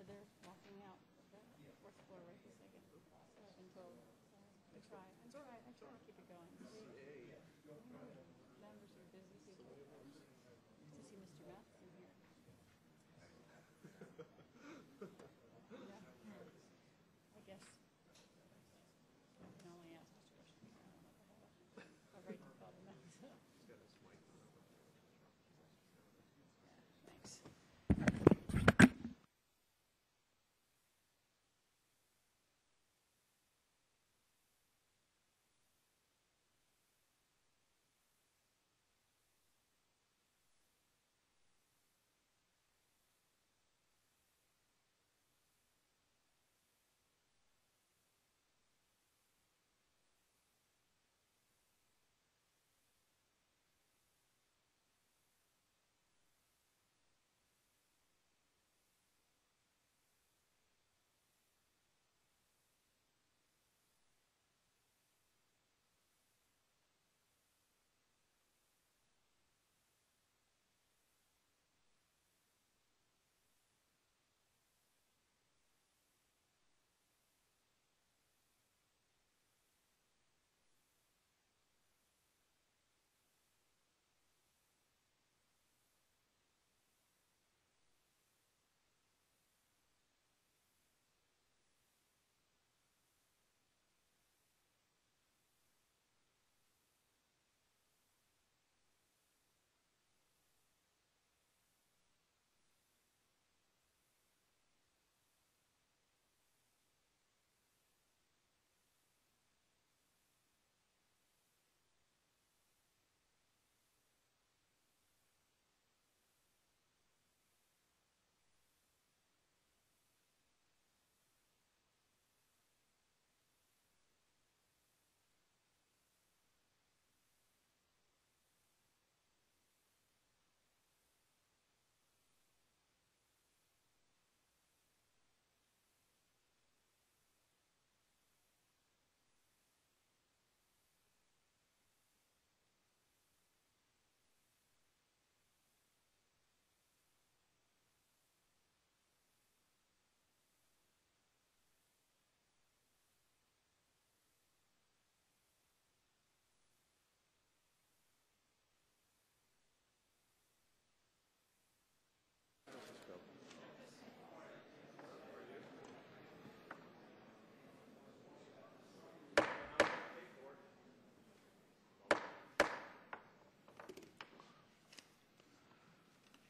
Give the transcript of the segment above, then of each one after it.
So they're walking out the fourth floor right this second. So I've been told. So I try to keep it going. Members are busy people. To see Mr. Mathis in here. I guess I can only ask Mr. Questions. I don't know if I have a right to call them out. So. Yeah, thanks.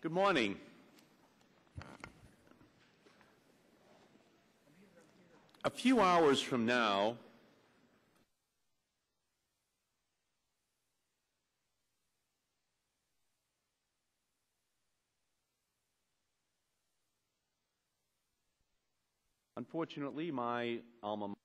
Good morning. A few hours from now, unfortunately, my alma mater,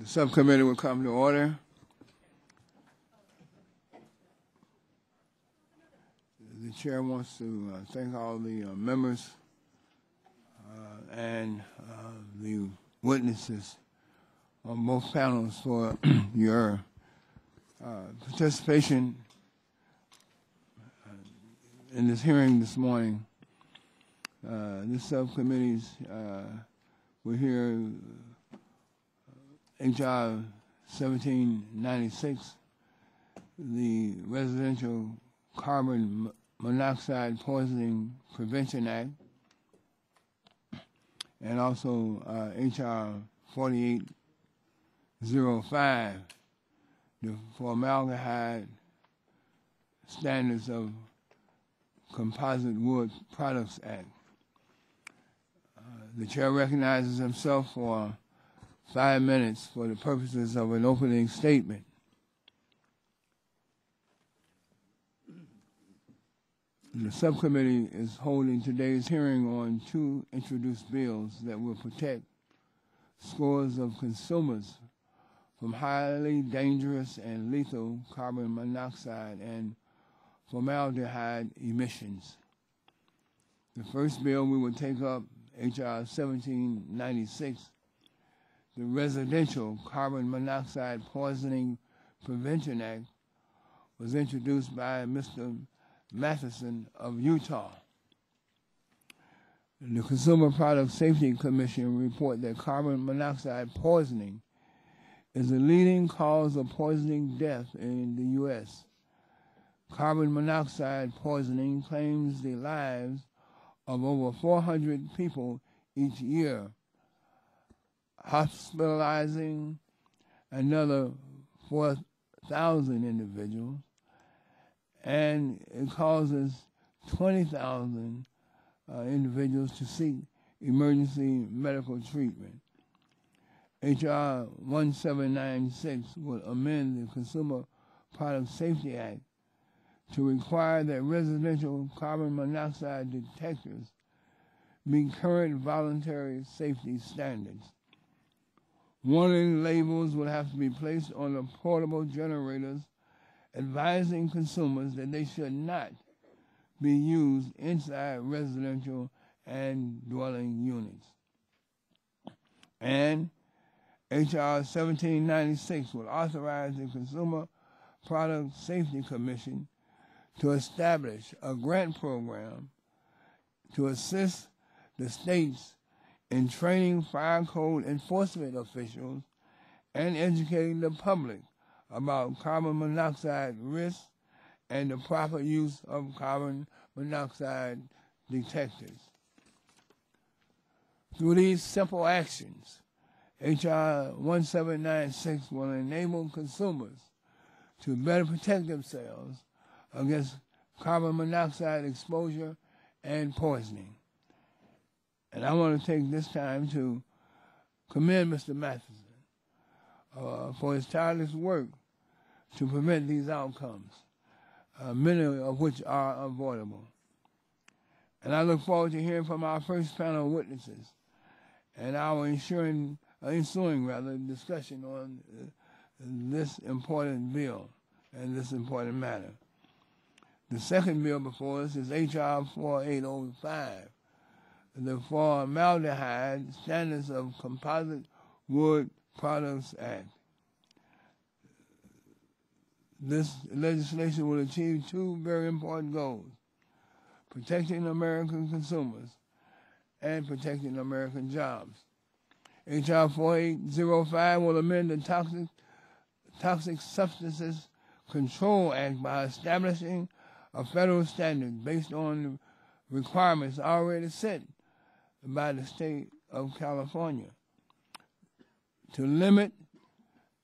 The subcommittee will come to order. The chair wants to thank all the members and the witnesses on both panels for your participation in this hearing this morning. This subcommittee's we're here HR 1796, the Residential Carbon Monoxide Poisoning Prevention Act, and also H.R. 4805, the Formaldehyde Standards of Composite Wood Products Act. The chair recognizes himself for 5 minutes for the purposes of an opening statement. The subcommittee is holding today's hearing on 2 introduced bills that will protect scores of consumers from highly dangerous and lethal carbon monoxide and formaldehyde emissions. The first bill we will take up, H.R. 1796, the Residential Carbon Monoxide Poisoning Prevention Act, was introduced by Mr. Matheson of Utah. The Consumer Product Safety Commission report that carbon monoxide poisoning is the leading cause of poisoning death in the U.S. Carbon monoxide poisoning claims the lives of over 400 people each year, hospitalizing another 4,000 individuals, and it causes 20,000 individuals to seek emergency medical treatment. H.R. 1796 will amend the Consumer Product Safety Act to require that residential carbon monoxide detectors meet current voluntary safety standards. Warning labels will have to be placed on the portable generators advising consumers that they should not be used inside residential and dwelling units. And H.R. 1796 will authorize the Consumer Product Safety Commission to establish a grant program to assist the states in training fire code enforcement officials and educating the public about carbon monoxide risks and the proper use of carbon monoxide detectors. Through these simple actions, H.R. 1796 will enable consumers to better protect themselves against carbon monoxide exposure and poisoning. And I want to take this time to commend Mr. Matheson for his tireless work to prevent these outcomes, many of which are avoidable. And I look forward to hearing from our first panel of witnesses and our ensuing discussion on this important bill and this important matter. The second bill before us is H.R. 4805, the Formaldehyde Standards of Composite Wood Products Act. This legislation will achieve 2 very important goals: protecting American consumers and protecting American jobs. H.R. 4805 will amend the Toxic Substances Control Act by establishing a federal standard based on the requirements already set by the state of California to limit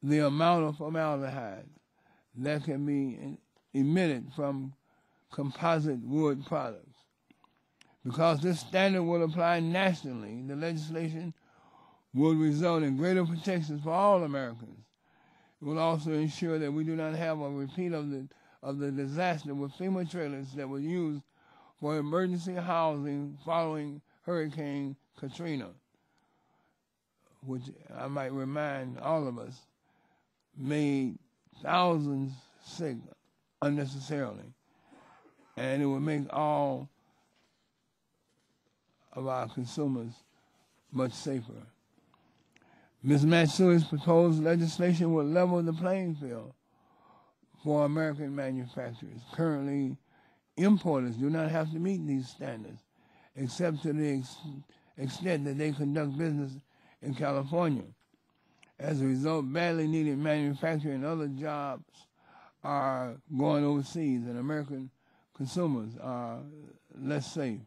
the amount of formaldehyde that can be emitted from composite wood products. Because this standard will apply nationally, the legislation will result in greater protections for all Americans. It will also ensure that we do not have a repeat of the disaster with FEMA trailers that were used for emergency housing following Hurricane Katrina, which I might remind all of us made thousands sick unnecessarily, and it would make all of our consumers much safer. Ms. Matsui's proposed legislation will level the playing field for American manufacturers. Currently, importers do not have to meet these standards, except to the extent that they conduct business in California. As a result, badly needed manufacturing and other jobs are going overseas, and American consumers are less safe.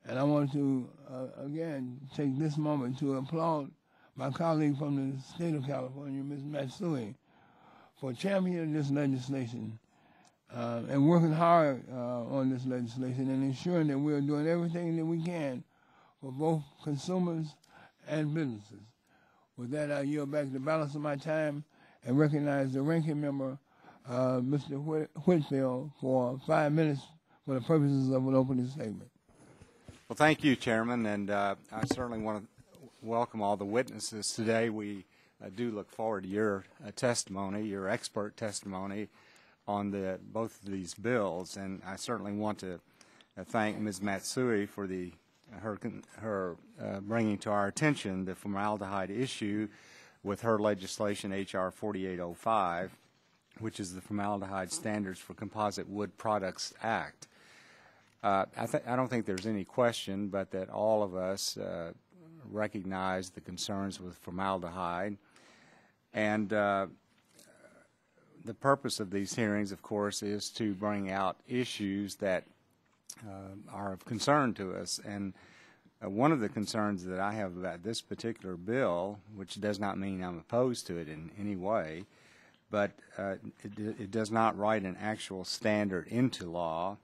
And I want to, again, take this moment to applaud my colleague from the state of California, Ms. Matsui, for championing this legislation and working hard on this legislation and ensuring that we're doing everything that we can for both consumers and businesses. With that, I yield back the balance of my time and recognize the ranking member, Mr. Whitfield, for 5 minutes for the purposes of an opening statement. Well, thank you, Chairman, and I certainly want to welcome all the witnesses today. We do look forward to your testimony, your expert testimony on both of these bills, and I certainly want to thank Ms. Matsui for her bringing to our attention the formaldehyde issue with her legislation, H.R. 4805, which is the Formaldehyde Standards for Composite Wood Products Act. I don't think there's any question but that all of us recognize the concerns with formaldehyde. And the purpose of these hearings, of course, is to bring out issues that are of concern to us. And one of the concerns that I have about this particular bill, which does not mean I'm opposed to it in any way, but it does not write an actual standard into law,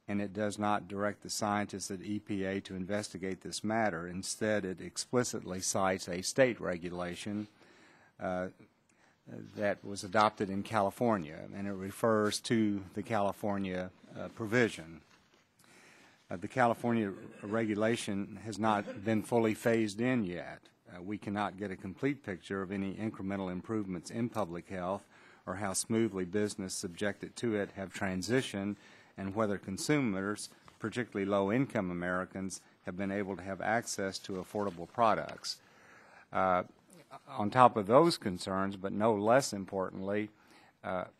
and it does not direct the scientists at EPA to investigate this matter. Instead, it explicitly cites a state regulation that was adopted in California, and it refers to the California provision. The California regulation has not been fully phased in yet. We cannot get a complete picture of any incremental improvements in public health or how smoothly business subjected to it have transitioned, and whether consumers, particularly low-income Americans, have been able to have access to affordable products. On top of those concerns, but no less importantly,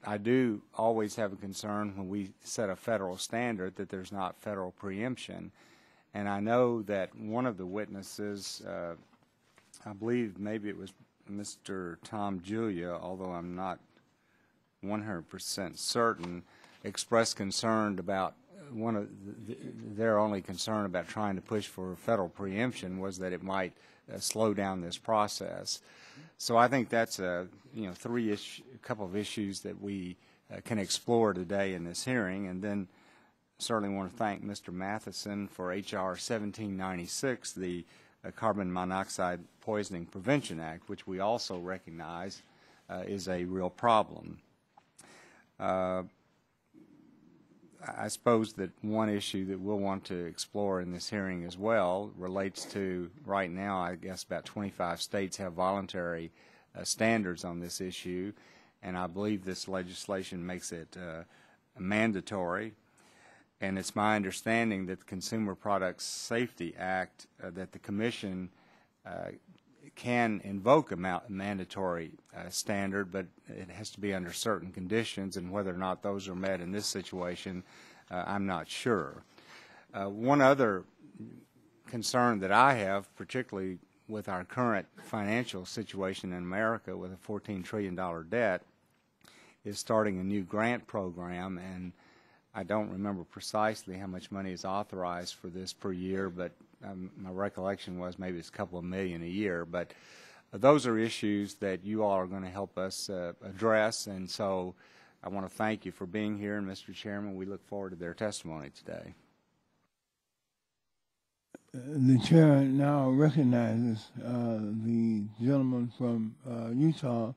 I do always have a concern when we set a federal standard that there's not federal preemption. And I know that one of the witnesses, I believe maybe it was Mr. Tom Julia, although I'm not 100% certain, expressed concern about their only concern about trying to push for federal preemption was that it might slow down this process. So I think that's a couple of issues that we can explore today in this hearing, and then certainly want to thank Mr. Matheson for H.R. 1796, the Carbon Monoxide Poisoning Prevention Act, which we also recognize is a real problem. I suppose that one issue that we'll want to explore in this hearing as well relates to, right now, I guess about 25 states have voluntary standards on this issue, and I believe this legislation makes it mandatory. And it's my understanding that the Consumer Products Safety Act, that the Commission can invoke a mandatory standard, but it has to be under certain conditions, and whether or not those are met in this situation, I'm not sure. One other concern that I have, particularly with our current financial situation in America with a $14 trillion debt, is starting a new grant program, and I don't remember precisely how much money is authorized for this per year, but my recollection was maybe it's a couple of million a year. But those are issues that you all are going to help us address, and so I want to thank you for being here, and Mr. Chairman, we look forward to their testimony today. The chair now recognizes the gentleman from Utah,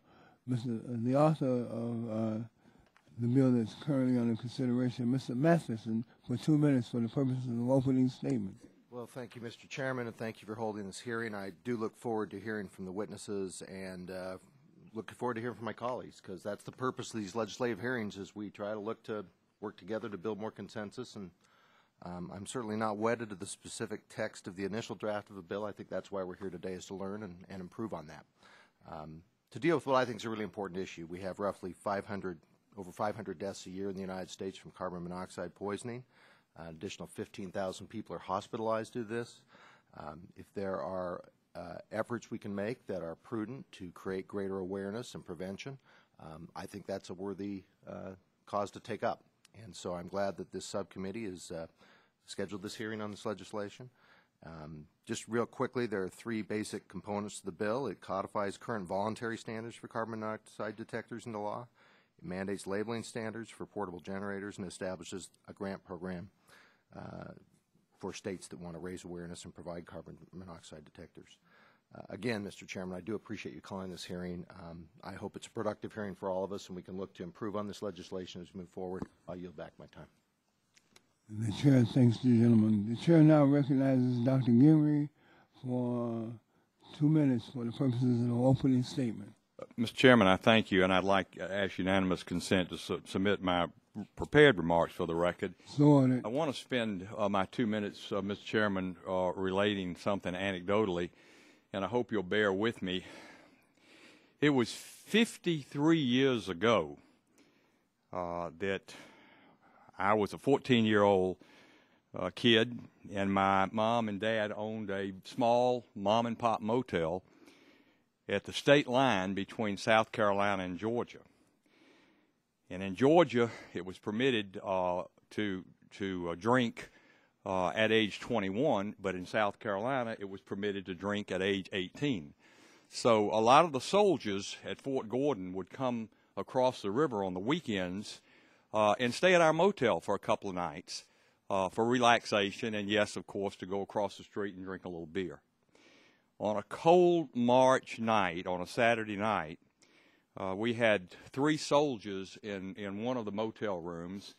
the author of the bill that's currently under consideration, Mr. Matheson, for 2 minutes for the purposes of opening statement. Well, thank you, Mr. Chairman, and thank you for holding this hearing. I do look forward to hearing from the witnesses and looking forward to hearing from my colleagues, because that's the purpose of these legislative hearings, is we try to look to work together to build more consensus. And I'm certainly not wedded to the specific text of the initial draft of the bill. I think that's why we're here today, is to learn and improve on that. To deal with what I think is a really important issue, we have roughly over 500 deaths a year in the United States from carbon monoxide poisoning. An additional 15,000 people are hospitalized due to this. If there are efforts we can make that are prudent to create greater awareness and prevention, I think that's a worthy cause to take up. And so I'm glad that this subcommittee has scheduled this hearing on this legislation. Just real quickly, there are three basic components to the bill. It codifies current voluntary standards for carbon monoxide detectors into law. It mandates labeling standards for portable generators and establishes a grant program for states that want to raise awareness and provide carbon monoxide detectors. Again, Mr. Chairman, I do appreciate you calling this hearing. I hope it's a productive hearing for all of us, and we can look to improve on this legislation as we move forward. I'll yield back my time. The chair thanks the gentleman. The chair now recognizes Dr. Gimri for 2 minutes for the purposes of the opening statement. Mr. Chairman, I thank you, and I'd like to ask unanimous consent to submit my prepared remarks for the record. So ordered. I want to spend my 2 minutes, Mr. Chairman, relating something anecdotally, and I hope you'll bear with me. It was 53 years ago that I was a 14-year-old kid, and my mom and dad owned a small mom-and-pop motel at the state line between South Carolina and Georgia. And in Georgia, it was permitted to drink at age 21, but in South Carolina, it was permitted to drink at age 18. So a lot of the soldiers at Fort Gordon would come across the river on the weekends and stay at our motel for a couple of nights for relaxation, and yes, of course, to go across the street and drink a little beer. On a cold March night, on a Saturday night, we had 3 soldiers in one of the motel rooms.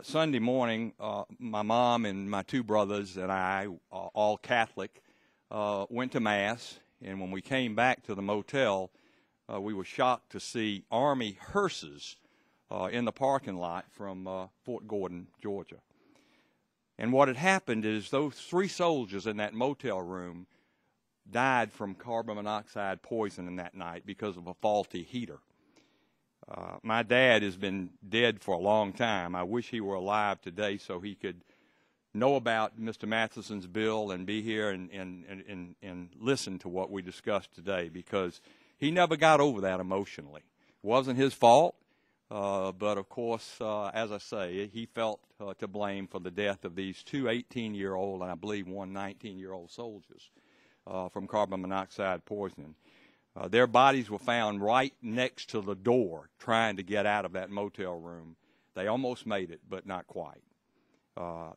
Sunday morning, my mom and my 2 brothers and I, all Catholic, went to Mass, and when we came back to the motel, we were shocked to see Army hearses in the parking lot from Fort Gordon, Georgia. And what had happened is those 3 soldiers in that motel room died from carbon monoxide poisoning that night because of a faulty heater. My dad has been dead for a long time. I wish he were alive today so he could know about Mr. Matheson's bill and be here and listen to what we discussed today, because he never got over that emotionally. It wasn't his fault, but of course, as I say, he felt to blame for the death of these 2 18-year-old and I believe 1 19-year-old soldiers from carbon monoxide poisoning. Their bodies were found right next to the door trying to get out of that motel room. They almost made it, but not quite.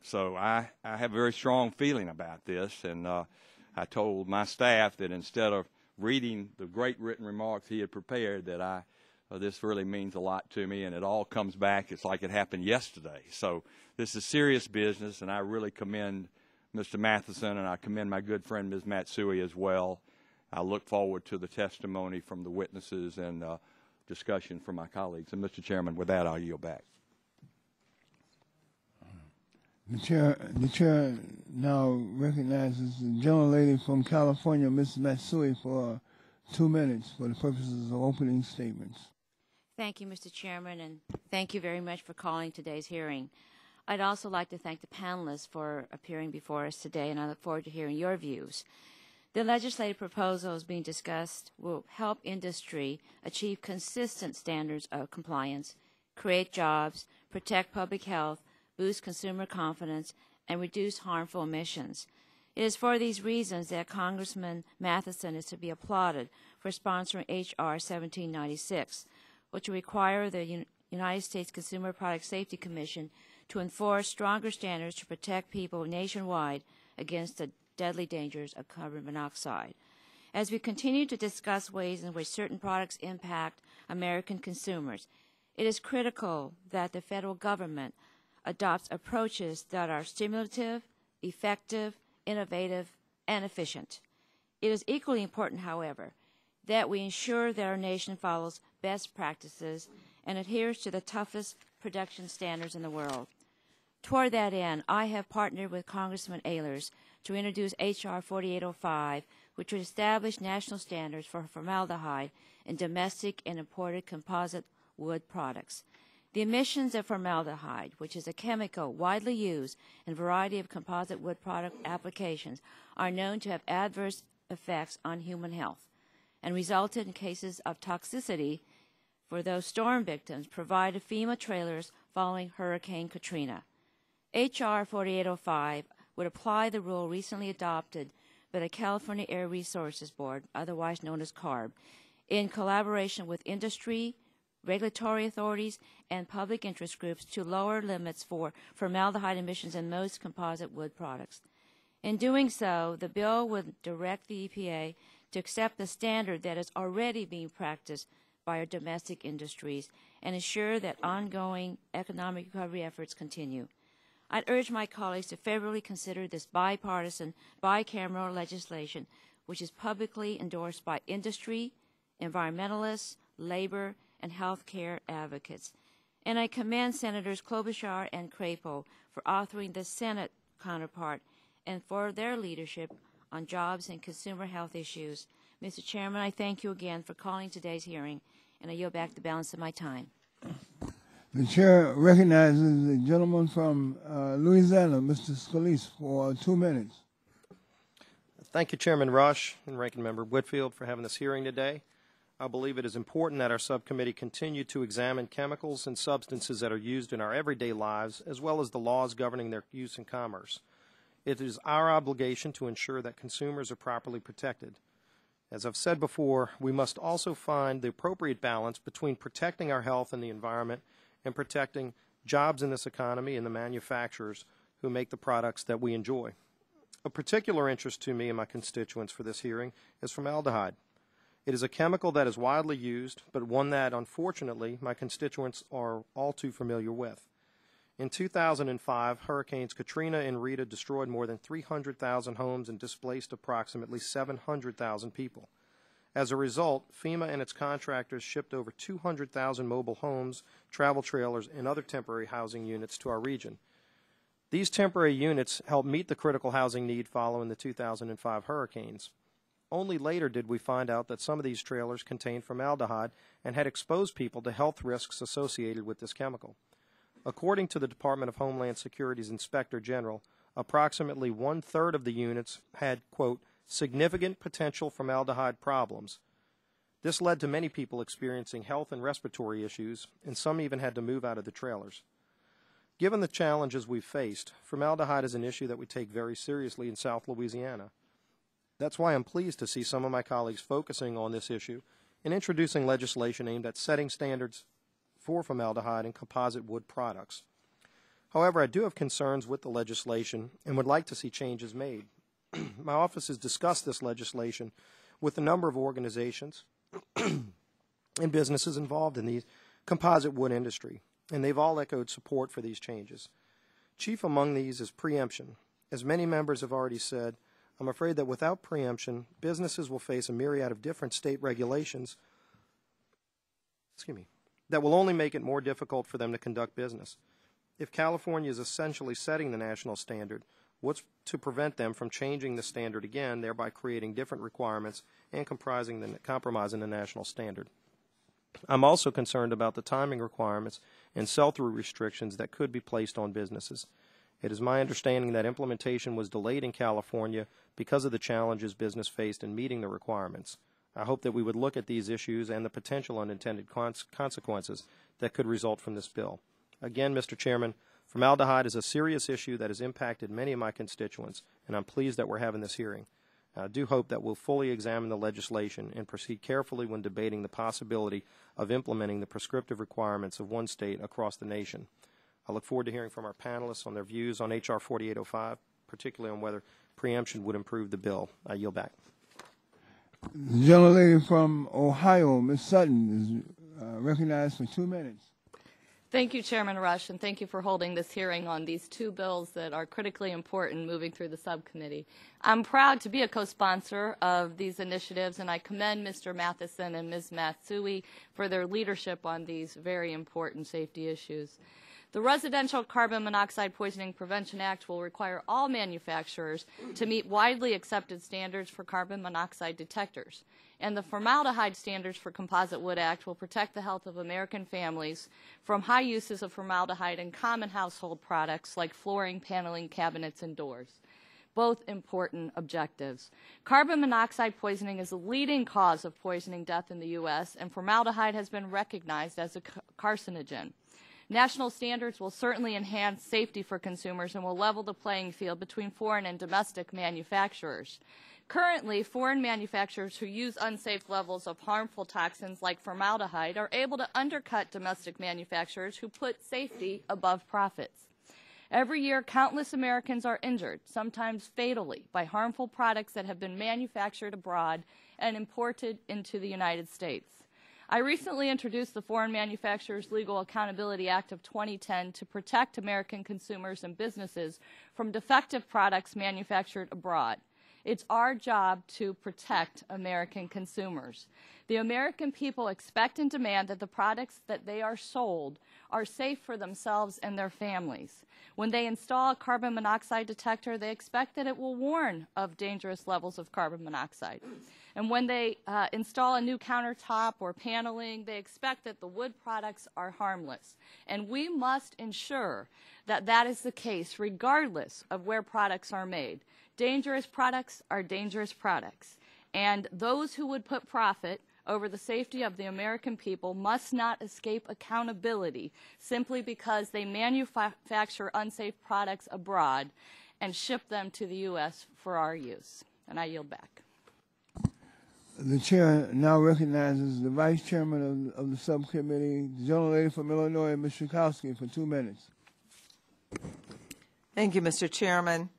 So I have a very strong feeling about this, and I told my staff that instead of reading the great written remarks he had prepared, that this really means a lot to me, and it all comes back. It's like it happened yesterday. So this is serious business, and I really commend Mr. Matheson, and I commend my good friend Ms. Matsui as well. I look forward to the testimony from the witnesses and discussion from my colleagues. And, Mr. Chairman, with that, I'll yield back. The chair now recognizes the gentlelady from California, Ms. Matsui, for 2 minutes for the purposes of opening statements. Thank you, Mr. Chairman, and thank you very much for calling today's hearing. I'd also like to thank the panelists for appearing before us today, and I look forward to hearing your views. The legislative proposals being discussed will help industry achieve consistent standards of compliance, create jobs, protect public health, boost consumer confidence, and reduce harmful emissions. It is for these reasons that Congressman Matheson is to be applauded for sponsoring H.R. 1796, which will require the United States Consumer Product Safety Commission to enforce stronger standards to protect people nationwide against the deadly dangers of carbon monoxide. As we continue to discuss ways in which certain products impact American consumers, it is critical that the federal government adopts approaches that are stimulative, effective, innovative, and efficient. It is equally important, however, that we ensure that our nation follows best practices and adheres to the toughest production standards in the world. Toward that end, I have partnered with Congressman Ehlers to introduce H.R. 4805, which would establish national standards for formaldehyde in domestic and imported composite wood products. The emissions of formaldehyde, which is a chemical widely used in a variety of composite wood product applications, are known to have adverse effects on human health and resulted in cases of toxicity for those storm victims provided FEMA trailers following Hurricane Katrina. H.R. 4805 would apply the rule recently adopted by the California Air Resources Board, otherwise known as CARB, in collaboration with industry, regulatory authorities, and public interest groups to lower limits for formaldehyde emissions in most composite wood products. In doing so, the bill would direct the EPA to accept the standard that is already being practiced by our domestic industries and ensure that ongoing economic recovery efforts continue. I'd urge my colleagues to favorably consider this bipartisan, bicameral legislation, which is publicly endorsed by industry, environmentalists, labor, and health care advocates. And I commend Senators Klobuchar and Crapo for authoring the Senate counterpart and for their leadership on jobs and consumer health issues. Mr. Chairman, I thank you again for calling today's hearing, and I yield back the balance of my time. The chair recognizes the gentleman from Louisiana, Mr. Scalise, for 2 minutes. Thank you, Chairman Rush and Ranking Member Whitfield, for having this hearing today. I believe it is important that our subcommittee continue to examine chemicals and substances that are used in our everyday lives, as well as the laws governing their use in commerce. It is our obligation to ensure that consumers are properly protected. As I've said before, we must also find the appropriate balance between protecting our health and the environment and protecting jobs in this economy and the manufacturers who make the products that we enjoy. Of particular interest to me and my constituents for this hearing is formaldehyde. It is a chemical that is widely used, but one that, unfortunately, my constituents are all too familiar with. In 2005, Hurricanes Katrina and Rita destroyed more than 300,000 homes and displaced approximately 700,000 people. As a result, FEMA and its contractors shipped over 200,000 mobile homes, travel trailers, and other temporary housing units to our region. These temporary units helped meet the critical housing need following the 2005 hurricanes. Only later did we find out that some of these trailers contained formaldehyde and had exposed people to health risks associated with this chemical. According to the Department of Homeland Security's Inspector General, approximately one-third of the units had, quote, significant potential formaldehyde problems. This led to many people experiencing health and respiratory issues, and some even had to move out of the trailers. Given the challenges we've faced, formaldehyde is an issue that we take very seriously in South Louisiana. That's why I'm pleased to see some of my colleagues focusing on this issue and introducing legislation aimed at setting standards for formaldehyde and composite wood products. However, I do have concerns with the legislation and would like to see changes made. My office has discussed this legislation with a number of organizations and businesses involved in the composite wood industry, and they've all echoed support for these changes. Chief among these is preemption. As many members have already said, I'm afraid that without preemption, businesses will face a myriad of different state regulations that will only make it more difficult for them to conduct business. If California is essentially setting the national standard, what's to prevent them from changing the standard again, thereby creating different requirements and compromising the national standard? I'm also concerned about the timing requirements and sell-through restrictions that could be placed on businesses. It is my understanding that implementation was delayed in California because of the challenges business faced in meeting the requirements. I hope that we would look at these issues and the potential unintended consequences that could result from this bill. Again, Mr. Chairman, formaldehyde is a serious issue that has impacted many of my constituents, and I'm pleased that we're having this hearing. I do hope that we'll fully examine the legislation and proceed carefully when debating the possibility of implementing the prescriptive requirements of one state across the nation. I look forward to hearing from our panelists on their views on H.R. 4805, particularly on whether preemption would improve the bill. I yield back. The gentlelady from Ohio, Ms. Sutton, is recognized for 2 minutes. Thank you, Chairman Rush, and thank you for holding this hearing on these two bills that are critically important moving through the subcommittee. I'm proud to be a co-sponsor of these initiatives, and I commend Mr. Matheson and Ms. Matsui for their leadership on these very important safety issues. The Residential Carbon Monoxide Poisoning Prevention Act will require all manufacturers to meet widely accepted standards for carbon monoxide detectors. And the Formaldehyde Standards for Composite Wood Act will protect the health of American families from high uses of formaldehyde in common household products like flooring, paneling, cabinets, and doors. both important objectives. Carbon monoxide poisoning is the leading cause of poisoning death in the U.S., and formaldehyde has been recognized as a carcinogen. National standards will certainly enhance safety for consumers and will level the playing field between foreign and domestic manufacturers. Currently, foreign manufacturers who use unsafe levels of harmful toxins like formaldehyde are able to undercut domestic manufacturers who put safety above profits. Every year, countless Americans are injured, sometimes fatally, by harmful products that have been manufactured abroad and imported into the United States. I recently introduced the Foreign Manufacturers Legal Accountability Act of 2010 to protect American consumers and businesses from defective products manufactured abroad. It's our job to protect American consumers. The American people expect and demand that the products that they are sold are safe for themselves and their families. When they install a carbon monoxide detector, they expect that it will warn of dangerous levels of carbon monoxide. And when they install a new countertop or paneling, they expect that the wood products are harmless. And we must ensure that that is the case regardless of where products are made. Dangerous products are dangerous products. And those who would put profit over the safety of the American people must not escape accountability simply because they manufacture unsafe products abroad and ship them to the U.S. for our use. And I yield back. The chair now recognizes the vice chairman of the subcommittee, the gentlelady from Illinois, Ms. Schakowsky, for 2 minutes. Thank you, Mr. Chairman.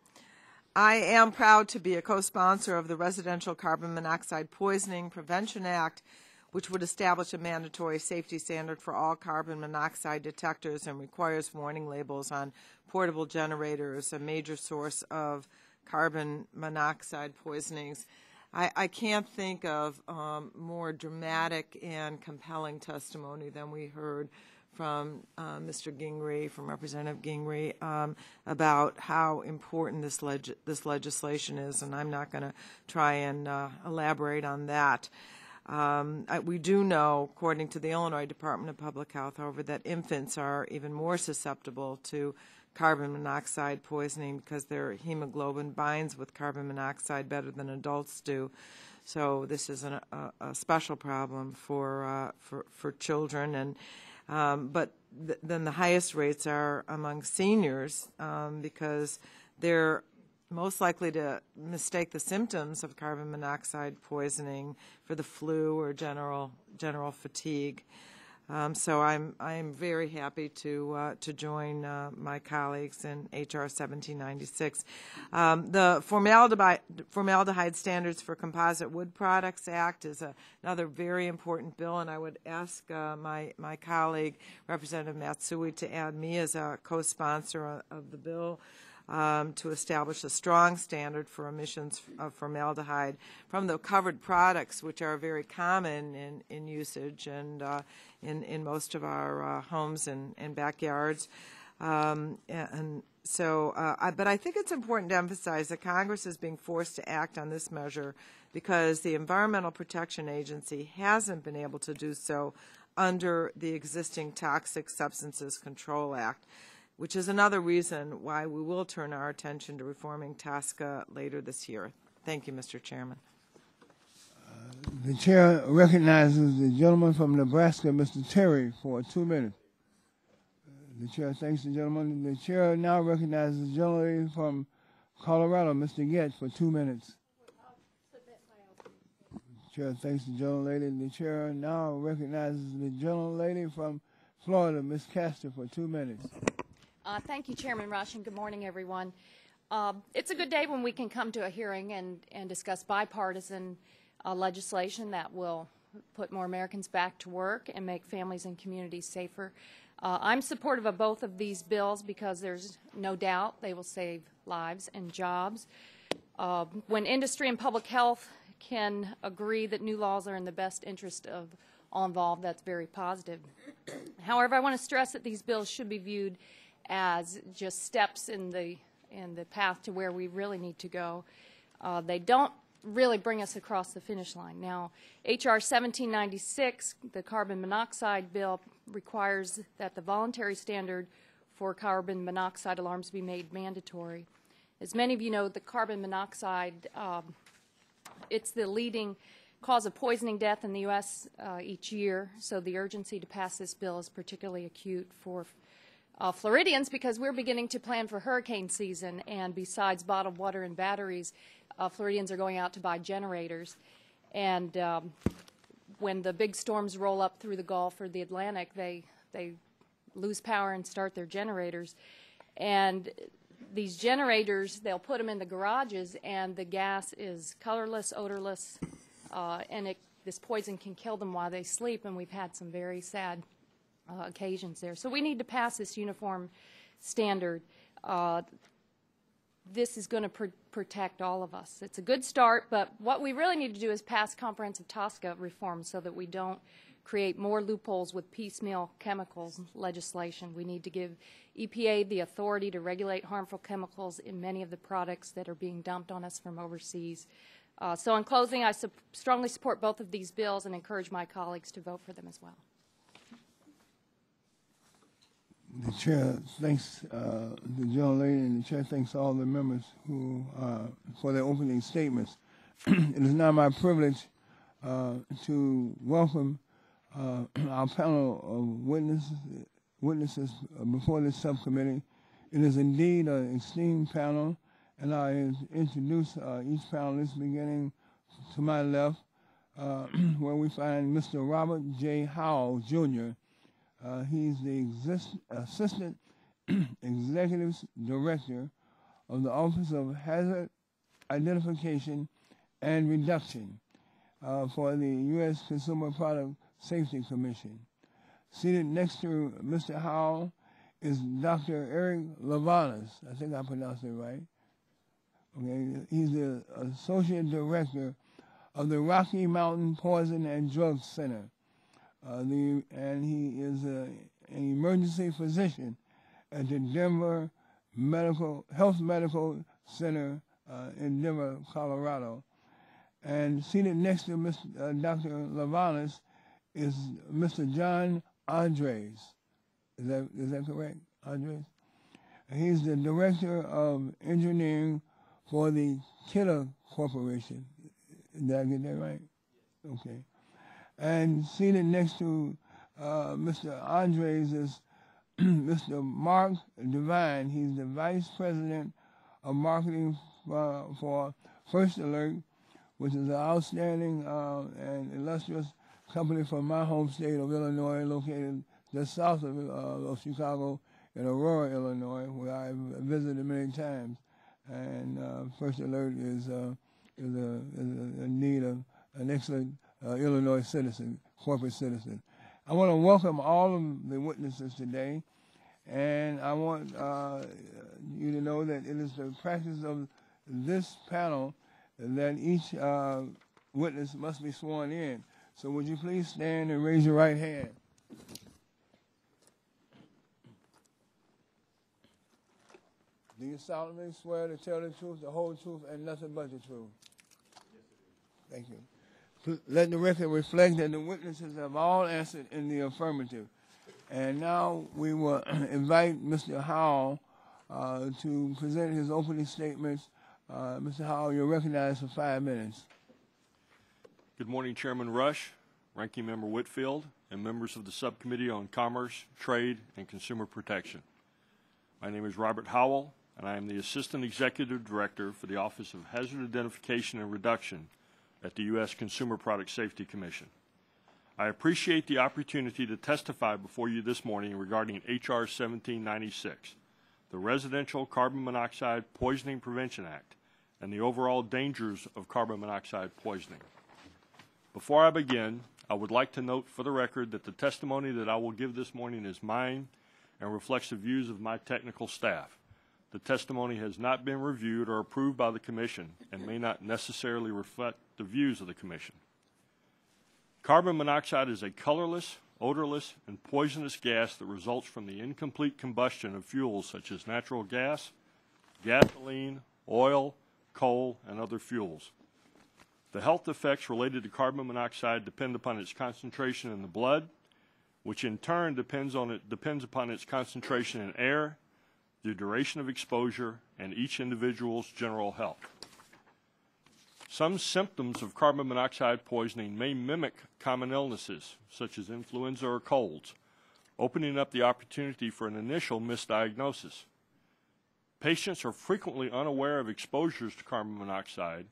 I am proud to be a co-sponsor of the Residential Carbon Monoxide Poisoning Prevention Act, which would establish a mandatory safety standard for all carbon monoxide detectors and requires warning labels on portable generators, a major source of carbon monoxide poisonings. I can't think of more dramatic and compelling testimony than we heard from Mr. Gingrey, from Representative Gingrey, about how important this legislation is, and I'm not going to try and elaborate on that. We do know, according to the Illinois Department of Public Health, however, that infants are even more susceptible to carbon monoxide poisoning because their hemoglobin binds with carbon monoxide better than adults do. So this is a special problem for children, and then the highest rates are among seniors because they're most likely to mistake the symptoms of carbon monoxide poisoning for the flu or general fatigue. So I'm very happy to join my colleagues in H.R. 1796. The Formaldehyde Standards for Composite Wood Products Act is another very important bill, and I would ask my colleague, Representative Matsui, to add me as a co-sponsor of the bill to establish a strong standard for emissions of formaldehyde from the covered products, which are very common in usage and in most of our homes and backyards. But I think it's important to emphasize that Congress is being forced to act on this measure because the Environmental Protection Agency hasn't been able to do so under the existing Toxic Substances Control Act, which is another reason why we will turn our attention to reforming TSCA later this year. Thank you, Mr. Chairman. The chair recognizes the gentleman from Nebraska, Mr. Terry, for 2 minutes. The chair thanks the gentleman. The chair now recognizes the gentleman from Colorado, Mr. Getz, for 2 minutes. The chair thanks the gentlelady. The chair now recognizes the gentlelady from Florida, Ms. Castor, for 2 minutes. Thank you, Chairman Rush, and good morning, everyone. It's a good day when we can come to a hearing and discuss bipartisan legislation that will put more Americans back to work and make families and communities safer. I'm supportive of both of these bills because there's no doubt they will save lives and jobs. When industry and public health can agree that new laws are in the best interest of all involved, that's very positive. However, I want to stress that these bills should be viewed as just steps in the path to where we really need to go. They don't really bring us across the finish line. Now, H.R. 1796, the carbon monoxide bill, requires that the voluntary standard for carbon monoxide alarms be made mandatory. As many of you know, the carbon monoxide, it's the leading cause of poisoning death in the U.S. Each year, so the urgency to pass this bill is particularly acute for Floridians because we're beginning to plan for hurricane season, and besides bottled water and batteries, Floridians are going out to buy generators. And when the big storms roll up through the Gulf or the Atlantic, they lose power and start their generators. And these generators, they'll put them in the garages, and the gas is colorless, odorless, and this poison can kill them while they sleep, and we've had some very sad occasions there. So we need to pass this uniform standard. This is going to protect all of us. It's a good start, but what we really need to do is pass comprehensive TSCA reform so that we don't create more loopholes with piecemeal chemicals legislation. We need to give EPA the authority to regulate harmful chemicals in many of the products that are being dumped on us from overseas. So in closing, I strongly support both of these bills and encourage my colleagues to vote for them as well. The chair thanks the gentlelady, and the chair thanks all the members who for their opening statements. It is now my privilege to welcome our panel of witnesses before this subcommittee. It is indeed an esteemed panel, and I introduce each panelist beginning to my left, where we find Mr. Robert J. Howell, Jr. He's the Assistant Executive Director of the Office of Hazard Identification and Reduction for the U.S. Consumer Product Safety Commission. Seated next to Mr. Howell is Dr. Eric Lavanas. I think I pronounced it right. Okay, he's the Associate Director of the Rocky Mountain Poison and Drug Center. And he is an emergency physician at the Denver Health Medical Center in Denver, Colorado. And seated next to Dr. Lavanas is Mr. John Andres. Is that correct, Andres? He's the Director of Engineering for the Kidder Corporation. Did I get that right? Okay. And seated next to Mr. Andres is Mr. Mark Devine. He's the Vice President of Marketing for First Alert, which is an outstanding and illustrious company from my home state of Illinois, located just south of Chicago in Aurora, Illinois, where I've visited many times. And First Alert is in need of an excellent Illinois citizen, corporate citizen. I want to welcome all of the witnesses today, and I want you to know that it is the practice of this panel that each witness must be sworn in. So would you please stand and raise your right hand? Do you solemnly swear to tell the truth, the whole truth, and nothing but the truth? Thank you. Let the record reflect that the witnesses have all answered in the affirmative. And now we will invite Mr. Howell to present his opening statements. Mr. Howell, you're recognized for 5 minutes. Good morning, Chairman Rush, Ranking Member Whitfield, and members of the Subcommittee on Commerce, Trade, and Consumer Protection. My name is Robert Howell, and I am the Assistant Executive Director for the Office of Hazard Identification and Reduction at the U.S. Consumer Product Safety Commission. I appreciate the opportunity to testify before you this morning regarding H.R. 1796, the Residential Carbon Monoxide Poisoning Prevention Act, and the overall dangers of carbon monoxide poisoning. Before I begin, I would like to note for the record that the testimony that I will give this morning is mine and reflects the views of my technical staff. The testimony has not been reviewed or approved by the Commission and may not necessarily reflect the views of the Commission. Carbon monoxide is a colorless, odorless, and poisonous gas that results from the incomplete combustion of fuels such as natural gas, gasoline, oil, coal, and other fuels. The health effects related to carbon monoxide depend upon its concentration in the blood, which in turn depends upon its concentration in air, the duration of exposure, and each individual's general health. Some symptoms of carbon monoxide poisoning may mimic common illnesses, such as influenza or colds, opening up the opportunity for an initial misdiagnosis. Patients are frequently unaware of exposures to carbon monoxide,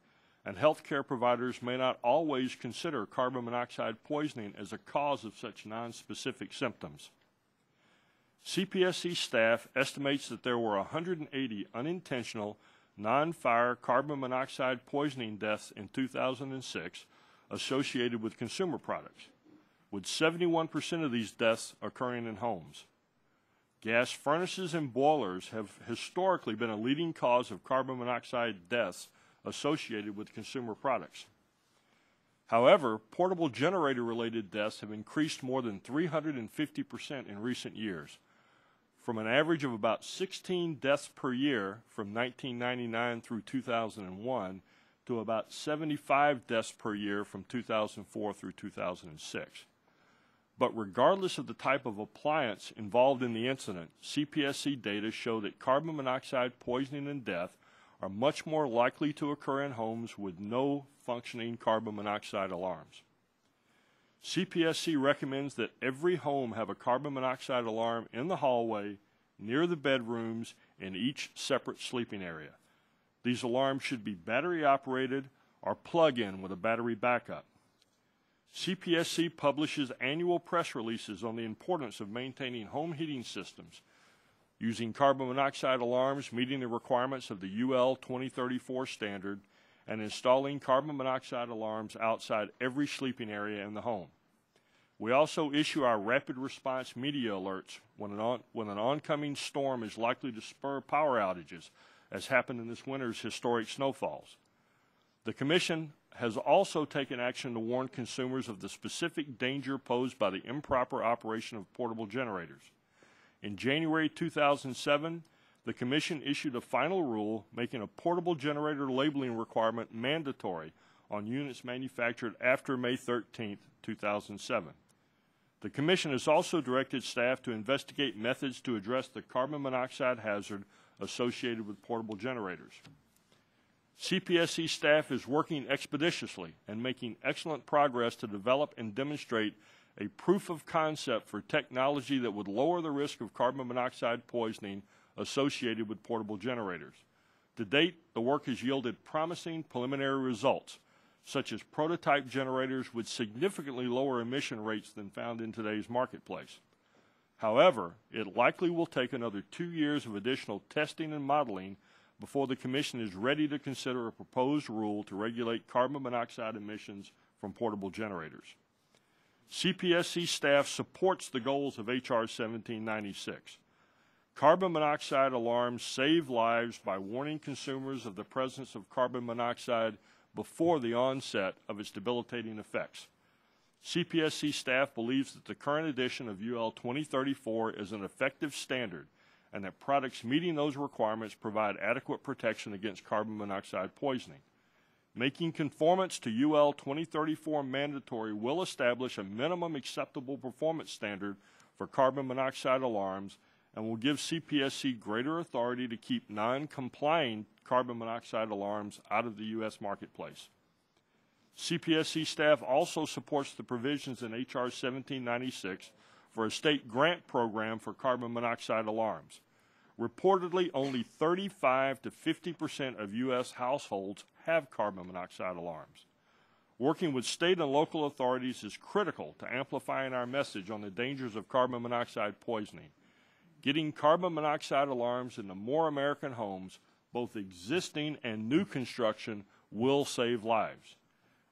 and healthcare providers may not always consider carbon monoxide poisoning as a cause of such nonspecific symptoms. CPSC staff estimates that there were 180 unintentional non-fire carbon monoxide poisoning deaths in 2006 associated with consumer products, with 71% of these deaths occurring in homes. Gas furnaces and boilers have historically been a leading cause of carbon monoxide deaths associated with consumer products. However, portable generator-related deaths have increased more than 350% in recent years, from an average of about 16 deaths per year from 1999 through 2001 to about 75 deaths per year from 2004 through 2006. But regardless of the type of appliance involved in the incident, CPSC data show that carbon monoxide poisoning and death are much more likely to occur in homes with no functioning carbon monoxide alarms. CPSC recommends that every home have a carbon monoxide alarm in the hallway, near the bedrooms, in each separate sleeping area. These alarms should be battery operated or plug-in with a battery backup. CPSC publishes annual press releases on the importance of maintaining home heating systems, using carbon monoxide alarms meeting the requirements of the UL 2034 standard, and installing carbon monoxide alarms outside every sleeping area in the home. We also issue our rapid response media alerts when an oncoming storm is likely to spur power outages, as happened in this winter's historic snowfalls. The Commission has also taken action to warn consumers of the specific danger posed by the improper operation of portable generators. In January 2007, the Commission issued a final rule making a portable generator labeling requirement mandatory on units manufactured after May 13, 2007. The Commission has also directed staff to investigate methods to address the carbon monoxide hazard associated with portable generators. CPSC staff is working expeditiously and making excellent progress to develop and demonstrate a proof of concept for technology that would lower the risk of carbon monoxide poisoning associated with portable generators. To date, the work has yielded promising preliminary results, such as prototype generators with significantly lower emission rates than found in today's marketplace. However, it likely will take another 2 years of additional testing and modeling before the Commission is ready to consider a proposed rule to regulate carbon monoxide emissions from portable generators. CPSC staff supports the goals of H.R. 1796. Carbon monoxide alarms save lives by warning consumers of the presence of carbon monoxide before the onset of its debilitating effects. CPSC staff believes that the current edition of UL 2034 is an effective standard and that products meeting those requirements provide adequate protection against carbon monoxide poisoning. Making conformance to UL 2034 mandatory will establish a minimum acceptable performance standard for carbon monoxide alarms and will give CPSC greater authority to keep non-complying carbon monoxide alarms out of the U.S. marketplace. CPSC staff also supports the provisions in H.R. 1796 for a state grant program for carbon monoxide alarms. Reportedly, only 35 to 50% of U.S. households have carbon monoxide alarms. Working with state and local authorities is critical to amplifying our message on the dangers of carbon monoxide poisoning. Getting carbon monoxide alarms into more American homes, both existing and new construction, will save lives.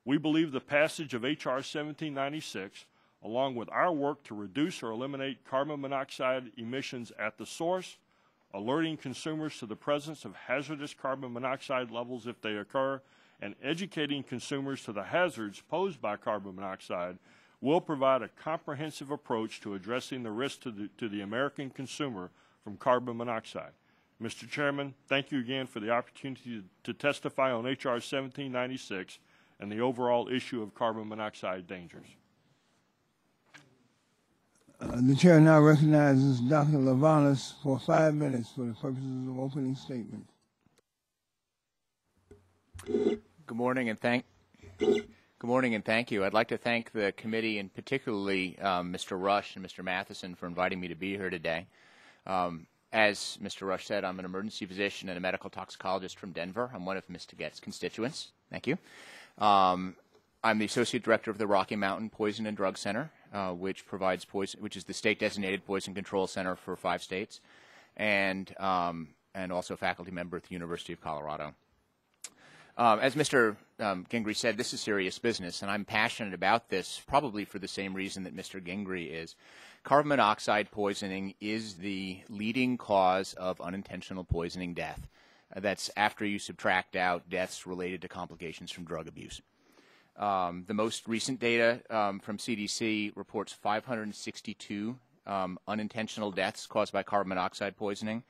We believe the passage of H.R. 1796, along with our work to reduce or eliminate carbon monoxide emissions at the source, alerting consumers to the presence of hazardous carbon monoxide levels if they occur, and educating consumers to the hazards posed by carbon monoxide, will provide a comprehensive approach to addressing the risk to the American consumer from carbon monoxide. Mr. Chairman, thank you again for the opportunity to testify on H.R. 1796 and the overall issue of carbon monoxide dangers. The chair now recognizes Dr. Lavalas for 5 minutes for the purposes of opening statement. Good morning and thank you. I'd like to thank the committee and particularly Mr. Rush and Mr. Matheson for inviting me to be here today. As Mr. Rush said, I'm an emergency physician and a medical toxicologist from Denver. I'm one of Ms. Tagette's constituents. Thank you. I'm the associate director of the Rocky Mountain Poison and Drug Center, which is the state-designated poison control center for 5 states, and also a faculty member at the University of Colorado. As Mr. Gingrey said, this is serious business, and I'm passionate about this probably for the same reason that Mr. Gingrey is. Carbon monoxide poisoning is the leading cause of unintentional poisoning death. That's after you subtract out deaths related to complications from drug abuse. The most recent data from CDC reports 562 unintentional deaths caused by carbon monoxide poisoning.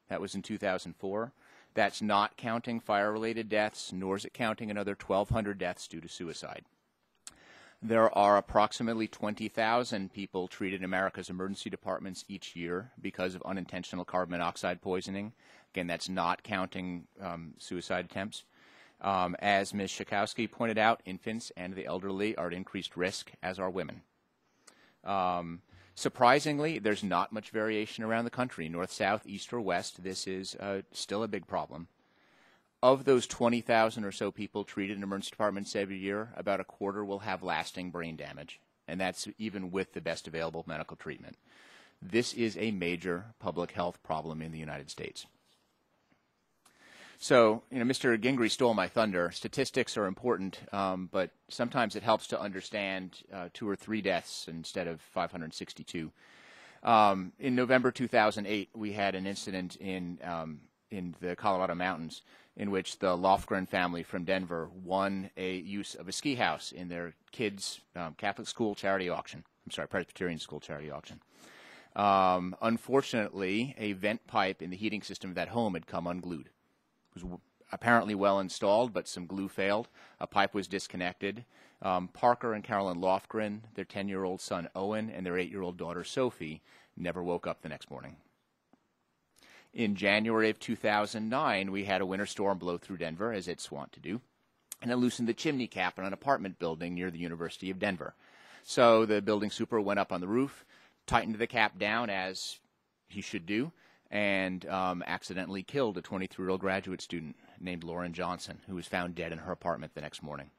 That was in 2004. That's not counting fire-related deaths, nor is it counting another 1,200 deaths due to suicide. There are approximately 20,000 people treated in America's emergency departments each year because of unintentional carbon monoxide poisoning. Again, that's not counting suicide attempts. As Ms. Schakowsky pointed out, infants and the elderly are at increased risk, as are women. Surprisingly, there's not much variation around the country, north, south, east, or west. This is still a big problem. Of those 20,000 or so people treated in emergency departments every year, about a quarter will have lasting brain damage, and that's even with the best available medical treatment. This is a major public health problem in the United States. So, Mr. Gingrey stole my thunder. Statistics are important, but sometimes it helps to understand 2 or 3 deaths instead of 562. In November 2008, we had an incident in the Colorado mountains in which the Lofgren family from Denver won a use of a ski house in their kids' Catholic school charity auction. I'm sorry, Presbyterian school charity auction. Unfortunately, a vent pipe in the heating system of that home had come unglued. It was apparently well installed, but some glue failed. A pipe was disconnected. Parker and Carolyn Lofgren, their 10-year-old son Owen, and their 8-year-old daughter Sophie never woke up the next morning. In January of 2009, we had a winter storm blow through Denver, as it's wont to do, and it loosened the chimney cap on an apartment building near the University of Denver. So the building super went up on the roof, tightened the cap down, as he should do, and accidentally killed a 23-year-old graduate student named Lauren Johnson, who was found dead in her apartment the next morning.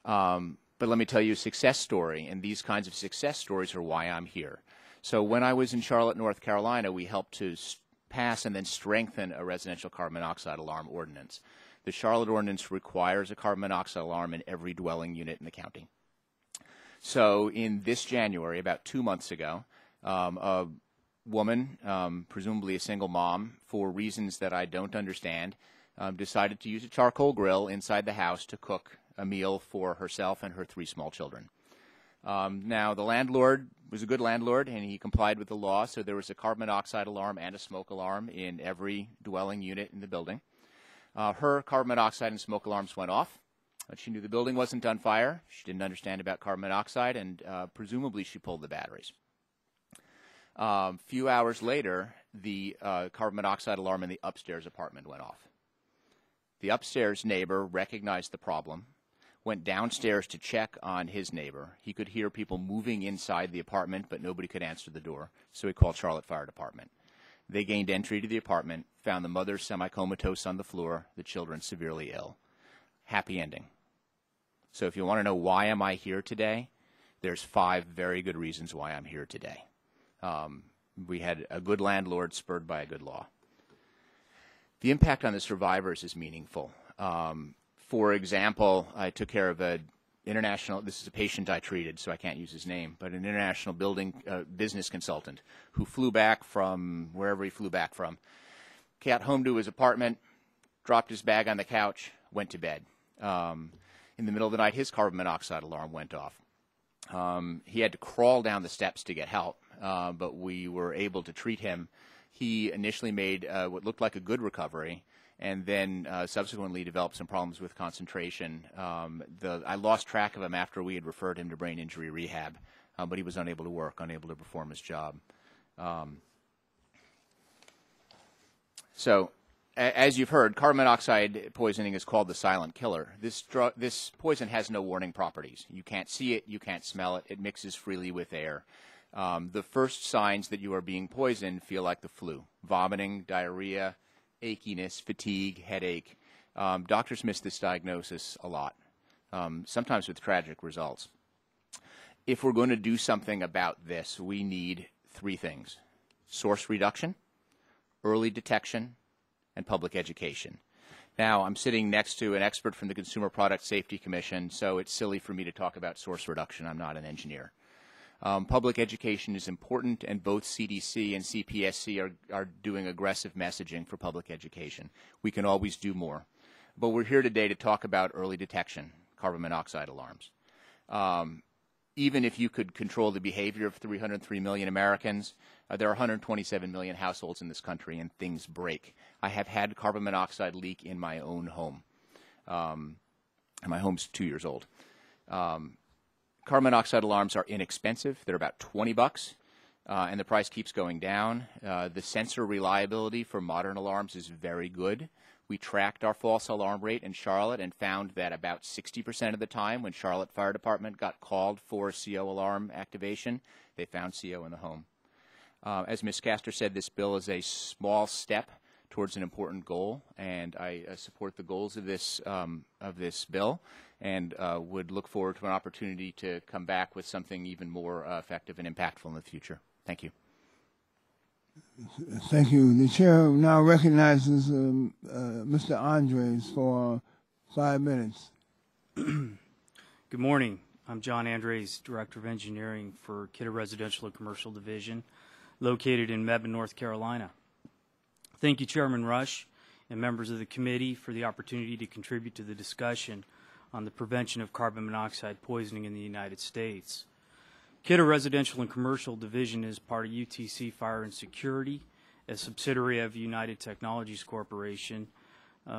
But let me tell you a success story, and these kinds of success stories are why I'm here. So when I was in Charlotte, North Carolina, we helped to pass and then strengthen a residential carbon monoxide alarm ordinance. The Charlotte ordinance requires a carbon monoxide alarm in every dwelling unit in the county. So in this January, about 2 months ago, a woman, presumably a single mom, for reasons that I don't understand, decided to use a charcoal grill inside the house to cook a meal for herself and her 3 small children. Now, the landlord was a good landlord, and he complied with the law, so there was a carbon monoxide alarm and a smoke alarm in every dwelling unit in the building. Her carbon monoxide and smoke alarms went off. She knew the building wasn't on fire. She didn't understand about carbon monoxide, and presumably she pulled the batteries. A few hours later, the carbon monoxide alarm in the upstairs apartment went off. The upstairs neighbor recognized the problem, went downstairs to check on his neighbor. He could hear people moving inside the apartment, but nobody could answer the door, so he called Charlotte Fire Department. They gained entry to the apartment, found the mother semi-comatose on the floor, the children severely ill. Happy ending. So if you want to know why am I here today, there's 5 very good reasons why I'm here today. We had a good landlord spurred by a good law. The impact on the survivors is meaningful. For example, I took care of this is a patient I treated, so I can't use his name, but an international business consultant who flew back from wherever he flew back from, got home to his apartment, dropped his bag on the couch, went to bed. In the middle of the night, his carbon monoxide alarm went off. He had to crawl down the steps to get help, but we were able to treat him. He initially made what looked like a good recovery, and then subsequently developed some problems with concentration. I lost track of him after we had referred him to brain injury rehab, but he was unable to work, unable to perform his job. So, as you've heard, carbon monoxide poisoning is called the silent killer. This poison has no warning properties. You can't see it, you can't smell it, it mixes freely with air. The first signs that you are being poisoned feel like the flu: vomiting, diarrhea, achiness, fatigue, headache. Doctors miss this diagnosis a lot, sometimes with tragic results. If we're going to do something about this, we need three things: source reduction, early detection, and public education. Now, I'm sitting next to an expert from the Consumer Product Safety Commission, so it's silly for me to talk about source reduction. I'm not an engineer. Public education is important, and both CDC and CPSC are doing aggressive messaging for public education. We can always do more. But we're here today to talk about early detection, carbon monoxide alarms. Even if you could control the behavior of 303 million Americans, there are 127 million households in this country, and things break. I have had carbon monoxide leak in my own home. And my home's 2 years old. Carbon monoxide alarms are inexpensive. They're about $20, and the price keeps going down. The sensor reliability for modern alarms is very good. We tracked our false alarm rate in Charlotte and found that about 60% of the time when Charlotte Fire Department got called for CO alarm activation, they found CO in the home. As Ms. Castor said, this bill is a small step towards an important goal, and I support the goals of this bill, and would look forward to an opportunity to come back with something even more effective and impactful in the future. Thank you. Thank you. The chair now recognizes Mr. Andres for 5 minutes. Good morning. I'm John Andres, Director of Engineering for Kidder Residential and Commercial Division, located in Mebane, North Carolina. Thank you, Chairman Rush and members of the committee, for the opportunity to contribute to the discussion on the prevention of carbon monoxide poisoning in the United States. Kidder Residential and Commercial Division is part of UTC Fire and Security, a subsidiary of United Technologies Corporation.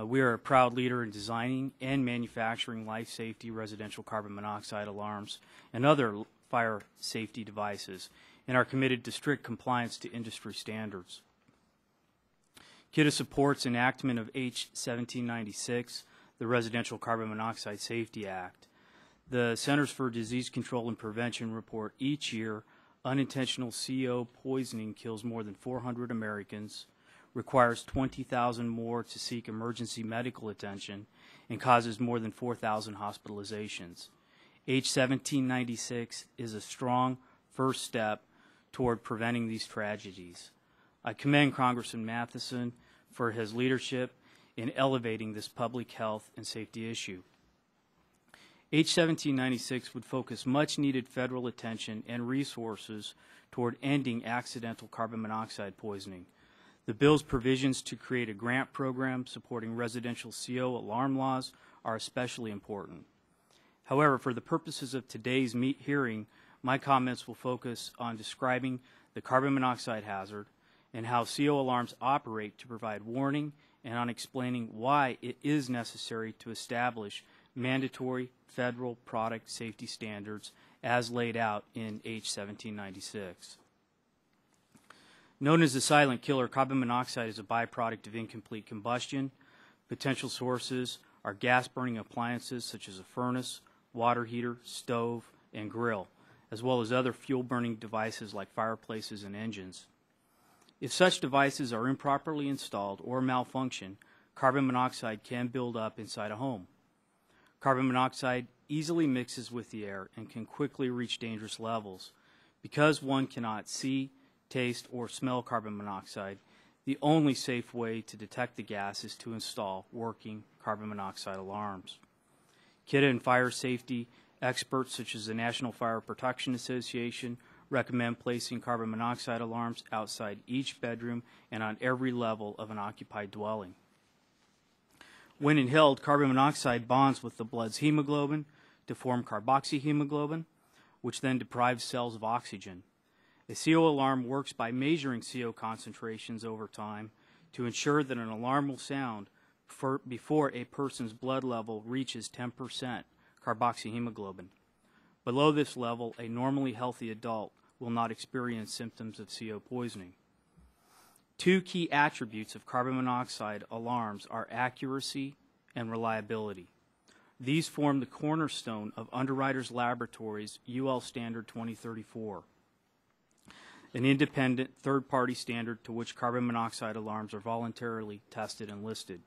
We are a proud leader in designing and manufacturing life safety residential carbon monoxide alarms and other fire safety devices, and are committed to strict compliance to industry standards. Kidder supports enactment of H. 1796, the Residential Carbon Monoxide Safety Act. The Centers for Disease Control and Prevention report each year unintentional CO poisoning kills more than 400 Americans, requires 20,000 more to seek emergency medical attention, and causes more than 4,000 hospitalizations. H. 1796 is a strong first step toward preventing these tragedies. I commend Congressman Matheson for his leadership in elevating this public health and safety issue. H. 1796 would focus much-needed federal attention and resources toward ending accidental carbon monoxide poisoning. The bill's provisions to create a grant program supporting residential CO alarm laws are especially important. However, for the purposes of today's hearing, my comments will focus on describing the carbon monoxide hazard and how CO alarms operate to provide warning, and on explaining why it is necessary to establish mandatory federal product safety standards as laid out in H. 1796. Known as the silent killer, carbon monoxide is a byproduct of incomplete combustion. Potential sources are gas-burning appliances such as a furnace, water heater, stove, and grill, as well as other fuel-burning devices like fireplaces and engines. If such devices are improperly installed or malfunction, carbon monoxide can build up inside a home. Carbon monoxide easily mixes with the air and can quickly reach dangerous levels. Because one cannot see, taste, or smell carbon monoxide, the only safe way to detect the gas is to install working carbon monoxide alarms. Kidder and fire safety experts such as the National Fire Protection Association recommend placing carbon monoxide alarms outside each bedroom and on every level of an occupied dwelling. When inhaled, carbon monoxide bonds with the blood's hemoglobin to form carboxyhemoglobin, which then deprives cells of oxygen. A CO alarm works by measuring CO concentrations over time to ensure that an alarm will sound before a person's blood level reaches 10% carboxyhemoglobin. Below this level, a normally healthy adult will not experience symptoms of CO poisoning. Two key attributes of carbon monoxide alarms are accuracy and reliability. These form the cornerstone of Underwriters Laboratories' UL Standard 2034, an independent third-party standard to which carbon monoxide alarms are voluntarily tested and listed.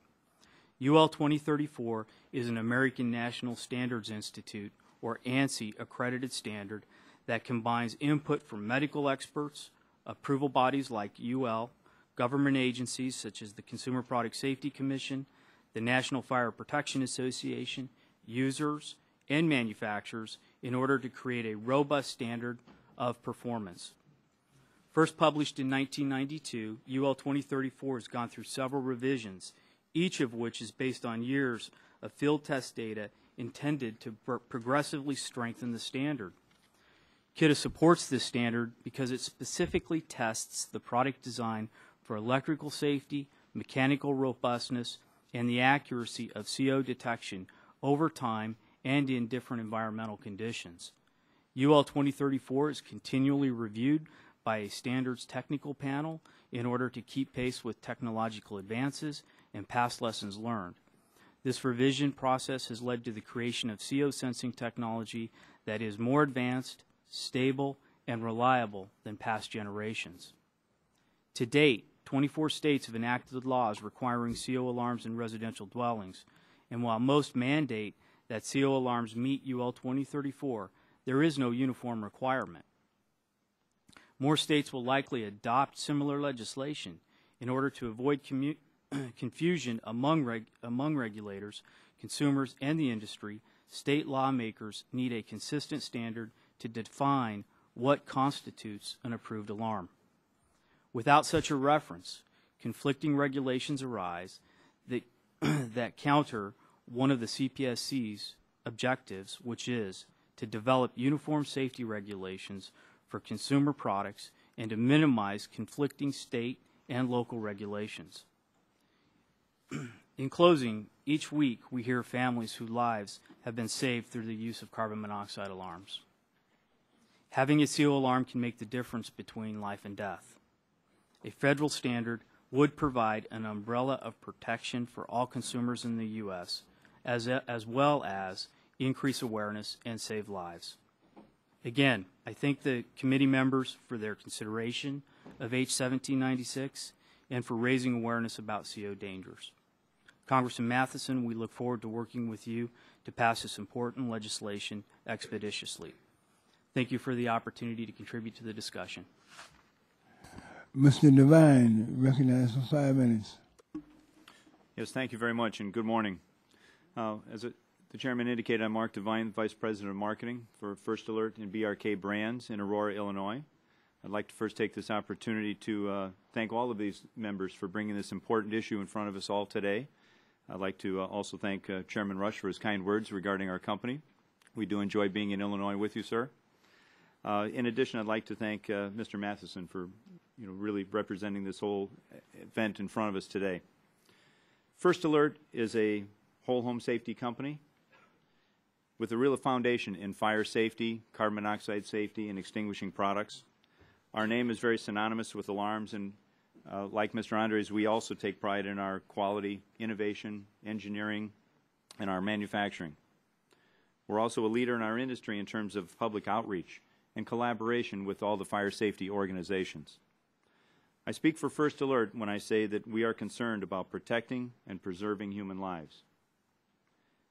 UL 2034 is an American National Standards Institute, or ANSI, accredited standard that combines input from medical experts, approval bodies like UL, government agencies such as the Consumer Product Safety Commission, the National Fire Protection Association, users, and manufacturers in order to create a robust standard of performance. First published in 1992, UL 2034 has gone through several revisions, each of which is based on years of field test data intended to progressively strengthen the standard. KITA supports this standard because it specifically tests the product design for electrical safety, mechanical robustness, and the accuracy of CO detection over time and in different environmental conditions. UL 2034 is continually reviewed by a standards technical panel in order to keep pace with technological advances and past lessons learned. This revision process has led to the creation of CO sensing technology that is more advanced, stable, and reliable than past generations. To date, 24 states have enacted laws requiring CO alarms in residential dwellings, and while most mandate that CO alarms meet UL 2034, there is no uniform requirement. More states will likely adopt similar legislation in order to avoid confusion among regulators, consumers, and the industry. State lawmakers need a consistent standard to define what constitutes an approved alarm. Without such a reference, conflicting regulations arise that counter one of the CPSC's objectives, which is to develop uniform safety regulations for consumer products and to minimize conflicting state and local regulations. In closing, each week we hear families whose lives have been saved through the use of carbon monoxide alarms. Having a CO alarm can make the difference between life and death. A federal standard would provide an umbrella of protection for all consumers in the U.S., as well as increase awareness and save lives. Again, I thank the committee members for their consideration of H. 1796 and for raising awareness about CO dangers. Congressman Matheson, we look forward to working with you to pass this important legislation expeditiously. Thank you for the opportunity to contribute to the discussion. Mr. Devine, recognized for 5 minutes. Yes, thank you very much, and good morning. The chairman indicated, I'm Mark Devine, Vice President of Marketing for First Alert and BRK Brands in Aurora, Illinois. I'd like to first take this opportunity to thank all of these members for bringing this important issue in front of us all today. I'd like to also thank Chairman Rush for his kind words regarding our company. We do enjoy being in Illinois with you, sir. In addition, I'd like to thank Mr. Matheson for really representing this whole event in front of us today. First Alert is a whole home safety company with a real foundation in fire safety, carbon monoxide safety, and extinguishing products. Our name is very synonymous with alarms, and like Mr. Andres, we also take pride in our quality, innovation, engineering, and our manufacturing. We're also a leader in our industry in terms of public outreach and collaboration with all the fire safety organizations. I speak for First Alert when I say that we are concerned about protecting and preserving human lives.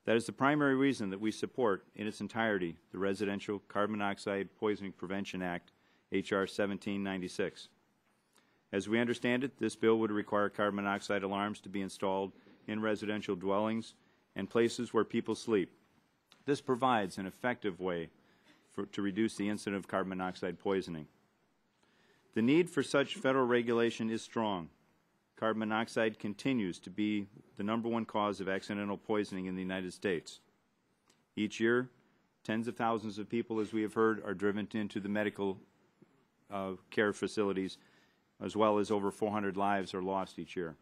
That is the primary reason that we support in its entirety the Residential Carbon Monoxide Poisoning Prevention Act, H.R. 1796. As we understand it, this bill would require carbon monoxide alarms to be installed in residential dwellings and places where people sleep. This provides an effective way to reduce the incidence of carbon monoxide poisoning. The need for such federal regulation is strong. Carbon monoxide continues to be the #1 cause of accidental poisoning in the United States. Each year, tens of thousands of people, as we have heard, are driven into the medical care facilities, as well as over 400 lives are lost each year.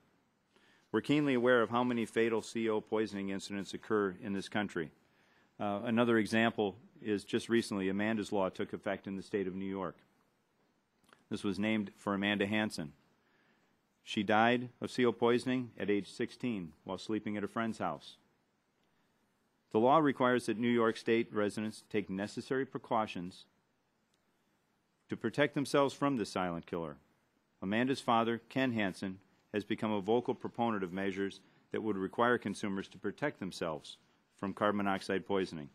We're keenly aware of how many fatal CO poisoning incidents occur in this country. Another example is just recently, Amanda's Law took effect in the state of New York. This was named for Amanda Hansen. She died of CO poisoning at age 16 while sleeping at a friend's house. The law requires that New York State residents take necessary precautions to protect themselves from this silent killer. Amanda's father, Ken Hansen, has become a vocal proponent of measures that would require consumers to protect themselves from carbon monoxide poisoning.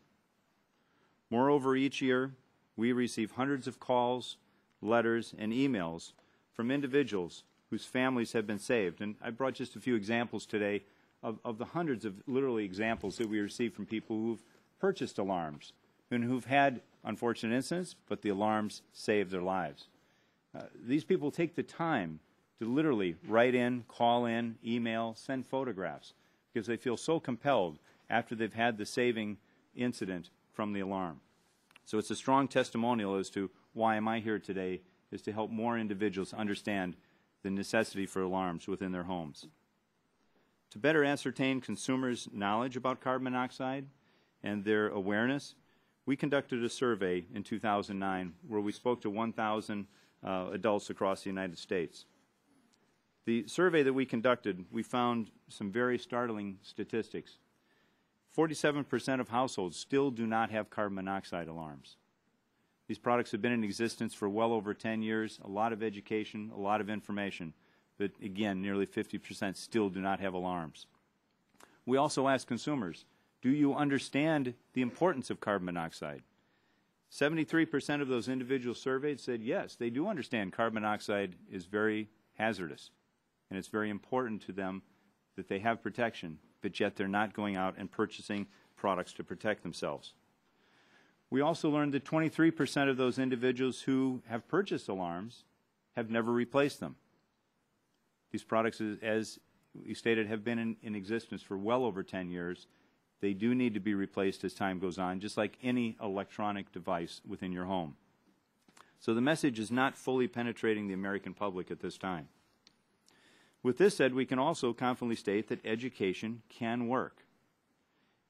Moreover, each year, we receive hundreds of calls, letters, and emails from individuals whose families have been saved. And I brought just a few examples today of the hundreds of literally examples that we receive from people who've purchased alarms and who've had unfortunate incidents, but the alarms saved their lives. These people take the time to literally write in, call in, email, send photographs because they feel so compelled after they've had the saving incident from the alarm. So it's a strong testimonial as to why am I here today, is to help more individuals understand the necessity for alarms within their homes. To better ascertain consumers' knowledge about carbon monoxide and their awareness, we conducted a survey in 2009 where we spoke to 1,000 adults across the United States. The survey that we conducted, we found some very startling statistics. 47% of households still do not have carbon monoxide alarms. These products have been in existence for well over 10 years, a lot of education, a lot of information, but again, nearly 50% still do not have alarms. We also asked consumers, do you understand the importance of carbon monoxide? 73% of those individuals surveyed said yes, they do understand carbon monoxide is very hazardous, and it's very important to them that they have protection, but yet they're not going out and purchasing products to protect themselves. We also learned that 23% of those individuals who have purchased alarms have never replaced them. These products, as we stated, have been in existence for well over 10 years. They do need to be replaced as time goes on, just like any electronic device within your home. So the message is not fully penetrating the American public at this time. With this said, we can also confidently state that education can work.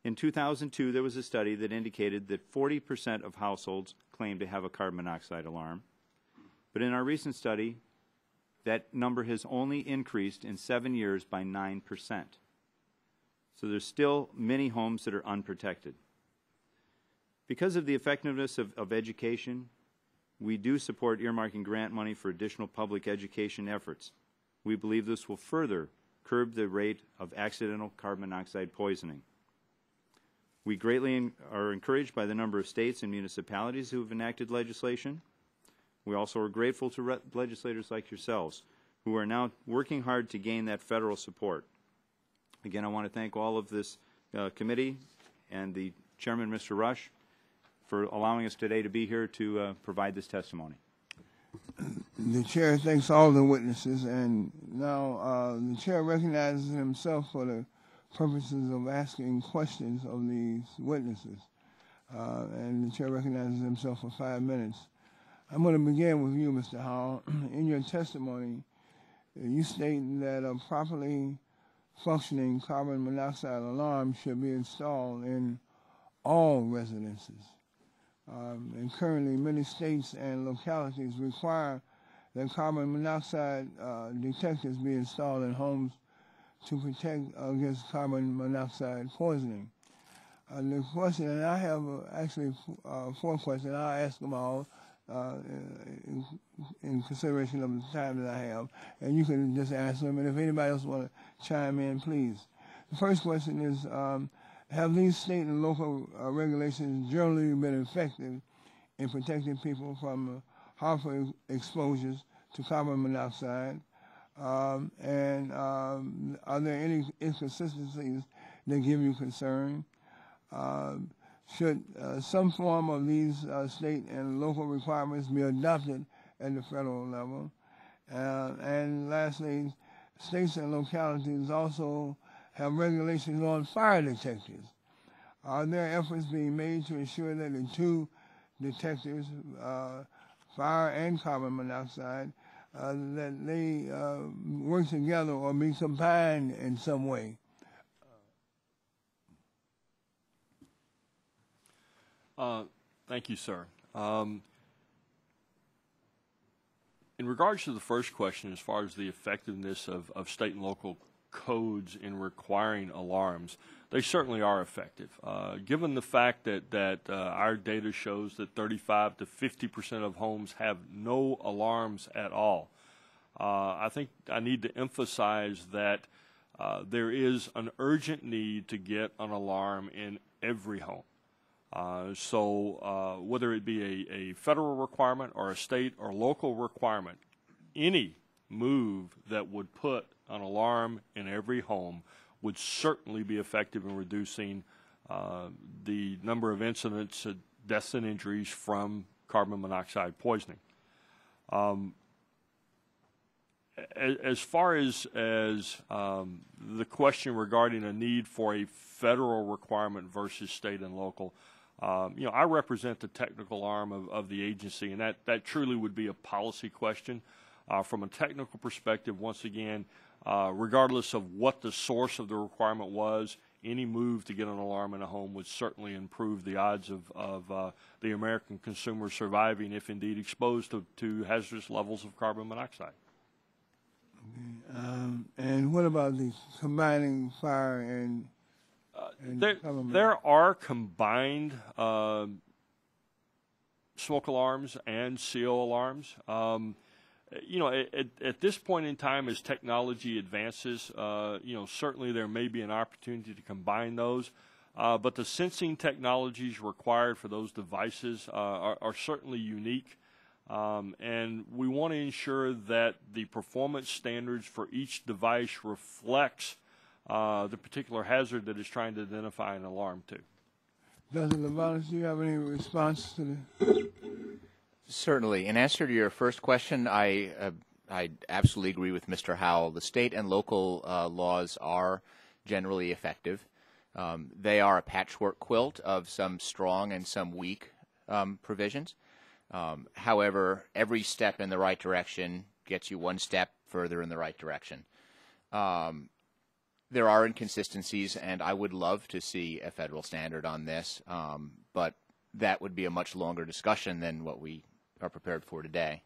In 2002, there was a study that indicated that 40% of households claimed to have a carbon monoxide alarm. But in our recent study, that number has only increased in 7 years by 9%. So there's still many homes that are unprotected. Because of the effectiveness of education, we do support earmarking grant money for additional public education efforts. We believe this will further curb the rate of accidental carbon monoxide poisoning. We greatly are encouraged by the number of states and municipalities who have enacted legislation. We also are grateful to legislators like yourselves who are now working hard to gain that federal support. Again, I want to thank all of this committee and the chairman, Mr. Rush, for allowing us today to be here to provide this testimony. The chair thanks all the witnesses, and now the chair recognizes himself for the purposes of asking questions of these witnesses. And the chair recognizes himself for 5 minutes. I'm going to begin with you, Mr. Howell. In your testimony, you state that a properly functioning carbon monoxide alarm should be installed in all residences. And currently, many states and localities require that carbon monoxide detectors be installed in homes to protect against carbon monoxide poisoning. The question, and I have actually 4 questions, I'll ask them all in consideration of the time that I have, and you can just answer them, and if anybody else want to chime in, please. The first question is, have these state and local regulations generally been effective in protecting people from harmful exposures to carbon monoxide? And are there any inconsistencies that give you concern? Should some form of these state and local requirements be adopted at the federal level? And lastly, states and localities also have regulations on fire detectors. Are there efforts being made to ensure that the 2 detectors, fire and carbon monoxide, that they work together or be combined in some way? Thank you, sir. In regards to the first question, as far as the effectiveness of state and local codes in requiring alarms, they certainly are effective. Given the fact that our data shows that 35 to 50% of homes have no alarms at all, I think I need to emphasize that there is an urgent need to get an alarm in every home. So whether it be a federal requirement or a state or local requirement, any move that would put an alarm in every home would certainly be effective in reducing the number of incidents, deaths and injuries from carbon monoxide poisoning. As far as the question regarding a need for a federal requirement versus state and local, I represent the technical arm of the agency, and that truly would be a policy question. From a technical perspective, once again, regardless of what the source of the requirement was, any move to get an alarm in a home would certainly improve the odds of the American consumer surviving if indeed exposed to hazardous levels of carbon monoxide. And what about the combining fire and there are combined smoke alarms and CO alarms. At this point in time, as technology advances, certainly there may be an opportunity to combine those. But the sensing technologies required for those devices are certainly unique. And we want to ensure that the performance standards for each device reflects the particular hazard that it's trying to identify an alarm to. Dr. Lavalas, do you have any response to this? Certainly. In answer to your first question, I absolutely agree with Mr. Howell. The state and local laws are generally effective. They are a patchwork quilt of some strong and some weak provisions. However, every step in the right direction gets you one step further in the right direction. There are inconsistencies, and I would love to see a federal standard on this, but that would be a much longer discussion than what we are prepared for today.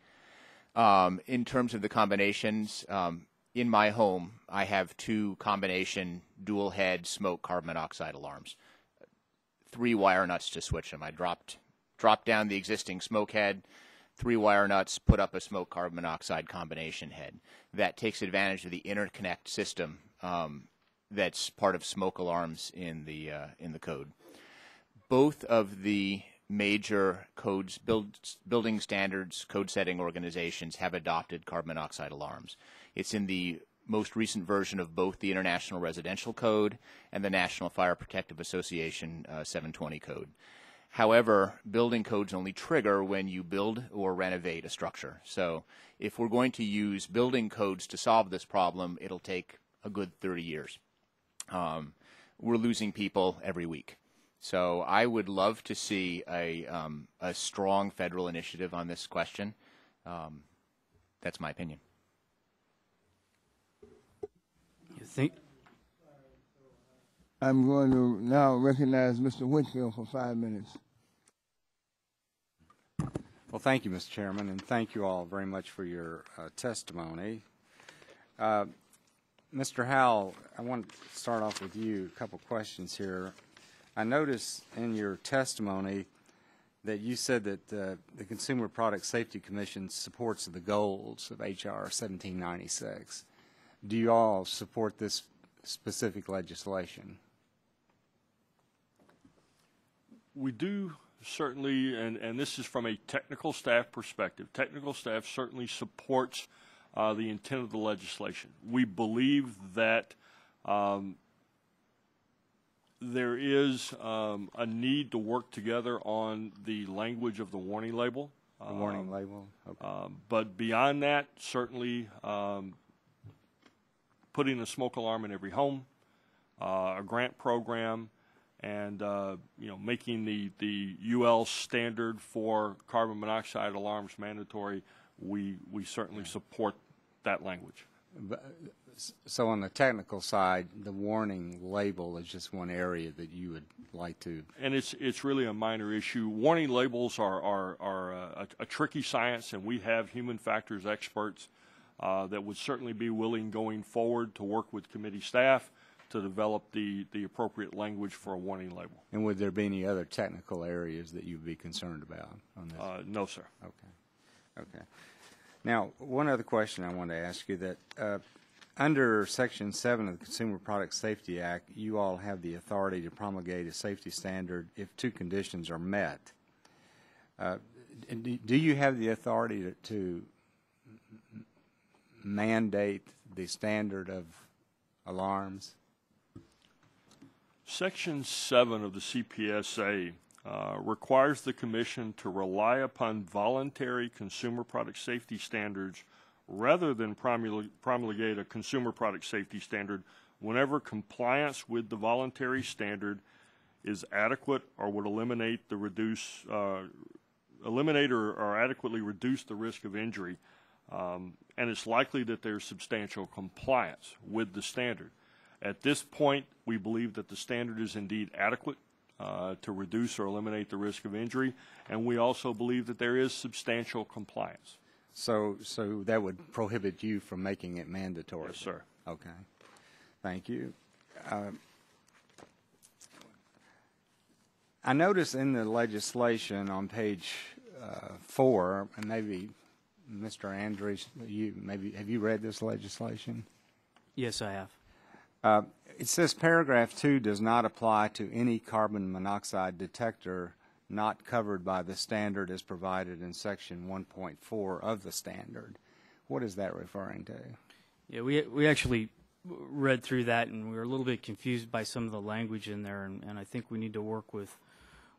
In terms of the combinations, in my home, I have 2 combination dual-head smoke carbon monoxide alarms, 3 wire nuts to switch them. I dropped down the existing smoke head, 3 wire nuts, put up a smoke carbon monoxide combination head. That takes advantage of the interconnect system that's part of smoke alarms in the code. Both of the major codes, building standards, code setting organizations have adopted carbon monoxide alarms. It's in the most recent version of both the International Residential Code and the National Fire Protective Association 720 code. However, building codes only trigger when you build or renovate a structure. So if we're going to use building codes to solve this problem, it'll take a good 30 years. We're losing people every week. So I would love to see a strong federal initiative on this question. That's my opinion. You think? I'm going to now recognize Mr. Whitfield for 5 minutes. Well, thank you, Mr. Chairman, and thank you all very much for your testimony. Mr. Howell, I want to start off with you. A couple questions here. I noticed in your testimony that you said that the Consumer Product Safety Commission supports the goals of H.R. 1796. Do you all support this specific legislation? We do certainly, and this is from a technical staff perspective. Technical staff certainly supports the intent of the legislation. We believe that there is a need to work together on the language of the warning label. The warning label? Okay. But beyond that, certainly putting a smoke alarm in every home, a grant program, and making the UL standard for carbon monoxide alarms mandatory, we certainly support that language. So on the technical side, the warning label is just one area that you would like to. And it's really a minor issue. Warning labels are a tricky science, and we have human factors experts that would certainly be willing going forward to work with committee staff to develop the appropriate language for a warning label. And would there be any other technical areas that you'd be concerned about on this? No, sir. Okay. Now, one other question I want to ask you that under Section 7 of the Consumer Product Safety Act, you all have the authority to promulgate a safety standard if two conditions are met. Do you have the authority to mandate the standard of alarms? Section 7 of the CPSA requires the Commission to rely upon voluntary consumer product safety standards rather than promulgate a consumer product safety standard whenever compliance with the voluntary standard is adequate or would eliminate or adequately reduce the risk of injury. And it's likely that there's substantial compliance with the standard. At this point, we believe that the standard is indeed adequate to reduce or eliminate the risk of injury, and we also believe that there is substantial compliance. So that would prohibit you from making it mandatory? Yes, sir. Okay. Thank you. I notice in the legislation on page 4, and maybe Mr. Andrews, have you read this legislation? Yes, I have. It says paragraph 2 does not apply to any carbon monoxide detector not covered by the standard as provided in section 1.4 of the standard. What is that referring to? Yeah, we actually read through that, and we were a little bit confused by some of the language in there, and I think we need to work with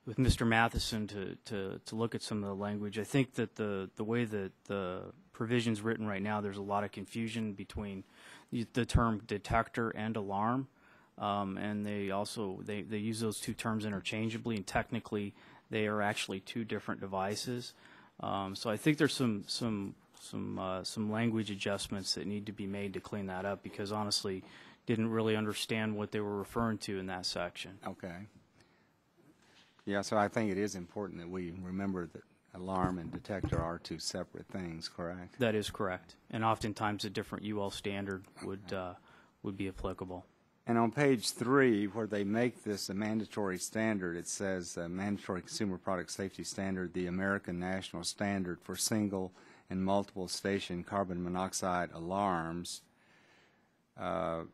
Mr. Matheson to look at some of the language. I think that the way that the provision's written right now, there's a lot of confusion between the term detector and alarm, and they also they use those two terms interchangeably, and technically they are actually two different devices. So I think there's some language adjustments that need to be made to clean that up, because honestly didn't really understand what they were referring to in that section. Okay. Yeah, so I think it is important that we remember that alarm and detector are two separate things, correct? That is correct. And oftentimes a different UL standard would be applicable. And on page 3, where they make this a mandatory standard, it says mandatory consumer product safety standard, the American National Standard for single and multiple station carbon monoxide alarms. The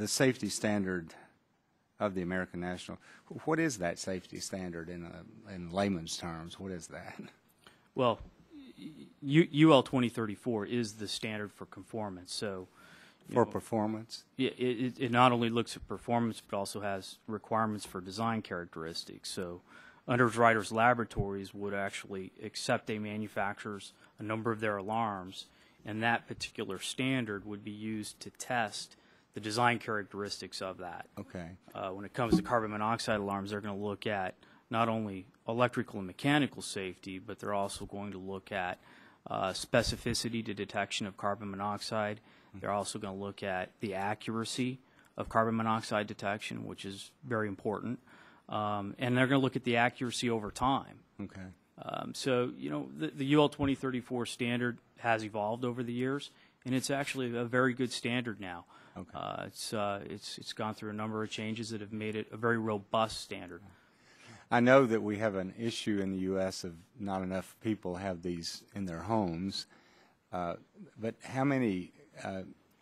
safety standard of the American National. What is that safety standard in layman's terms? What is that? Well, UL 2034 is the standard for conformance. So, performance? It not only looks at performance, but also has requirements for design characteristics. So Underwriters Laboratories would actually accept a manufacturer's a number of their alarms, and that particular standard would be used to test the design characteristics of that. Okay. When it comes to carbon monoxide alarms, they're going to look at not only electrical and mechanical safety, but they're also going to look at specificity to detection of carbon monoxide. They're also going to look at the accuracy of carbon monoxide detection, which is very important. And they're going to look at the accuracy over time. Okay. So, the UL 2034 standard has evolved over the years, and it's actually a very good standard now. Okay. It's gone through a number of changes that have made it a very robust standard. I know that we have an issue in the U.S. of not enough people have these in their homes, but how many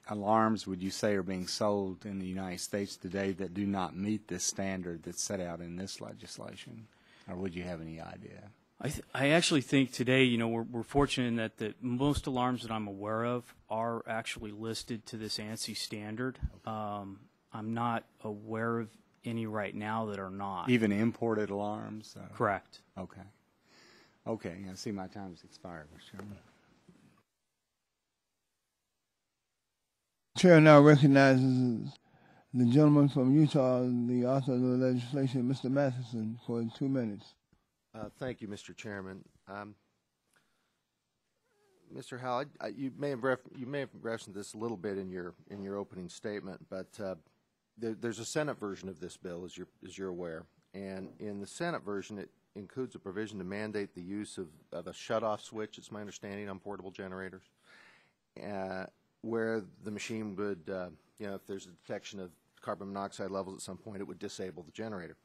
alarms would you say are being sold in the United States today that do not meet this standard that's set out in this legislation? Or would you have any idea? I actually think today, we're fortunate in that most alarms that I'm aware of are actually listed to this ANSI standard. I'm not aware of any right now that are not. Even imported alarms? Correct. Okay. Okay, I see my time has expired, Mr. Chairman. Chair now recognizes the gentleman from Utah, the author of the legislation, Mr. Matheson, for 2 minutes. Thank you, Mr. Chairman. Mr. Howell, you may have referenced this a little bit in your opening statement, but there's a Senate version of this bill, as you're aware, and in the Senate version, it includes a provision to mandate the use of a shutoff switch. It's my understanding on portable generators, where the machine would, if there's a detection of carbon monoxide levels at some point, it would disable the generator.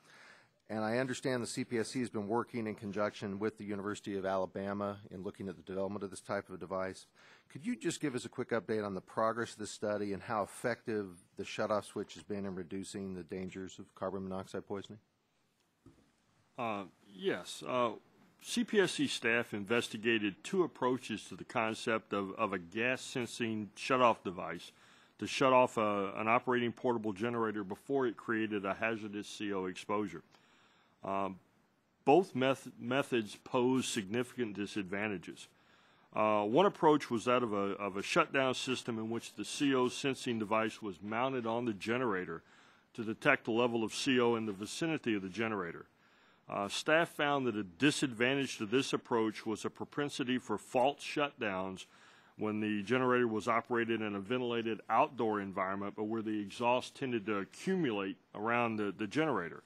And I understand the CPSC has been working in conjunction with the University of Alabama in looking at the development of this type of device. Could you just give us a quick update on the progress of this study and how effective the shutoff switch has been in reducing the dangers of carbon monoxide poisoning? Yes. CPSC staff investigated two approaches to the concept of a gas-sensing shutoff device to shut off an operating portable generator before it created a hazardous CO exposure. Both methods pose significant disadvantages. One approach was that of a shutdown system in which the CO sensing device was mounted on the generator to detect the level of CO in the vicinity of the generator. Staff found that a disadvantage to this approach was a propensity for false shutdowns when the generator was operated in a ventilated outdoor environment, but where the exhaust tended to accumulate around the generator.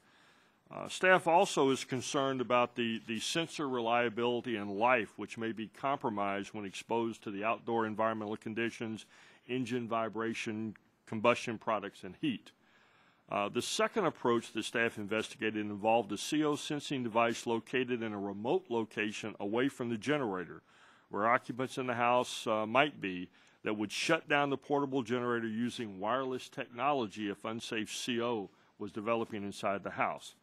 Staff also is concerned about the sensor reliability and life, which may be compromised when exposed to the outdoor environmental conditions, engine vibration, combustion products, and heat. The second approach that staff investigated involved a CO sensing device located in a remote location away from the generator, where occupants in the house might be, that would shut down the portable generator using wireless technology if unsafe CO was developing inside the house.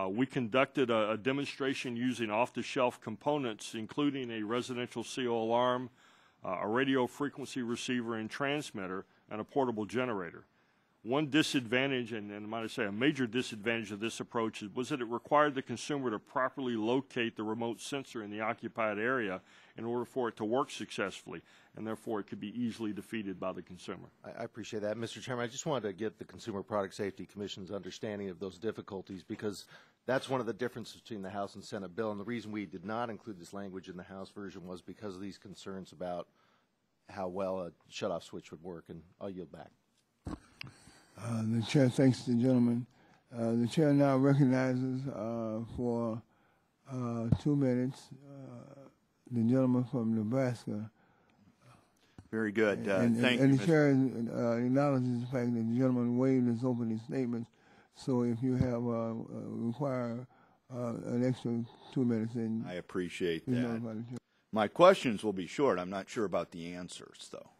We conducted a demonstration using off-the-shelf components, including a residential CO alarm, a radio frequency receiver and transmitter, and a portable generator. One disadvantage, and might I say a major disadvantage of this approach, was that it required the consumer to properly locate the remote sensor in the occupied area in order for it to work successfully, and therefore it could be easily defeated by the consumer. I appreciate that. Mr. Chairman, I just wanted to get the Consumer Product Safety Commission's understanding of those difficulties, because that's one of the differences between the House and Senate bill, and the reason we did not include this language in the House version was because of these concerns about how well a shutoff switch would work, and I'll yield back. The chair thanks the gentleman. The chair now recognizes for 2 minutes the gentleman from Nebraska. Very good. And Thank and you, the chair acknowledges the fact that the gentleman waived his opening statements. So if you have require an extra 2 minutes, then I appreciate you know that. about it. My questions will be short. I'm not sure about the answers, though.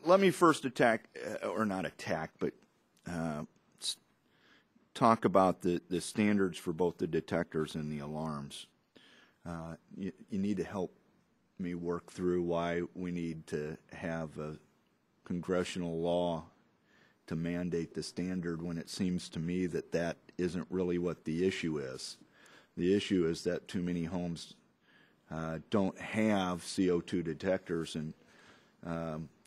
Let me first talk about the standards for both the detectors and the alarms. You need to help me work through why we need to have a congressional law to mandate the standard when it seems to me that that isn't really what the issue is. The issue is that too many homes don't have CO2 detectors. And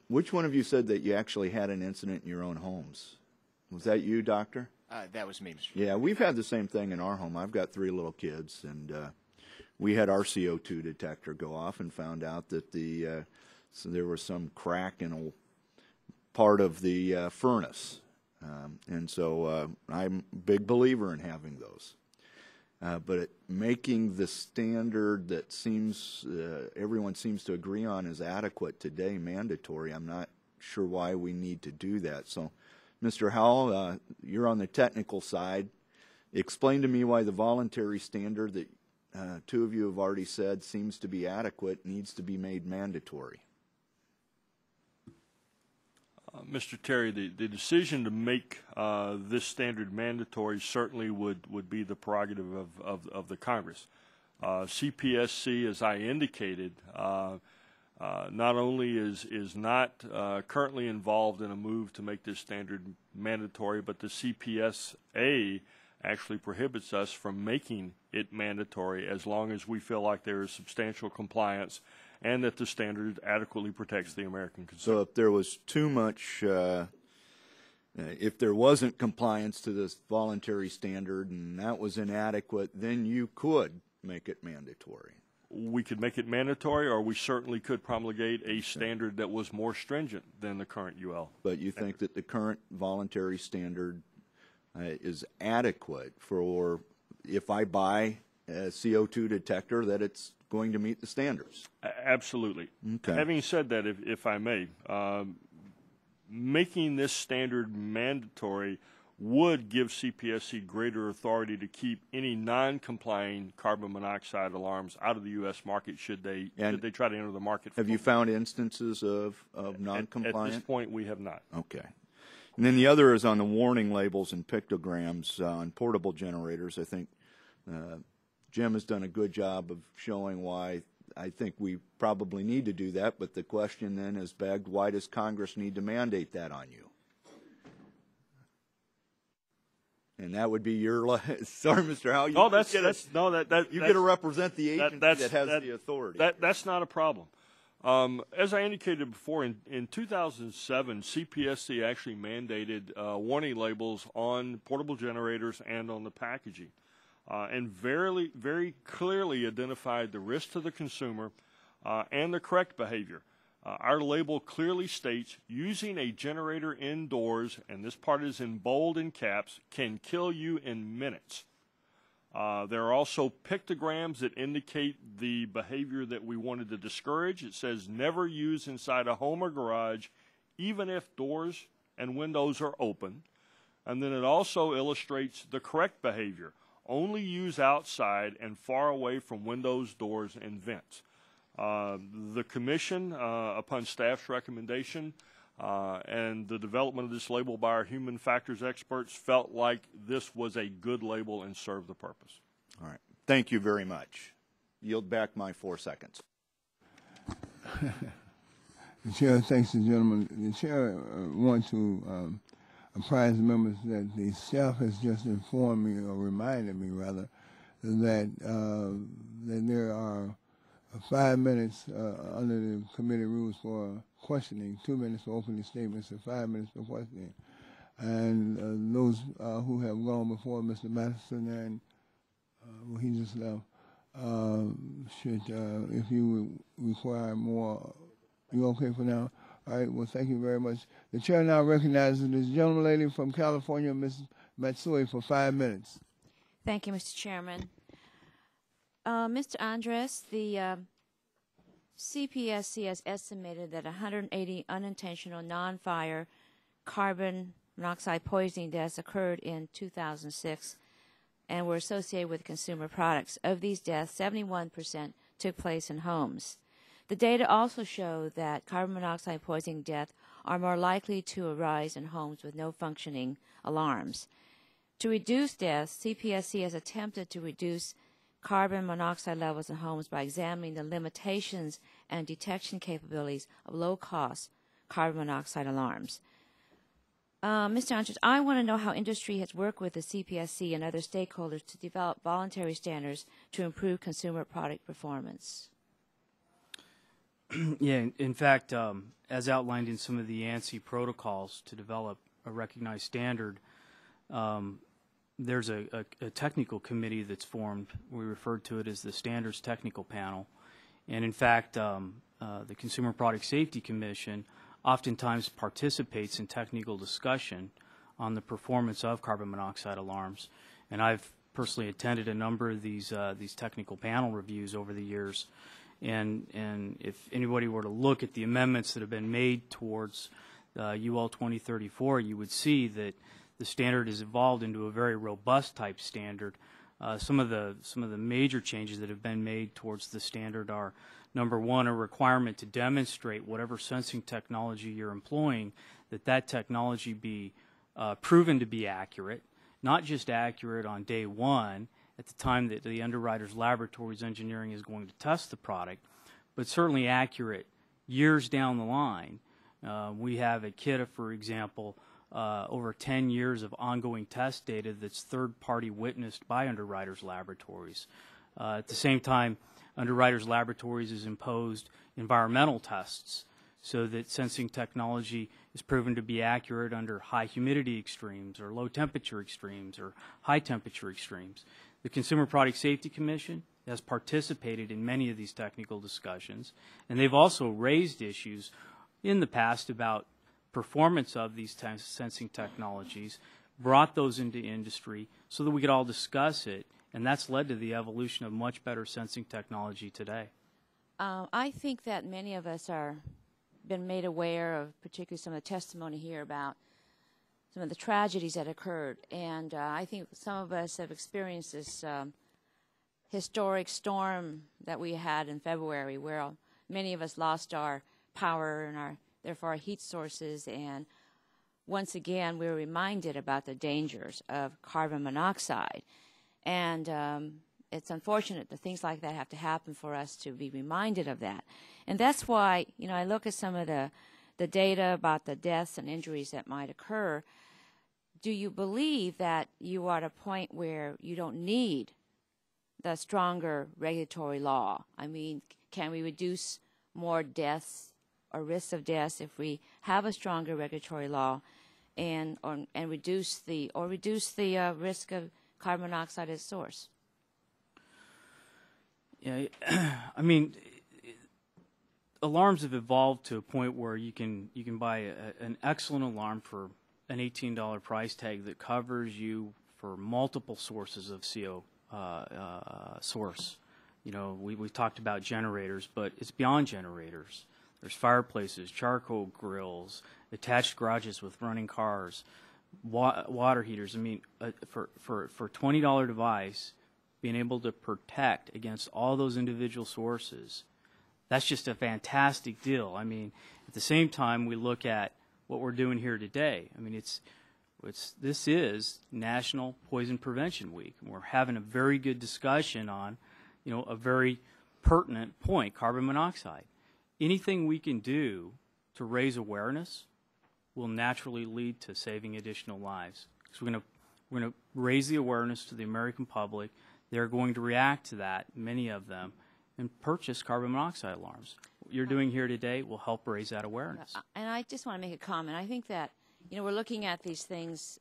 which one of you said that you actually had an incident in your own homes? Was that you, Doctor? That was me, Mr. Yeah, we've had the same thing in our home. I've got 3 little kids, and we had our CO2 detector go off and found out that so there was some crack in a part of the furnace. And so I'm a big believer in having those. But making the standard that everyone seems to agree on is adequate today mandatory, I'm not sure why we need to do that. So, Mr. Howell, you're on the technical side. Explain to me why the voluntary standard that 2 of you have already said seems to be adequate needs to be made mandatory. Mr. Terry, the decision to make this standard mandatory certainly would be the prerogative of the Congress. CPSC, as I indicated, not only is not currently involved in a move to make this standard mandatory, but the CPSA actually prohibits us from making it mandatory as long as we feel like there is substantial compliance and that the standard adequately protects the American consumer. So if there was too much, if there wasn't compliance to this voluntary standard and that was inadequate, then you could make it mandatory. we could make it mandatory, or we certainly could promulgate a standard that was more stringent than the current UL. But you think that the current voluntary standard is adequate for if I buy a CO2 detector, that it's going to meet the standards? Absolutely. Okay. Having said that, if I may, making this standard mandatory would give CPSC greater authority to keep any non-complying carbon monoxide alarms out of the U.S. market should they try to enter the market. Have you found instances of non-compliant? At this point, we have not. Okay. And then the other is on the warning labels and pictograms on portable generators. I think Jim has done a good job of showing why I think we probably need to do that, but the question then is begged, why does Congress need to mandate that on you? And that would be your sorry, Mr. Howell. You get to represent the agency that has the authority. That's not a problem. As I indicated before, in 2007, CPSC actually mandated warning labels on portable generators and on the packaging, and very clearly identified the risk to the consumer and the correct behavior. Our label clearly states using a generator indoors, and this part is in bold and caps, can kill you in minutes. There are also pictograms that indicate the behavior that we wanted to discourage. It says never use inside a home or garage, even if doors and windows are open. And then it also illustrates the correct behavior. Only use outside and far away from windows, doors, and vents. The Commission, upon staff's recommendation and the development of this label by our human factors experts, felt like this was a good label and served the purpose. All right. Thank you very much. Yield back my 4 seconds. The Chair thanks the gentleman. The Chair wants to apprise the members that the staff has just informed me, or reminded me rather, that there are 5 minutes under the committee rules for questioning, 2 minutes for opening statements, and 5 minutes for questioning. And those who have gone before Mr. Matheson and he just left should, if you require more, you okay for now? All right, well, thank you very much. The Chair now recognizes this gentleman lady from California, Ms. Matsui, for 5 minutes. Thank you, Mr. Chairman. Mr. Andres, the CPSC has estimated that 180 unintentional non-fire carbon monoxide poisoning deaths occurred in 2006 and were associated with consumer products. Of these deaths, 71% took place in homes. The data also show that carbon monoxide poisoning deaths are more likely to arise in homes with no functioning alarms. To reduce deaths, CPSC has attempted to reduce carbon monoxide levels in homes by examining the limitations and detection capabilities of low-cost carbon monoxide alarms. Mr. Andrews, I want to know how industry has worked with the CPSC and other stakeholders to develop voluntary standards to improve consumer product performance. Yeah, in fact, as outlined in some of the ANSI protocols to develop a recognized standard, there's a technical committee that's formed. We refer to it as the Standards Technical Panel. And in fact, the Consumer Product Safety Commission oftentimes participates in technical discussion on the performance of carbon monoxide alarms. And I've personally attended a number of these technical panel reviews over the years. And if anybody were to look at the amendments that have been made towards UL 2034, you would see that the standard has evolved into a very robust type standard. Some of the major changes that have been made towards the standard are, number one, a requirement to demonstrate whatever sensing technology you're employing, that technology be proven to be accurate, not just accurate on day one at the time that the underwriter's laboratory's engineering is going to test the product, but certainly accurate years down the line. We have at KITA, for example, over 10 years of ongoing test data that's third-party witnessed by underwriters' laboratories. At the same time, underwriters' laboratories has imposed environmental tests so that sensing technology is proven to be accurate under high humidity extremes or low temperature extremes or high temperature extremes. The Consumer Product Safety Commission has participated in many of these technical discussions, and they've also raised issues in the past about performance of these sensing technologies, brought those into industry so that we could all discuss it, and that's led to the evolution of much better sensing technology today. I think that many of us are been made aware of, particularly some of the testimony here about some of the tragedies that occurred, and I think some of us have experienced this historic storm that we had in February, where many of us lost our power and therefore our heat sources, and once again we were reminded about the dangers of carbon monoxide. And it's unfortunate that things like that have to happen for us to be reminded of that. And that's why, you know, I look at some of the data about the deaths and injuries that might occur. Do you believe that you are at a point where you don't need the stronger regulatory law? I mean, can we reduce more deaths or risks of deaths if we have a stronger regulatory law and reduce the risk of carbon monoxide as source? Yeah, I mean, alarms have evolved to a point where you can buy an excellent alarm for an $18 price tag that covers you for multiple sources of CO source. You know, we've talked about generators, but it's beyond generators. There's fireplaces, charcoal grills, attached garages with running cars, water heaters. I mean, for a $20 device, being able to protect against all those individual sources, that's just a fantastic deal. I mean, at the same time, we look at what we're doing here today. I mean, this is National Poison Prevention Week, and we're having a very good discussion on, you know, a very pertinent point, carbon monoxide. Anything we can do to raise awareness will naturally lead to saving additional lives. So we're going to raise the awareness to the American public. They're going to react to that, many of them, and purchase carbon monoxide alarms. What you're doing here today will help raise that awareness. And I just want to make a comment. I think that, you know, we're looking at these things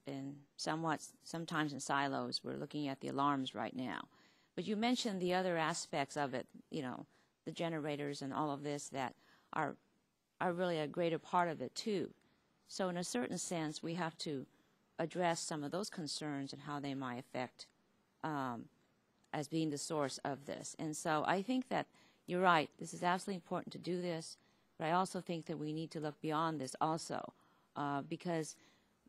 sometimes in silos. We're looking at the alarms right now. But you mentioned the other aspects of it, you know, the generators and all of this that are really a greater part of it too. So in a certain sense, we have to address some of those concerns and how they might affect as being the source of this. And so I think that you're right. This is absolutely important to do this, but I also think that we need to look beyond this also, because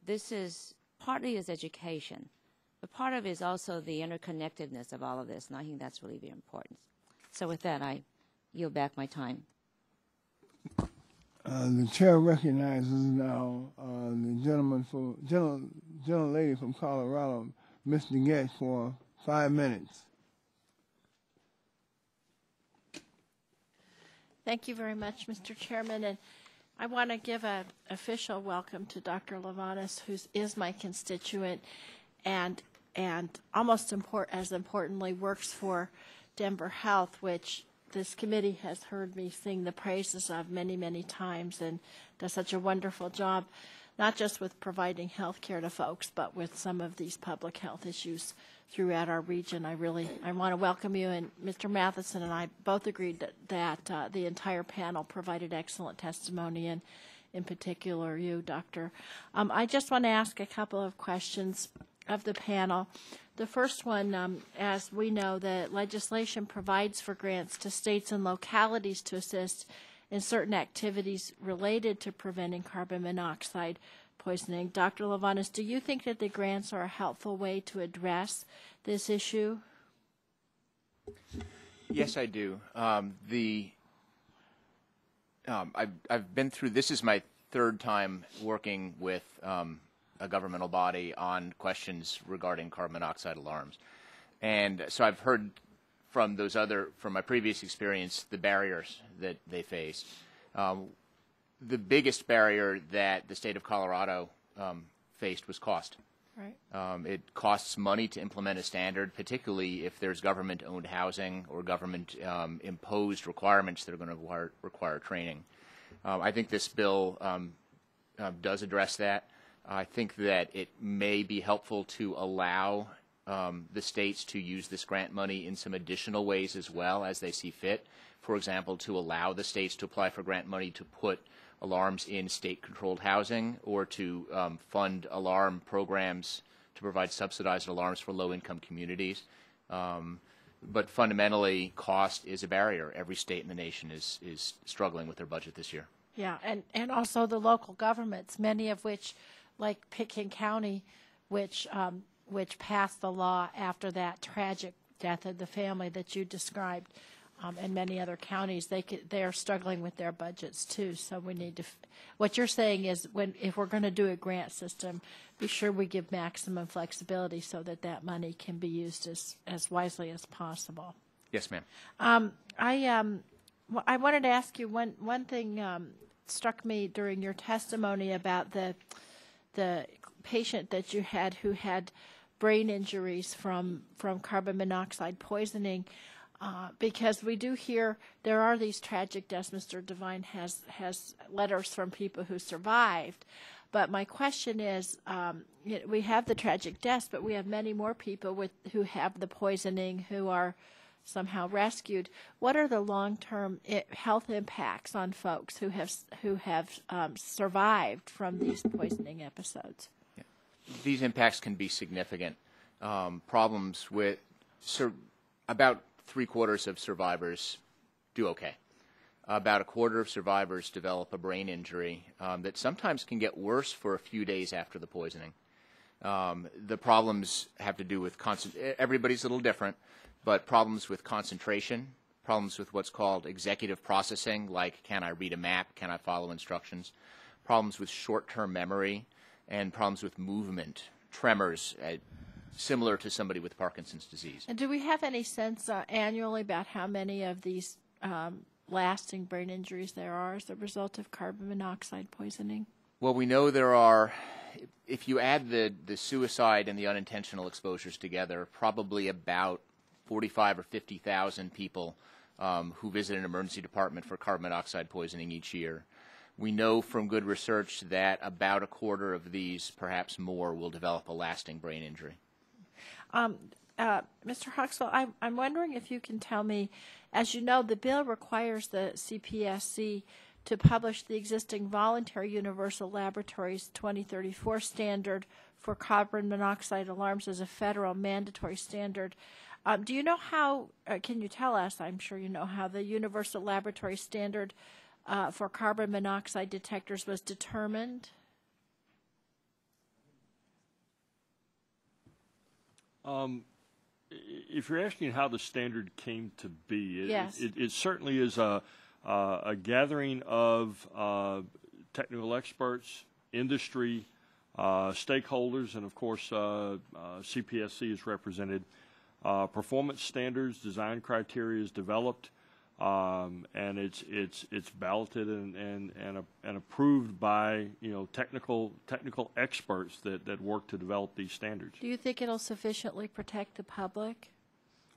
this is partly is education, but part of it is also the interconnectedness of all of this, and I think that's really very important. So with that, I yield back my time. The chair recognizes now the gentle lady from Colorado, Ms. DeGette, for 5 minutes. Thank you very much, Mr. Chairman, and I want to give an official welcome to Dr. Levanis, who is my constituent, and almost as importantly works for Denver Health, which this committee has heard me sing the praises of many, many times, and does such a wonderful job, not just with providing health care to folks, but with some of these public health issues throughout our region. I want to welcome you, and Mr. Matheson and I both agreed that the entire panel provided excellent testimony, and in particular you, Doctor. I just want to ask a couple of questions of the panel. The first one, as we know, the legislation provides for grants to states and localities to assist in certain activities related to preventing carbon monoxide poisoning. Dr. Levanis, do you think that the grants are a helpful way to address this issue? Yes, I do. I've been through, this is my third time working with a governmental body on questions regarding carbon monoxide alarms. And so I've heard from from my previous experience, the barriers that they face. The biggest barrier that the state of Colorado faced was cost. Right. It costs money to implement a standard, particularly if there's government-owned housing or government-imposed requirements that are going to require training. I think this bill does address that. I think that it may be helpful to allow the states to use this grant money in some additional ways as well as they see fit. For example, to allow the states to apply for grant money to put alarms in state-controlled housing, or to fund alarm programs to provide subsidized alarms for low-income communities. But fundamentally, cost is a barrier. Every state in the nation is struggling with their budget this year. Yeah, and also the local governments, many of which, like Pitkin County, which passed the law after that tragic death of the family that you described, and many other counties, they are struggling with their budgets too. So we need to. What you're saying is, if we're going to do a grant system, be sure we give maximum flexibility so that that money can be used as wisely as possible. Yes, ma'am. I wanted to ask you one thing. Struck me during your testimony about the patient that you had who had brain injuries from carbon monoxide poisoning. Because we do hear there are these tragic deaths. Mr. Devine has letters from people who survived. But my question is, we have the tragic deaths, but we have many more people who have the poisoning who are somehow rescued. What are the long-term health impacts on folks who have survived from these poisoning episodes? Yeah. These impacts can be significant. Problems with about 3/4 of survivors do okay. About a quarter of survivors develop a brain injury that sometimes can get worse for a few days after the poisoning. The problems have to do with everybody's a little different, but problems with concentration, problems with what's called executive processing, like can I read a map, can I follow instructions, problems with short-term memory, and problems with movement, tremors, similar to somebody with Parkinson's disease. And do we have any sense annually about how many of these lasting brain injuries there are as a result of carbon monoxide poisoning? Well, we know there are, if you add the suicide and the unintentional exposures together, probably about 45 or 50,000 people who visit an emergency department for carbon monoxide poisoning each year. We know from good research that about a quarter of these, perhaps more, will develop a lasting brain injury. Mr. Huxell, I'm wondering if you can tell me, as you know, the bill requires the CPSC to publish the existing voluntary universal laboratories 2034 standard for carbon monoxide alarms as a federal mandatory standard. Do you know how, can you tell us, I'm sure you know, how the universal laboratory standard for carbon monoxide detectors was determined? If you're asking how the standard came to be, yes. it certainly is a gathering of technical experts, industry, stakeholders, and of course CPSC is represented. Performance standards, design criteria is developed, and it's balloted and approved by technical experts that work to develop these standards. Do you think it'll sufficiently protect the public?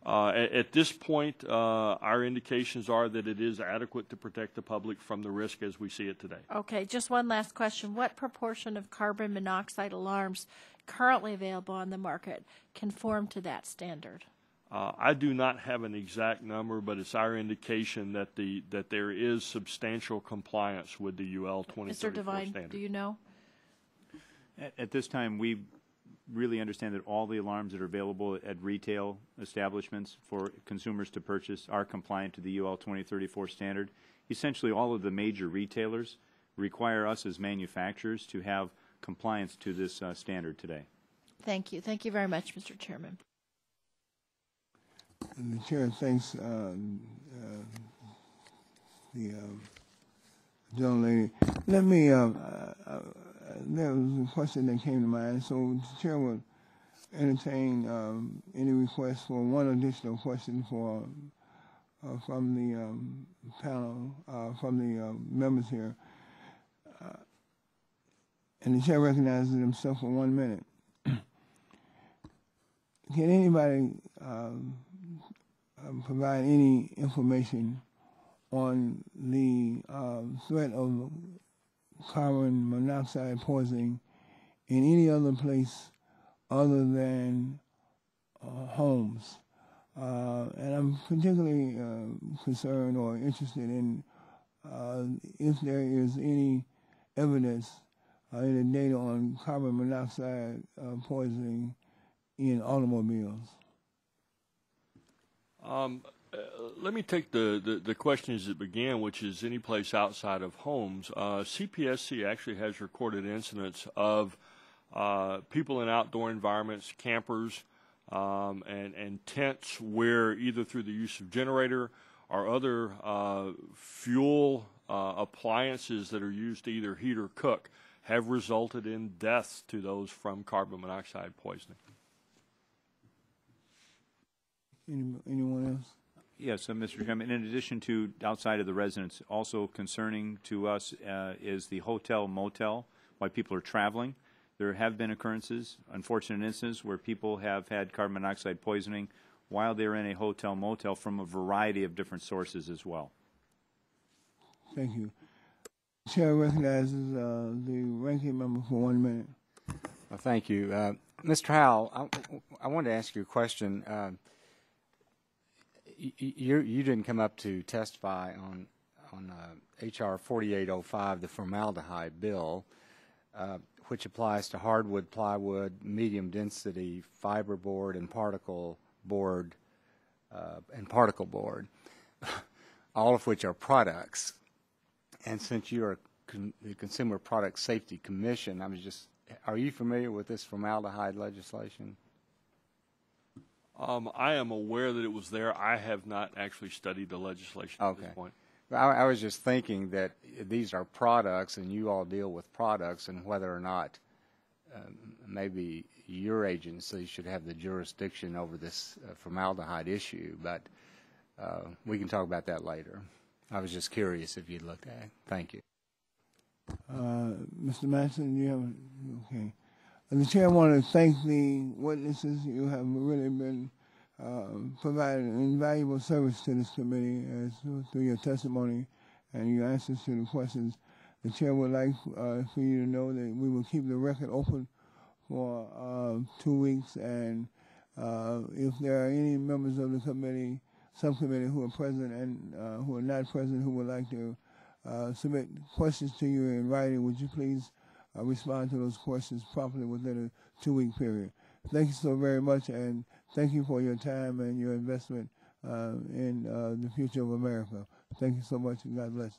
At this point, our indications are that it is adequate to protect the public from the risk as we see it today. Okay, just one last question. What proportion of carbon monoxide alarms currently available on the market conform to that standard? I do not have an exact number, but it's our indication that there is substantial compliance with the UL 2034 Mr. Devine, standard. do you know? At this time, we really understand that all the alarms that are available at retail establishments for consumers to purchase are compliant to the UL 2034 standard. Essentially, all of the major retailers require us as manufacturers to have compliance to this standard today. Thank you. Thank you very much, Mr. Chairman. The chair thanks the gentlelady. Let me, there was a question that came to mind, so the chair would entertain any requests for one additional question from the panel, from the members here. And the chair recognizes himself for 1 minute. Can anybody provide any information on the threat of carbon monoxide poisoning in any other place other than homes. And I'm particularly concerned or interested in if there is any evidence, any data on carbon monoxide poisoning in automobiles. Let me take the question as it began, which is any place outside of homes. CPSC actually has recorded incidents of people in outdoor environments, campers, and tents where either through the use of generator or other fuel appliances that are used to either heat or cook have resulted in deaths to those from carbon monoxide poisoning. Anyone else? Yes, Mr. Chairman. In addition to outside of the residence, also concerning to us is the hotel motel, why people are traveling. There have been occurrences, unfortunate instances, where people have had carbon monoxide poisoning while they're in a hotel motel from a variety of different sources as well. Thank you. The chair recognizes the ranking member for 1 minute. Well, thank you. Mr. Howell, I wanted to ask you a question. You didn't come up to testify on H.R. 4805, the formaldehyde bill, which applies to hardwood, plywood, medium-density fiberboard, and particle board, all of which are products. And since you are the Consumer Product Safety Commission, are you familiar with this formaldehyde legislation? I am aware that it was there. I have not actually studied the legislation at this point. I was just thinking that these are products, and you all deal with products, and whether or not maybe your agency should have the jurisdiction over this formaldehyde issue, but we can talk about that later. I was just curious if you'd looked at it. Thank you. Mr. Matson, you have okay. The chair wanted to thank the witnesses. You have really been providing invaluable service to this committee through your testimony and your answers to the questions. The chair would like for you to know that we will keep the record open for 2 weeks, and if there are any members of the subcommittee who are present and who are not present who would like to submit questions to you in writing, would you please respond to those questions properly within a 2-week period. Thank you so very much, and thank you for your time and your investment in the future of America. Thank you so much, and God bless.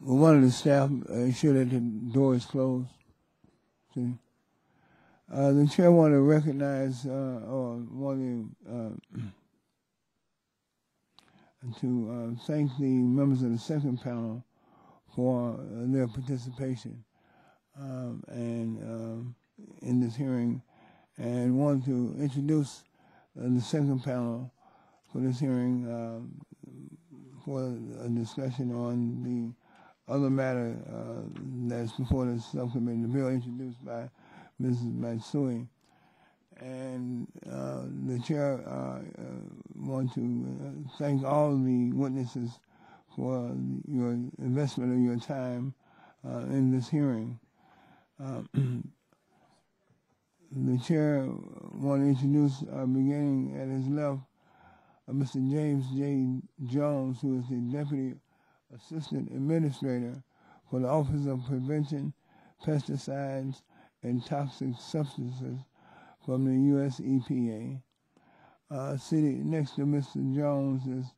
one of the staff ensure that the door is closed. See? The chair want to recognize or want to thank the members of the second panel for their participation and in this hearing, and want to introduce the second panel for this hearing for a discussion on the other matter that's before the subcommittee, the bill introduced by Mrs. Matsui. And the chair want to thank all the witnesses for your investment of your time in this hearing. The chair want to introduce, beginning at his left, Mr. James J. Jones, who is the Deputy Assistant Administrator for the Office of Prevention, Pesticides, and Toxic Substances from the U.S. EPA. Sitting next to Mr. Jones is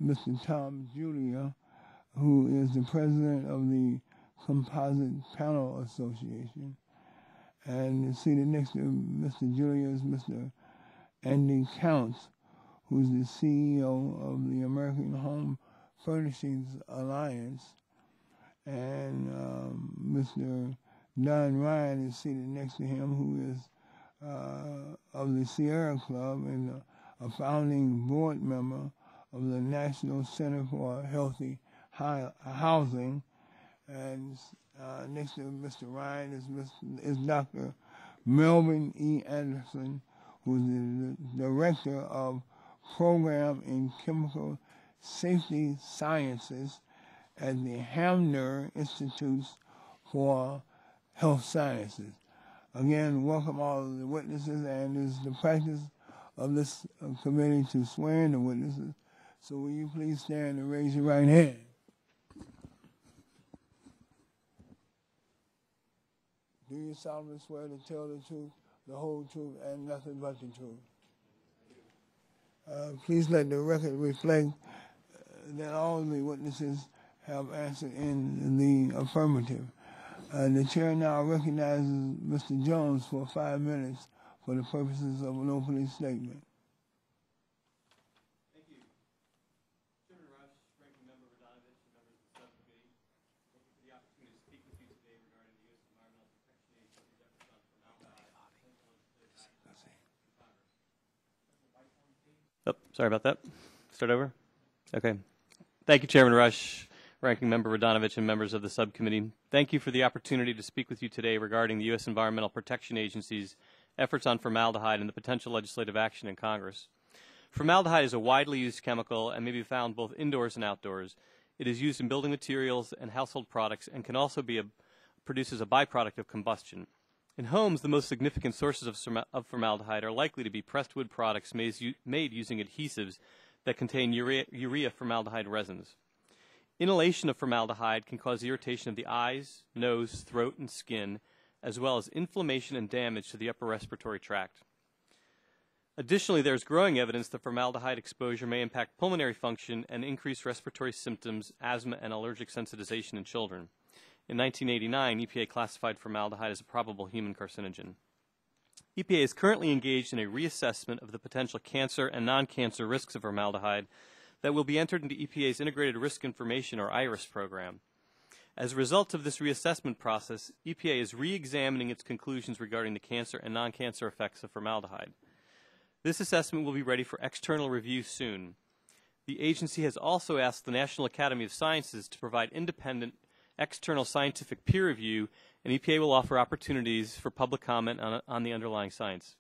Mr. Tom Julia, who is the President of the Composite Panel Association. And seated next to Mr. Julia is Mr. Andy Counts, who's the CEO of the American Home Furnishings Alliance. And Mr. Don Ryan is seated next to him, who is of the Sierra Club and a founding board member of the National Center for Healthy Housing. And next to Mr. Ryan is Dr. Melvin E. Anderson, who is the Director of Program in Chemical Safety Sciences at the Hamner Institutes for Health Sciences. Again, welcome all of the witnesses, and it's the practice of this committee to swear in the witnesses. So will you please stand and raise your right hand? Do you solemnly swear to tell the truth, the whole truth, and nothing but the truth? Please let the record reflect that all the witnesses have answered in the affirmative. The chair now recognizes Mr. Jones for 5 minutes for the purposes of an opening statement. Thank you. Chairman Rush, Ranking Member Radonovich, and members of the subcommittee, thank you for the opportunity to speak with you today regarding the U.S. Environmental Protection Agency's efforts on formaldehyde. Oh, sorry about that. Start over? Okay. Thank you, Chairman Rush, Ranking Member Radonovich, and members of the subcommittee. Thank you for the opportunity to speak with you today regarding the U.S. Environmental Protection Agency's efforts on formaldehyde and the potential legislative action in Congress. Formaldehyde is a widely used chemical and may be found both indoors and outdoors. It is used in building materials and household products and can also be produced as a byproduct of combustion. In homes, the most significant sources of formaldehyde are likely to be pressed wood products made using adhesives that contain urea formaldehyde resins. Inhalation of formaldehyde can cause irritation of the eyes, nose, throat, and skin, as well as inflammation and damage to the upper respiratory tract. Additionally, there is growing evidence that formaldehyde exposure may impact pulmonary function and increase respiratory symptoms, asthma, and allergic sensitization in children. In 1989, EPA classified formaldehyde as a probable human carcinogen. EPA is currently engaged in a reassessment of the potential cancer and non-cancer risks of formaldehyde that will be entered into EPA's Integrated Risk Information, or IRIS, program. As a result of this reassessment process, EPA is re-examining its conclusions regarding the cancer and non-cancer effects of formaldehyde. This assessment will be ready for external review soon. The agency has also asked the National Academy of Sciences to provide independent external scientific peer review, and EPA will offer opportunities for public comment on the underlying science.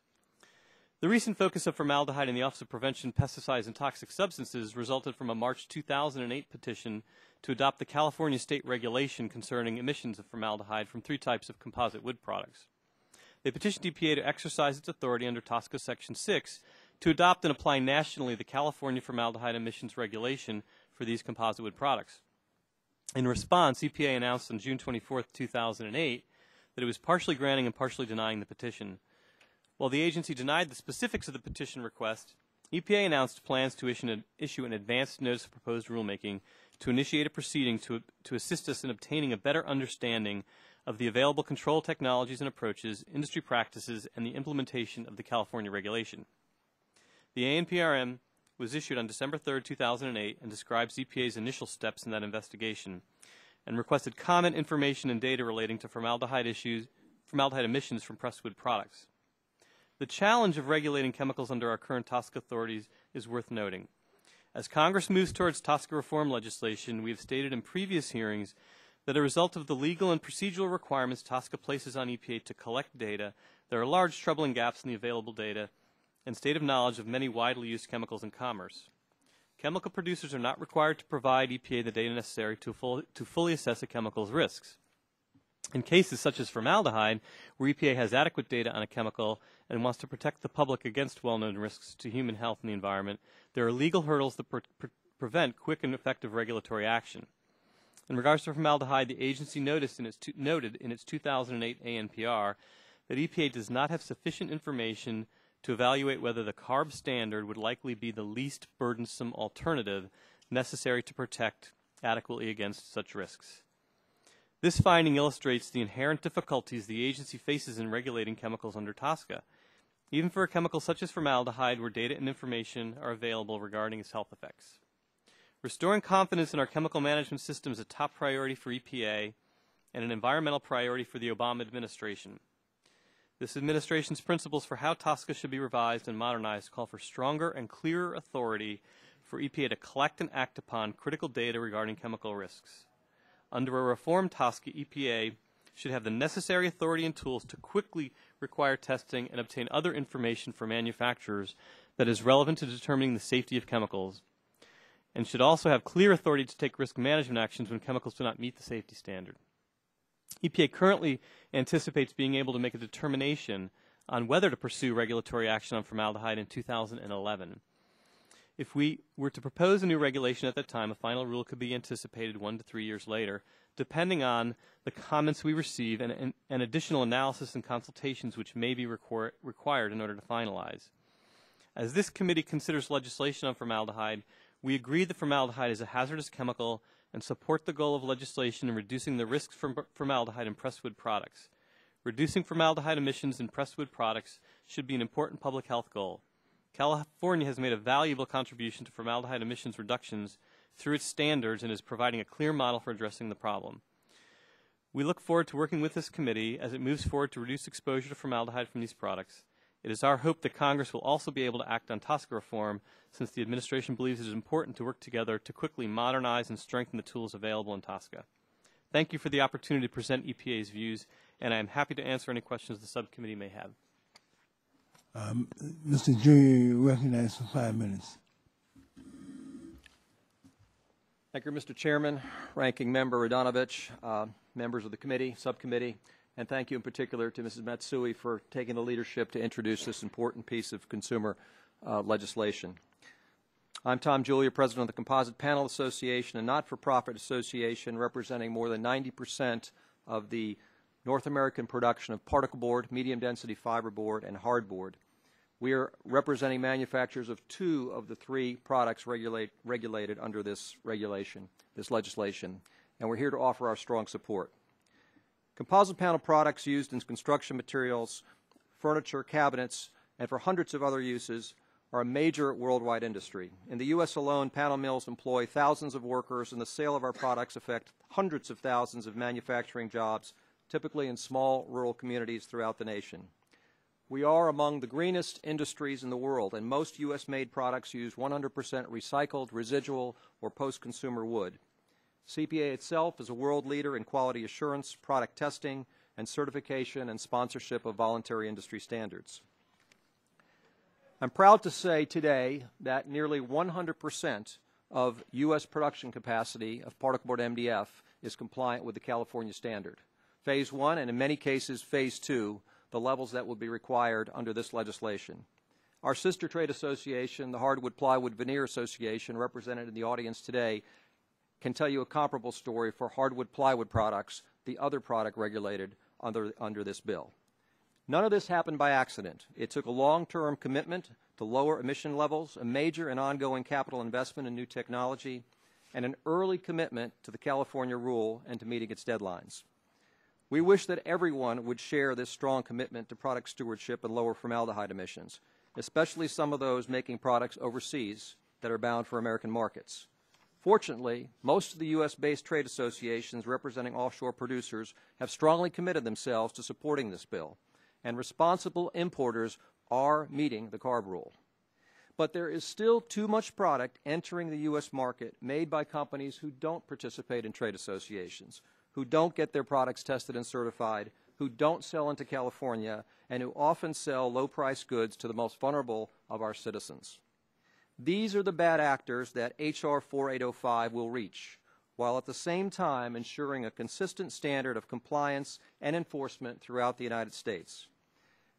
The recent focus of formaldehyde in the Office of Prevention, Pesticides, and Toxic Substances resulted from a March 2008 petition to adopt the California state regulation concerning emissions of formaldehyde from 3 types of composite wood products. They petitioned EPA to exercise its authority under TSCA Section 6 to adopt and apply nationally the California formaldehyde emissions regulation for these composite wood products. In response, EPA announced on June 24, 2008, that it was partially granting and partially denying the petition. While the agency denied the specifics of the petition request, EPA announced plans to issue an advanced notice of proposed rulemaking to initiate a proceeding to assist us in obtaining a better understanding of the available control technologies and approaches, industry practices, and the implementation of the California regulation. The ANPRM was issued on December 3, 2008, and describes EPA's initial steps in that investigation, and requested comment, information, and data relating to formaldehyde emissions from pressed-wood products. The challenge of regulating chemicals under our current TSCA authorities is worth noting. As Congress moves towards TSCA reform legislation, we have stated in previous hearings that as a result of the legal and procedural requirements TSCA places on EPA to collect data, there are large troubling gaps in the available data and state of knowledge of many widely used chemicals in commerce. Chemical producers are not required to provide EPA the data necessary to fully assess a chemical's risks. In cases such as formaldehyde, where EPA has adequate data on a chemical and wants to protect the public against well-known risks to human health and the environment, there are legal hurdles that prevent quick and effective regulatory action. In regards to formaldehyde, the agency noted in its 2008 ANPR that EPA does not have sufficient information to evaluate whether the CARB standard would likely be the least burdensome alternative necessary to protect adequately against such risks. This finding illustrates the inherent difficulties the agency faces in regulating chemicals under TSCA, even for a chemical such as formaldehyde where data and information are available regarding its health effects. Restoring confidence in our chemical management system is a top priority for EPA and an environmental priority for the Obama administration. This administration's principles for how TSCA should be revised and modernized call for stronger and clearer authority for EPA to collect and act upon critical data regarding chemical risks. Under a reformed TSCA, EPA should have the necessary authority and tools to quickly require testing and obtain other information from manufacturers that is relevant to determining the safety of chemicals, and should also have clear authority to take risk management actions when chemicals do not meet the safety standard. EPA currently anticipates being able to make a determination on whether to pursue regulatory action on formaldehyde in 2011. If we were to propose a new regulation at that time, a final rule could be anticipated 1 to 3 years later, depending on the comments we receive and additional analysis and consultations which may be required in order to finalize. As this committee considers legislation on formaldehyde, we agree that formaldehyde is a hazardous chemical and support the goal of legislation in reducing the risks from formaldehyde in pressed-wood products. Reducing formaldehyde emissions in pressed-wood products should be an important public health goal. California has made a valuable contribution to formaldehyde emissions reductions through its standards and is providing a clear model for addressing the problem. We look forward to working with this committee as it moves forward to reduce exposure to formaldehyde from these products. It is our hope that Congress will also be able to act on TSCA reform, since the administration believes it is important to work together to quickly modernize and strengthen the tools available in TSCA. Thank you for the opportunity to present EPA's views, and I am happy to answer any questions the subcommittee may have. Mr. Junior, you recognized for 5 minutes. Thank you, Mr. Chairman, Ranking Member Radonovich, members of the committee, subcommittee, and thank you in particular to Mrs. Matsui for taking the leadership to introduce this important piece of consumer legislation. I'm Tom Julia, President of the Composite Panel Association, a not-for-profit association representing more than 90% of the North American production of particle board, medium-density fiberboard, and hardboard. We are representing manufacturers of 2 of the 3 products regulated under this legislation, and we're here to offer our strong support. Composite panel products used in construction materials, furniture, cabinets, and for hundreds of other uses are a major worldwide industry. In the U.S. alone, panel mills employ thousands of workers, and the sale of our products affect hundreds of thousands of manufacturing jobs, typically in small rural communities throughout the nation. We are among the greenest industries in the world, and most U.S.-made products use 100% recycled, residual, or post-consumer wood. CPA itself is a world leader in quality assurance, product testing, and certification and sponsorship of voluntary industry standards. I'm proud to say today that nearly 100% of U.S. production capacity of particle board MDF is compliant with the California standard. Phase 1, and in many cases Phase 2, the levels that will be required under this legislation. Our sister trade association, the Hardwood Plywood Veneer Association, represented in the audience today, can tell you a comparable story for hardwood plywood products, the other product regulated under this bill. None of this happened by accident. It took a long-term commitment to lower emission levels, a major and ongoing capital investment in new technology, and an early commitment to the California rule and to meeting its deadlines. We wish that everyone would share this strong commitment to product stewardship and lower formaldehyde emissions, especially some of those making products overseas that are bound for American markets. Fortunately, most of the U.S.-based trade associations representing offshore producers have strongly committed themselves to supporting this bill, and responsible importers are meeting the CARB rule. But there is still too much product entering the U.S. market made by companies who don't participate in trade associations, who don't get their products tested and certified, who don't sell into California, and who often sell low-priced goods to the most vulnerable of our citizens. These are the bad actors that H.R. 4805 will reach, while at the same time ensuring a consistent standard of compliance and enforcement throughout the United States.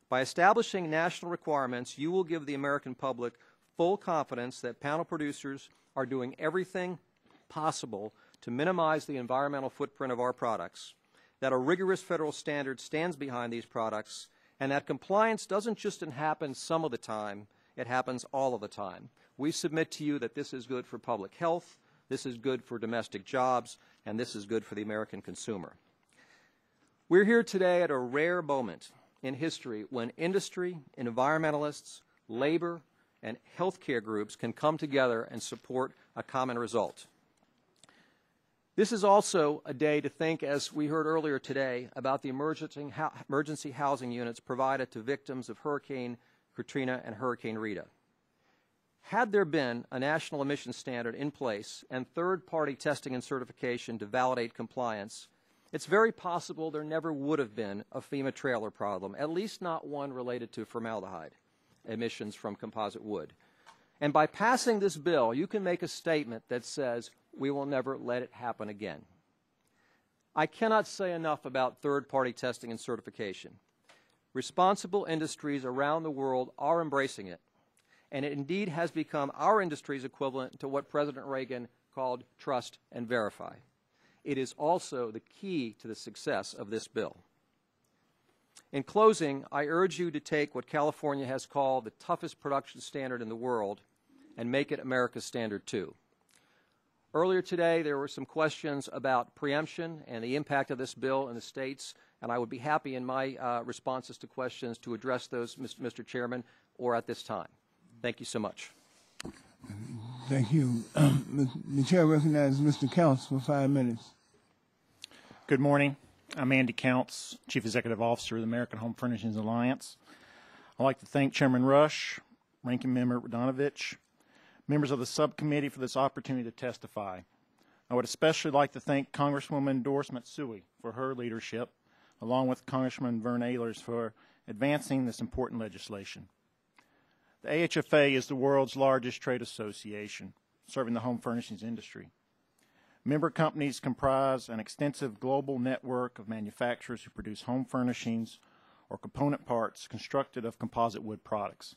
By establishing national requirements, you will give the American public full confidence that panel producers are doing everything possible to minimize the environmental footprint of our products, that a rigorous federal standard stands behind these products, and that compliance doesn't just happen some of the time, it happens all of the time. We submit to you that this is good for public health, this is good for domestic jobs, and this is good for the American consumer. We're here today at a rare moment in history when industry, environmentalists, labor, and healthcare groups can come together and support a common result. This is also a day to think, as we heard earlier today, about the emergency housing units provided to victims of Hurricane Katrina and Hurricane Rita. Had there been a national emission standard in place and third-party testing and certification to validate compliance, it's very possible there never would have been a FEMA trailer problem, at least not one related to formaldehyde emissions from composite wood. And by passing this bill, you can make a statement that says, we will never let it happen again. I cannot say enough about third-party testing and certification. Responsible industries around the world are embracing it, and it indeed has become our industry's equivalent to what President Reagan called trust and verify. It is also the key to the success of this bill. In closing, I urge you to take what California has called the toughest production standard in the world and make it America's standard too. Earlier today, there were some questions about preemption and the impact of this bill in the states, and I would be happy in my responses to questions to address those, Mr. Chairman, or at this time. Thank you so much. Thank you. The chair recognizes Mr. Counts for 5 minutes. Good morning. I'm Andy Counts, Chief Executive Officer of the American Home Furnishings Alliance. I'd like to thank Chairman Rush, Ranking Member Radanovich, members of the subcommittee for this opportunity to testify. I would especially like to thank Congresswoman Doris Matsui for her leadership, along with Congressman Vern Ehlers for advancing this important legislation. The AHFA is the world's largest trade association serving the home furnishings industry. Member companies comprise an extensive global network of manufacturers who produce home furnishings or component parts constructed of composite wood products.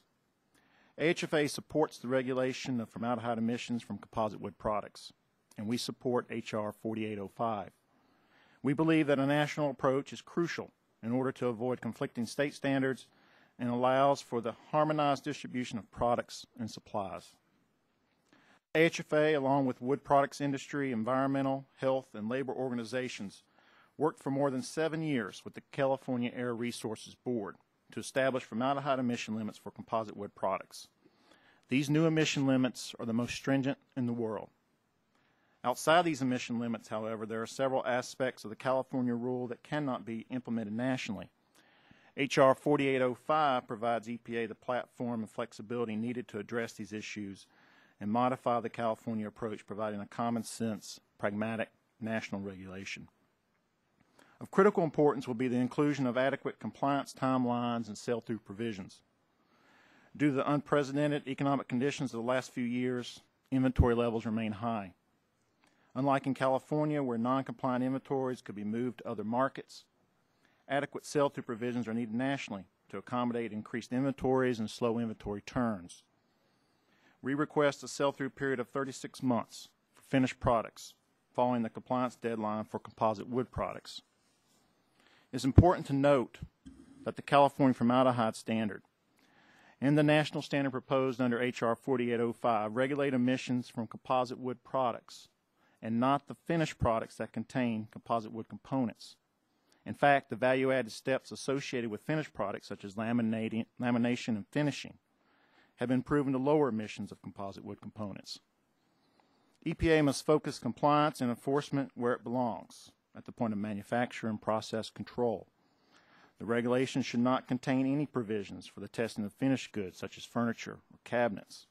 AHFA supports the regulation of formaldehyde emissions from composite wood products, and we support H.R. 4805. We believe that a national approach is crucial in order to avoid conflicting state standards and allows for the harmonized distribution of products and supplies. AHFA, along with wood products industry, environmental, health, and labor organizations, worked for more than 7 years with the California Air Resources Board to establish formaldehyde emission limits for composite wood products. These new emission limits are the most stringent in the world. Outside these emission limits, however, there are several aspects of the California rule that cannot be implemented nationally. H.R. 4805 provides EPA the platform and flexibility needed to address these issues and modify the California approach, providing a common-sense, pragmatic national regulation. Of critical importance will be the inclusion of adequate compliance timelines and sell-through provisions. Due to the unprecedented economic conditions of the last few years, inventory levels remain high. Unlike in California, where non-compliant inventories could be moved to other markets, adequate sell-through provisions are needed nationally to accommodate increased inventories and slow inventory turns. We request a sell-through period of 36 months for finished products, following the compliance deadline for composite wood products. It's important to note that the California formaldehyde standard and the national standard proposed under H.R. 4805 regulate emissions from composite wood products and not the finished products that contain composite wood components. In fact, the value-added steps associated with finished products, such as lamination and finishing, have been proven to lower emissions of composite wood components. EPA must focus compliance and enforcement where it belongs, at the point of manufacture and process control. The regulation should not contain any provisions for the testing of finished goods, such as furniture or cabinets.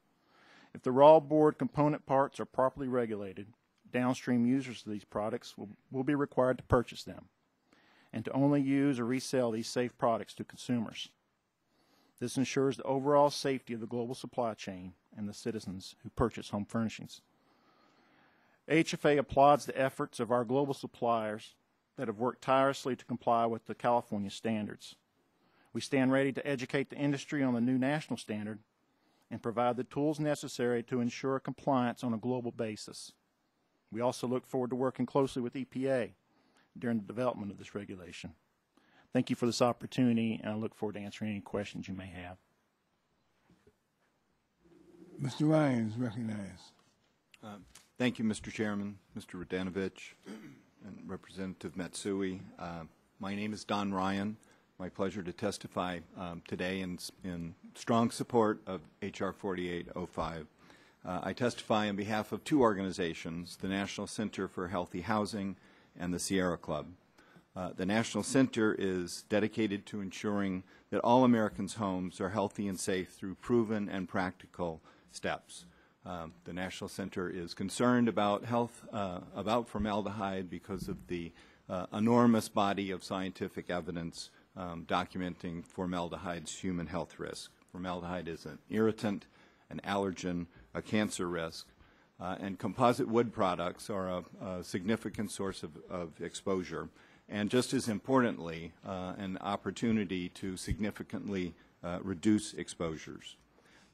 If the raw board component parts are properly regulated, downstream users of these products will be required to purchase them and to only use or resell these safe products to consumers. This ensures the overall safety of the global supply chain and the citizens who purchase home furnishings. HFA applauds the efforts of our global suppliers that have worked tirelessly to comply with the California standards. We stand ready to educate the industry on the new national standard and provide the tools necessary to ensure compliance on a global basis. We also look forward to working closely with EPA during the development of this regulation. Thank you for this opportunity, and I look forward to answering any questions you may have. Mr. Ryan is recognized. Thank you, Mr. Chairman, Mr. Radanovich, and Representative Matsui. My name is Don Ryan. My pleasure to testify today in strong support of H.R. 4805. I testify on behalf of two organizations, the National Center for Healthy Housing and the Sierra Club. The National Center is dedicated to ensuring that all Americans' homes are healthy and safe through proven and practical steps. The National Center is concerned about health, about formaldehyde because of the enormous body of scientific evidence documenting formaldehyde's human health risk. Formaldehyde is an irritant, an allergen, a cancer risk, and composite wood products are a significant source of exposure, and just as importantly, an opportunity to significantly reduce exposures.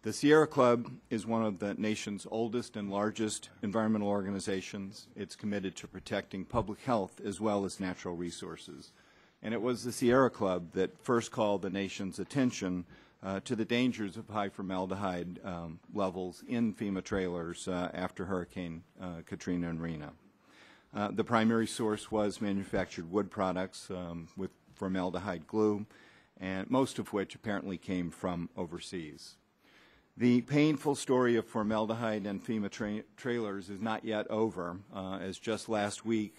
The Sierra Club is one of the nation's oldest and largest environmental organizations. It's committed to protecting public health as well as natural resources. And it was the Sierra Club that first called the nation's attention to the dangers of high formaldehyde levels in FEMA trailers after Hurricane Katrina and Rena. The primary source was manufactured wood products with formaldehyde glue, and most of which apparently came from overseas. The painful story of formaldehyde and FEMA trailers is not yet over, as just last week,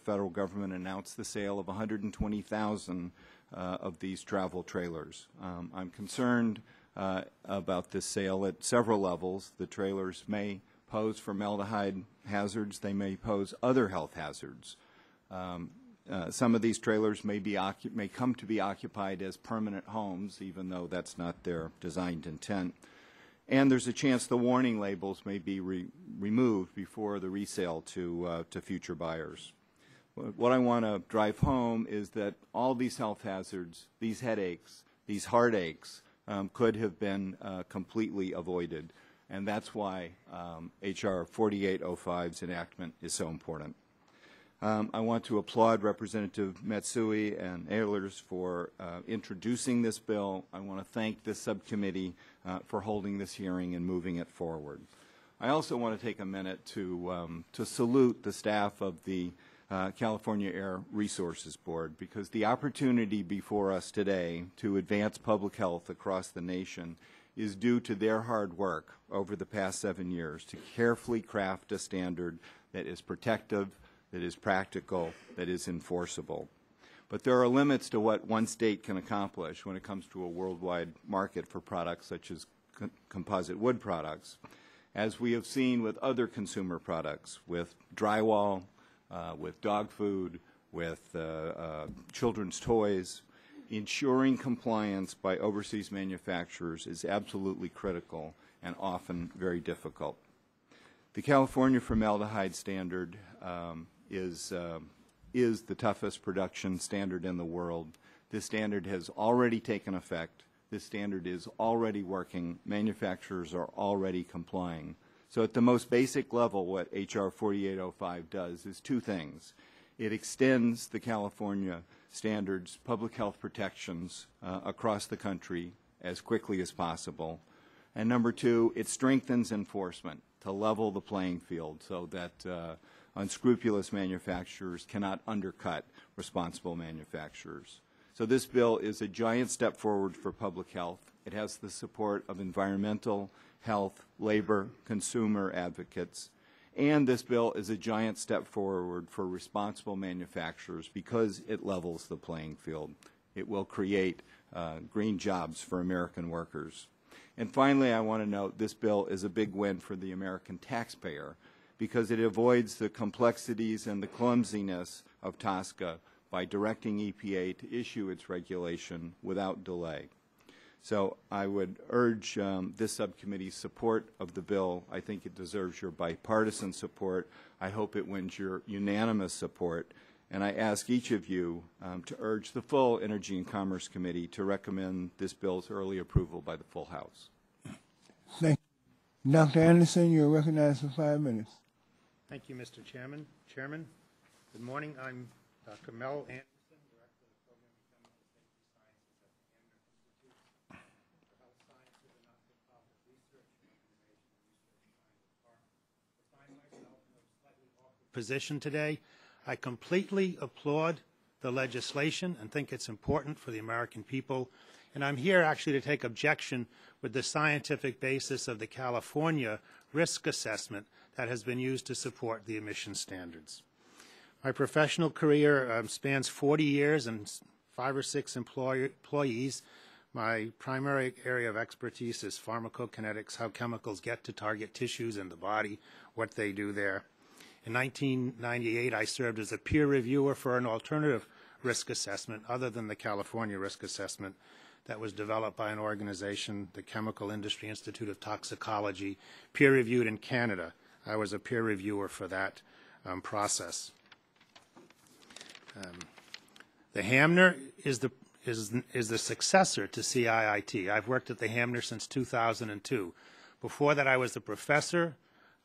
federal government announced the sale of 120,000 of these travel trailers. I'm concerned about this sale at several levels. The trailers may pose formaldehyde hazards. They may pose other health hazards. Some of these trailers may come to be occupied as permanent homes, even though that's not their designed intent. And there's a chance the warning labels may be removed before the resale to future buyers. What I want to drive home is that all these health hazards, these headaches, these heartaches could have been completely avoided. And that's why H.R. 4805's enactment is so important. I want to applaud Representative Matsui and Ehlers for introducing this bill. I want to thank this subcommittee for holding this hearing and moving it forward. I also want to take a minute to salute the staff of the California Air Resources Board, because the opportunity before us today to advance public health across the nation is due to their hard work over the past 7 years to carefully craft a standard that is protective, that is practical, that is enforceable. But there are limits to what one state can accomplish when it comes to a worldwide market for products such as composite wood products. As we have seen with other consumer products, with drywall, with dog food, with children's toys, ensuring compliance by overseas manufacturers is absolutely critical and often very difficult. The California formaldehyde standard is the toughest production standard in the world. This standard has already taken effect. This standard is already working. Manufacturers are already complying. So at the most basic level, what H.R. 4805 does is two things. It extends the California standards, public health protections across the country as quickly as possible. And number two, it strengthens enforcement to level the playing field so that unscrupulous manufacturers cannot undercut responsible manufacturers. So this bill is a giant step forward for public health. It has the support of environmental, health, labor, consumer advocates. And this bill is a giant step forward for responsible manufacturers because it levels the playing field. It will create green jobs for American workers. And finally, I want to note this bill is a big win for the American taxpayer because it avoids the complexities and the clumsiness of TSCA by directing EPA to issue its regulation without delay. So I would urge this subcommittee's support of the bill. I think it deserves your bipartisan support. I hope it wins your unanimous support. And I ask each of you to urge the full Energy and Commerce Committee to recommend this bill's early approval by the full House. Thank you. Dr. Anderson, you're recognized for 5 minutes. Thank you, Mr. Chairman. Chairman, good morning. I'm Dr. Mel Anderson. Position today. I completely applaud the legislation and think it's important for the American people. And I'm here actually to take objection with the scientific basis of the California risk assessment that has been used to support the emission standards. My professional career spans 40 years and 5 or 6 employees. My primary area of expertise is pharmacokinetics, how chemicals get to target tissues in the body, what they do there. In 1998, I served as a peer reviewer for an alternative risk assessment other than the California risk assessment that was developed by an organization, the Chemical Industry Institute of Toxicology, peer-reviewed in Canada. I was a peer reviewer for that process. The Hamner is the successor to CIIT. I've worked at the Hamner since 2002. Before that, I was a professor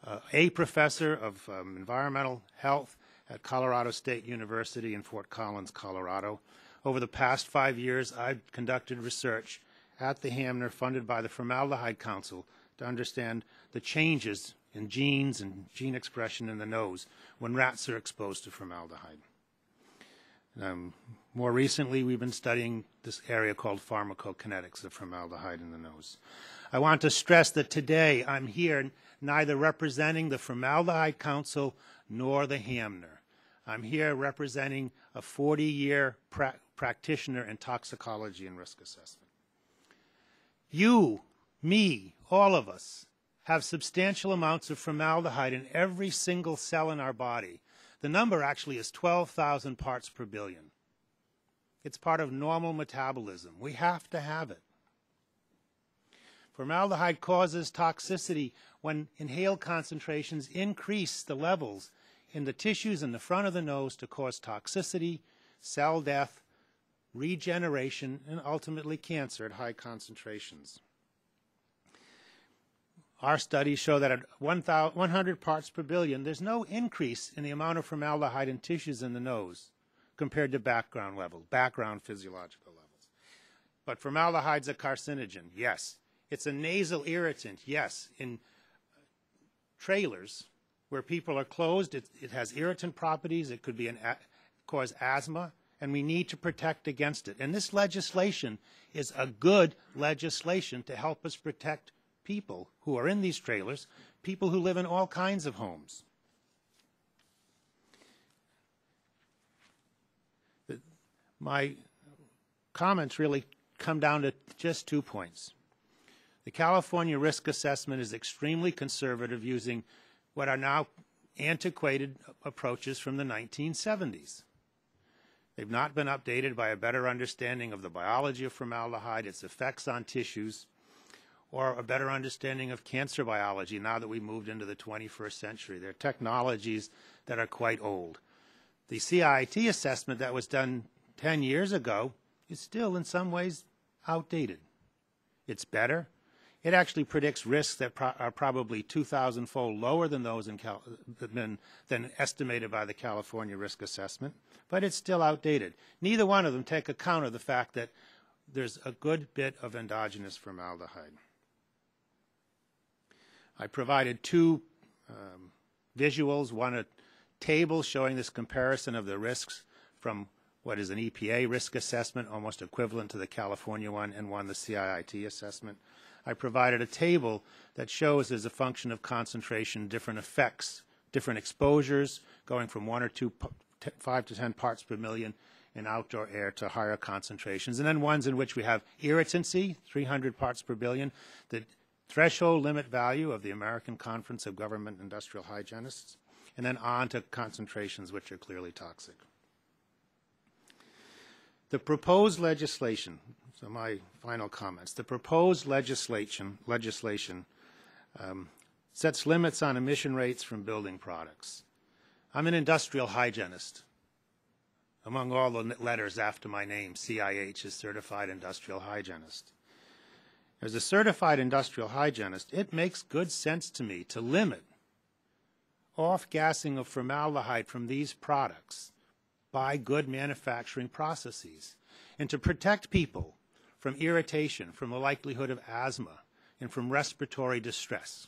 of environmental health at Colorado State University in Fort Collins, Colorado. Over the past 5 years, I've conducted research at the Hamner funded by the Formaldehyde Council to understand the changes in genes and gene expression in the nose when rats are exposed to formaldehyde. More recently, we've been studying this area called pharmacokinetics of formaldehyde in the nose. I want to stress that today I'm here neither representing the Formaldehyde Council nor the Hamner. I'm here representing a 40-year practitioner in toxicology and risk assessment. You, me, all of us have substantial amounts of formaldehyde in every single cell in our body. The number actually is 12,000 parts per billion. It's part of normal metabolism. We have to have it. Formaldehyde causes toxicity when inhaled concentrations increase the levels in the tissues in the front of the nose to cause toxicity, cell death, regeneration, and ultimately cancer at high concentrations. Our studies show that at 100 parts per billion, there's no increase in the amount of formaldehyde in tissues in the nose compared to background levels, background physiological levels. But formaldehyde's a carcinogen, yes. It's a nasal irritant, yes. In trailers where people are closed, it has irritant properties. It could be cause asthma, and we need to protect against it. And this legislation is a good legislation to help us protect people who are in these trailers, people who live in all kinds of homes. My comments really come down to just 2 points. The California risk assessment is extremely conservative, using what are now antiquated approaches from the 1970s. They've not been updated by a better understanding of the biology of formaldehyde, its effects on tissues, or a better understanding of cancer biology now that we moved into the 21st century. They're technologies that are quite old. The CIT assessment that was done 10 years ago is still in some ways outdated. It's better. It actually predicts risks that are probably 2,000-fold lower than those than estimated by the California risk assessment, but it's still outdated. Neither one of them take account of the fact that there's a good bit of endogenous formaldehyde. I provided 2 visuals, one a table showing this comparison of the risks from what is an EPA risk assessment, almost equivalent to the California one, and one the CIIT assessment. I provided a table that shows as a function of concentration different effects, different exposures, going from 1 or 2, 5 to 10 parts per million in outdoor air to higher concentrations, and then ones in which we have irritancy, 300 parts per billion, the threshold limit value of the American Conference of Government Industrial Hygienists, and then on to concentrations which are clearly toxic. The proposed legislation, so my final comments, the proposed legislation sets limits on emission rates from building products. I'm an industrial hygienist. Among all the letters after my name, CIH is Certified Industrial Hygienist. As a certified industrial hygienist, it makes good sense to me to limit off-gassing of formaldehyde from these products by good manufacturing processes, and to protect people from irritation, from the likelihood of asthma, and from respiratory distress.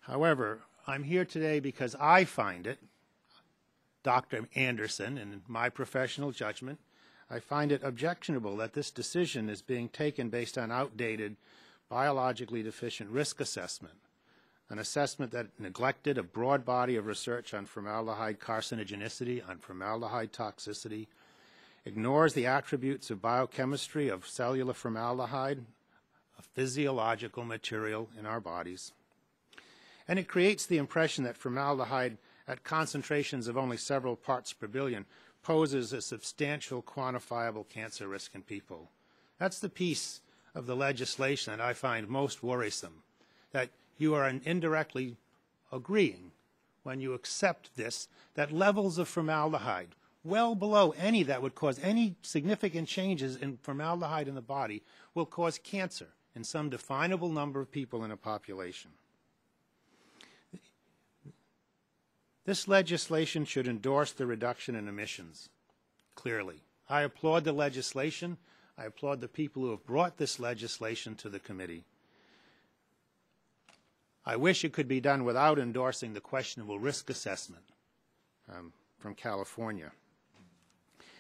However, I'm here today because I find it, Dr. Anderson, and in my professional judgment, I find it objectionable that this decision is being taken based on outdated, biologically deficient risk assessment, an assessment that neglected a broad body of research on formaldehyde carcinogenicity, on formaldehyde toxicity, ignores the attributes of biochemistry of cellular formaldehyde, a physiological material in our bodies. And it creates the impression that formaldehyde at concentrations of only several parts per billion poses a substantial quantifiable cancer risk in people. That's the piece of the legislation that I find most worrisome, that you are indirectly agreeing when you accept this, that levels of formaldehyde well below any that would cause any significant changes in formaldehyde in the body will cause cancer in some definable number of people in a population. This legislation should endorse the reduction in emissions, clearly. I applaud the legislation. I applaud the people who have brought this legislation to the committee. I wish it could be done without endorsing the questionable risk assessment from California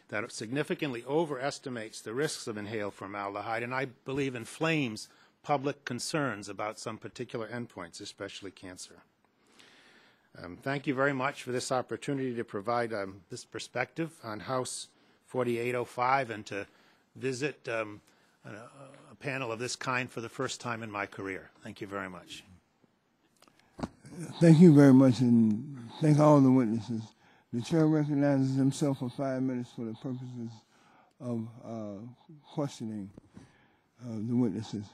that significantly overestimates the risks of inhaled formaldehyde, and I believe inflames public concerns about some particular endpoints, especially cancer. Thank you very much for this opportunity to provide this perspective on House 4805 and to visit a panel of this kind for the first time in my career. Thank you very much. Thank you very much, and thank all the witnesses. The chair recognizes himself for 5 minutes for the purposes of questioning the witnesses.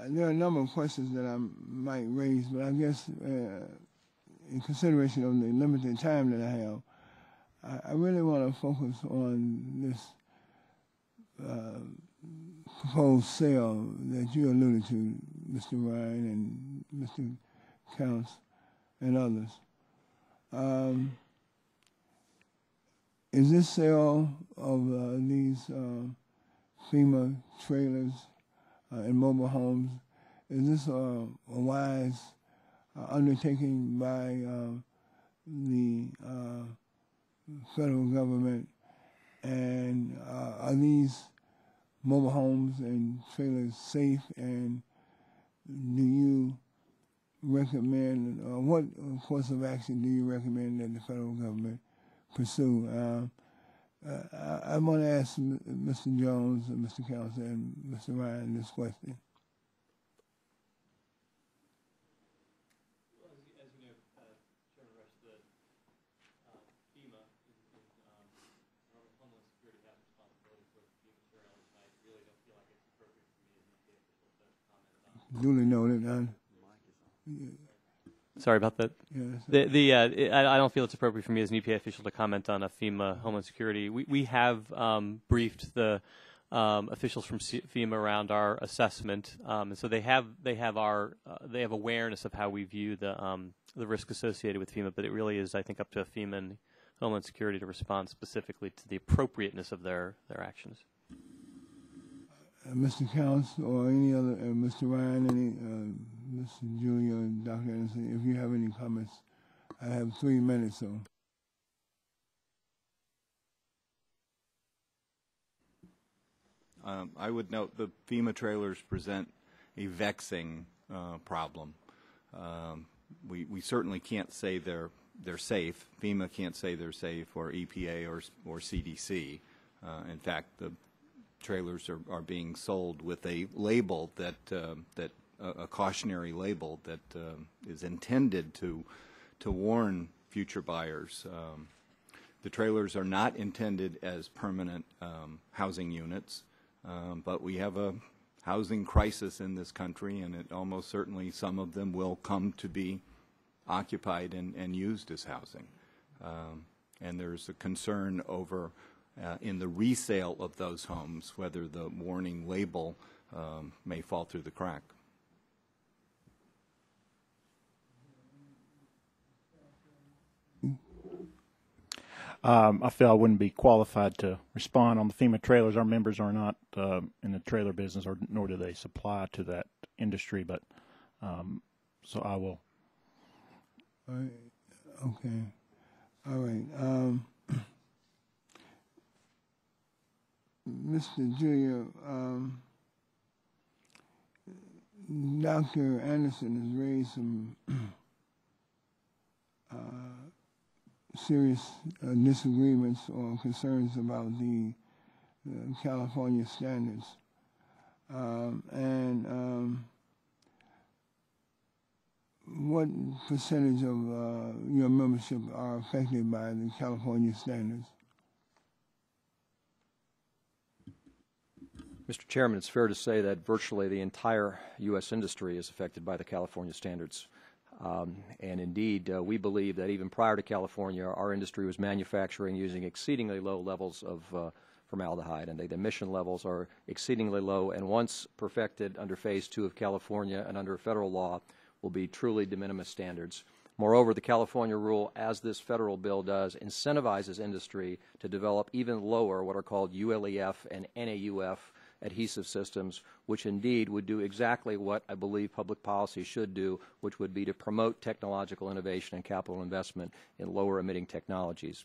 There are a number of questions that I might raise, but I guess in consideration of the limited time that I have, I really want to focus on this proposed sale that you alluded to, Mr. Ryan and Mr. Counts and others. Is this sale of these FEMA trailers and mobile homes, is this a wise undertaking by the federal government? And are these mobile homes and trailers safe? And do you recommend, what course of action do you recommend that the federal government pursue? I want to ask Mr. Jones, and Mr. Counsel, and Mr. Ryan this question. Duly noted. Sorry about that. Yes. I don't feel it's appropriate for me as an EPA official to comment on a FEMA Homeland Security. We have briefed the officials from FEMA around our assessment, and so they have awareness of how we view the risk associated with FEMA. But it really is, I think, up to FEMA and Homeland Security to respond specifically to the appropriateness of their actions. Mr. Counts or any other, Mr. Ryan, any Mr. Julia and Dr. Anderson, if you have any comments. I have 3 minutes, so. I would note the FEMA trailers present a vexing problem. We certainly can't say they're safe. FEMA can't say they're safe, or EPA or CDC. In fact, the trailers are being sold with a label that a cautionary label that is intended to warn future buyers. The trailers are not intended as permanent housing units, but we have a housing crisis in this country, and it almost certainly some of them will come to be occupied and used as housing. And there's a concern over in the resale of those homes whether the warning label may fall through the crack. I feel I wouldn't be qualified to respond on the FEMA trailers. Our members are not in the trailer business, nor do they supply to that industry. But so I will. All right. Okay. All right. Mr. Julia, Dr. Anderson has raised some serious disagreements or concerns about the California standards. What percentage of your membership are affected by the California standards? Mr. Chairman, it's fair to say that virtually the entire U.S. industry is affected by the California standards. And indeed, we believe that even prior to California, our industry was manufacturing using exceedingly low levels of formaldehyde, and the emission levels are exceedingly low, and once perfected under Phase 2 of California and under federal law, will be truly de minimis standards. Moreover, the California rule, as this federal bill does, incentivizes industry to develop even lower what are called ULEF and NAUF adhesive systems, which indeed would do exactly what I believe public policy should do, which would be to promote technological innovation and capital investment in lower emitting technologies.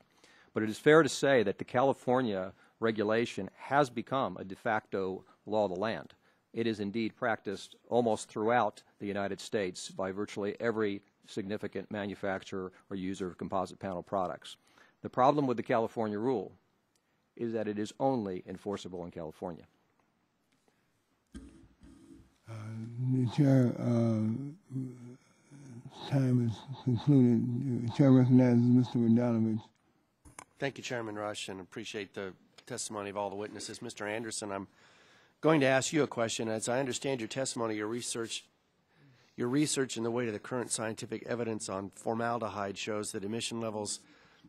But it is fair to say that the California regulation has become a de facto law of the land. It is indeed practiced almost throughout the United States by virtually every significant manufacturer or user of composite panel products. The problem with the California rule is that it is only enforceable in California. The Chair, time is concluded. The Chair recognizes Mr. Radonovich. Thank you, Chairman Rush, and appreciate the testimony of all the witnesses. Mr. Anderson, I'm going to ask you a question. As I understand your testimony, your research in the weight of the current scientific evidence on formaldehyde shows that emission levels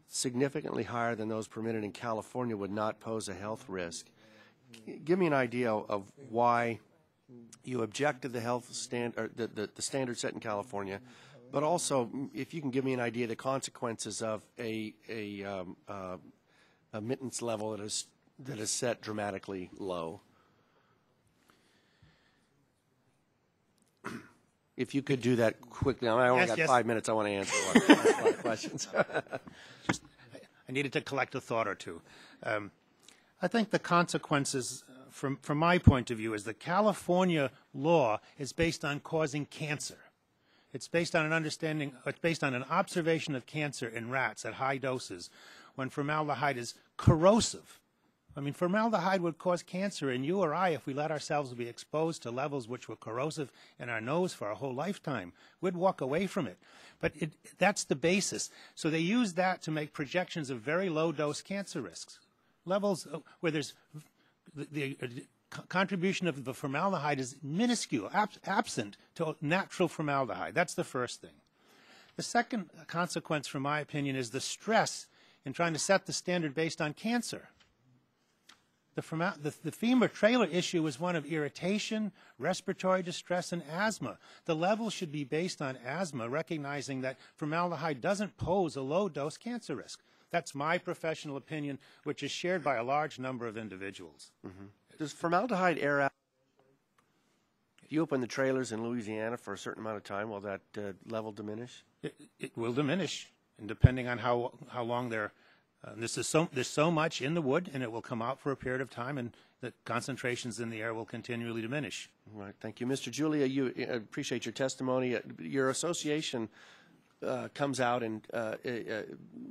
significantly higher than those permitted in California would not pose a health risk. Give me an idea of why you object to the health standard, the standard set in California, but also if you can give me an idea of the consequences of a emittance level that is set dramatically low. If you could do that quickly. I only got 5 minutes. I want to answer a lot of questions. I needed to collect a thought or two. I think the consequences, from my point of view, is the California law is based on causing cancer. It's based on it's based on an observation of cancer in rats at high doses when formaldehyde is corrosive. I mean, formaldehyde would cause cancer in you or I if we let ourselves be exposed to levels which were corrosive in our nose for our whole lifetime. We'd walk away from it. But that's the basis. So they use that to make projections of very low dose cancer risks. Levels where there's the contribution of the formaldehyde is minuscule, absent to natural formaldehyde. That's the first thing. The second consequence, from my opinion, is the stress in trying to set the standard based on cancer. The FEMA trailer issue is one of irritation, respiratory distress, and asthma. The level should be based on asthma, recognizing that formaldehyde doesn't pose a low-dose cancer risk. That's my professional opinion, which is shared by a large number of individuals. Does formaldehyde air out? you open the trailers in Louisiana for a certain amount of time, will that level diminish? It will diminish, and depending on how long they're, there's so much in the wood, and it will come out for a period of time, and the concentrations in the air will continually diminish. All right, thank you. Mr. Julia, you appreciate your testimony. Your association comes out and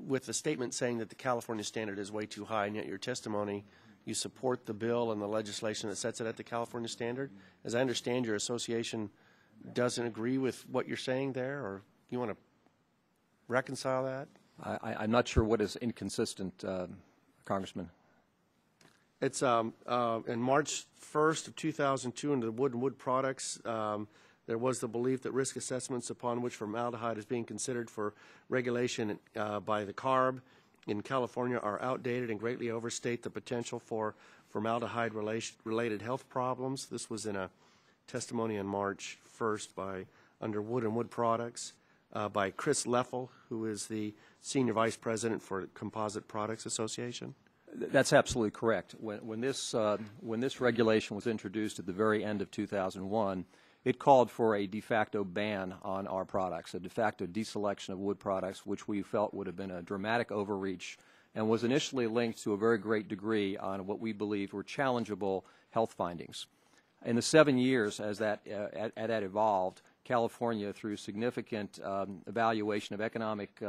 with a statement saying that the California standard is way too high, and yet your testimony, you support the bill and the legislation that sets it at the California standard. As I understand, your association doesn't agree with what you're saying there, or you want to reconcile that? I'm not sure what is inconsistent, Congressman. It's in March 1st of 2002 in the wood products, there was the belief that risk assessments upon which formaldehyde is being considered for regulation by the CARB in California are outdated and greatly overstate the potential for formaldehyde-related health problems. This was in a testimony on March 1st by under Wood and Wood Products by Chris Leffel, who is the Senior Vice President for Composite Products Association. That's absolutely correct. When this regulation was introduced at the very end of 2001, it called for a de facto ban on our products, a de facto deselection of wood products, which we felt would have been a dramatic overreach and was initially linked to a very great degree on what we believed were challengeable health findings. In the 7 years as that evolved, California, through significant evaluation of economic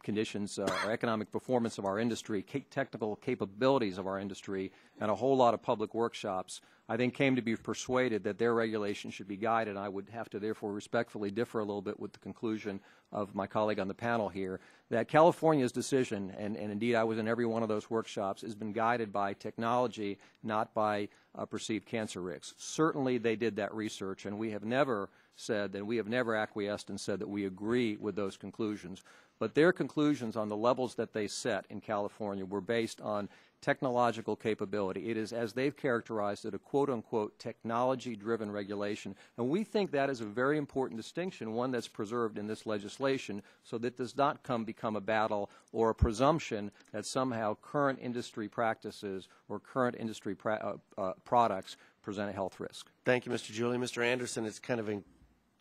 conditions or economic performance of our industry, technical capabilities of our industry, and a whole lot of public workshops, I think came to be persuaded that their regulation should be guided. I would have to therefore respectfully differ a little bit with the conclusion of my colleague on the panel here, that California's decision, and indeed I was in every one of those workshops, has been guided by technology, not by perceived cancer risks. Certainly they did that research, and we have never said that we have never acquiesced and said that we agree with those conclusions. But their conclusions on the levels that they set in California were based on technological capability. It is, as they've characterized it, a quote-unquote technology-driven regulation. And we think that is a very important distinction, one that's preserved in this legislation, so that does not become a battle or a presumption that somehow current industry practices or current industry products present a health risk. Thank you, Mr. Julia. Mr. Anderson, it's kind of in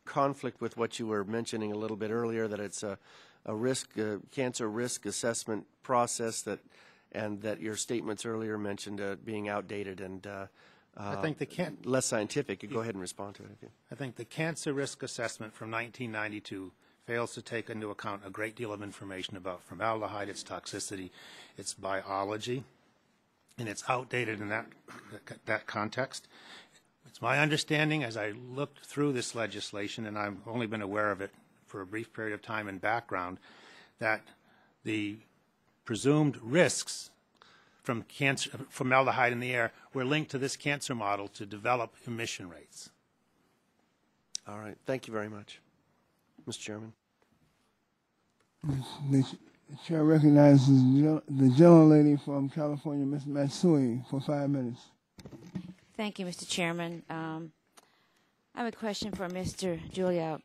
conflict with what you were mentioning a little bit earlier, that it's a cancer risk assessment process and that your statements earlier mentioned being outdated and I think less scientific. Go ahead and respond to it. I think the cancer risk assessment from 1992 fails to take into account a great deal of information about formaldehyde, its toxicity, its biology, and it's outdated in that context. It's my understanding, as I looked through this legislation, and I've only been aware of it for a brief period of time in background, that the presumed risks from formaldehyde in the air were linked to this cancer model to develop emission rates. All right. Thank you very much. Mr. Chairman. The chair recognizes the gentlelady from California, Ms. Matsui, for 5 minutes. Thank you, Mr. Chairman. I have a question for Mr. Julia.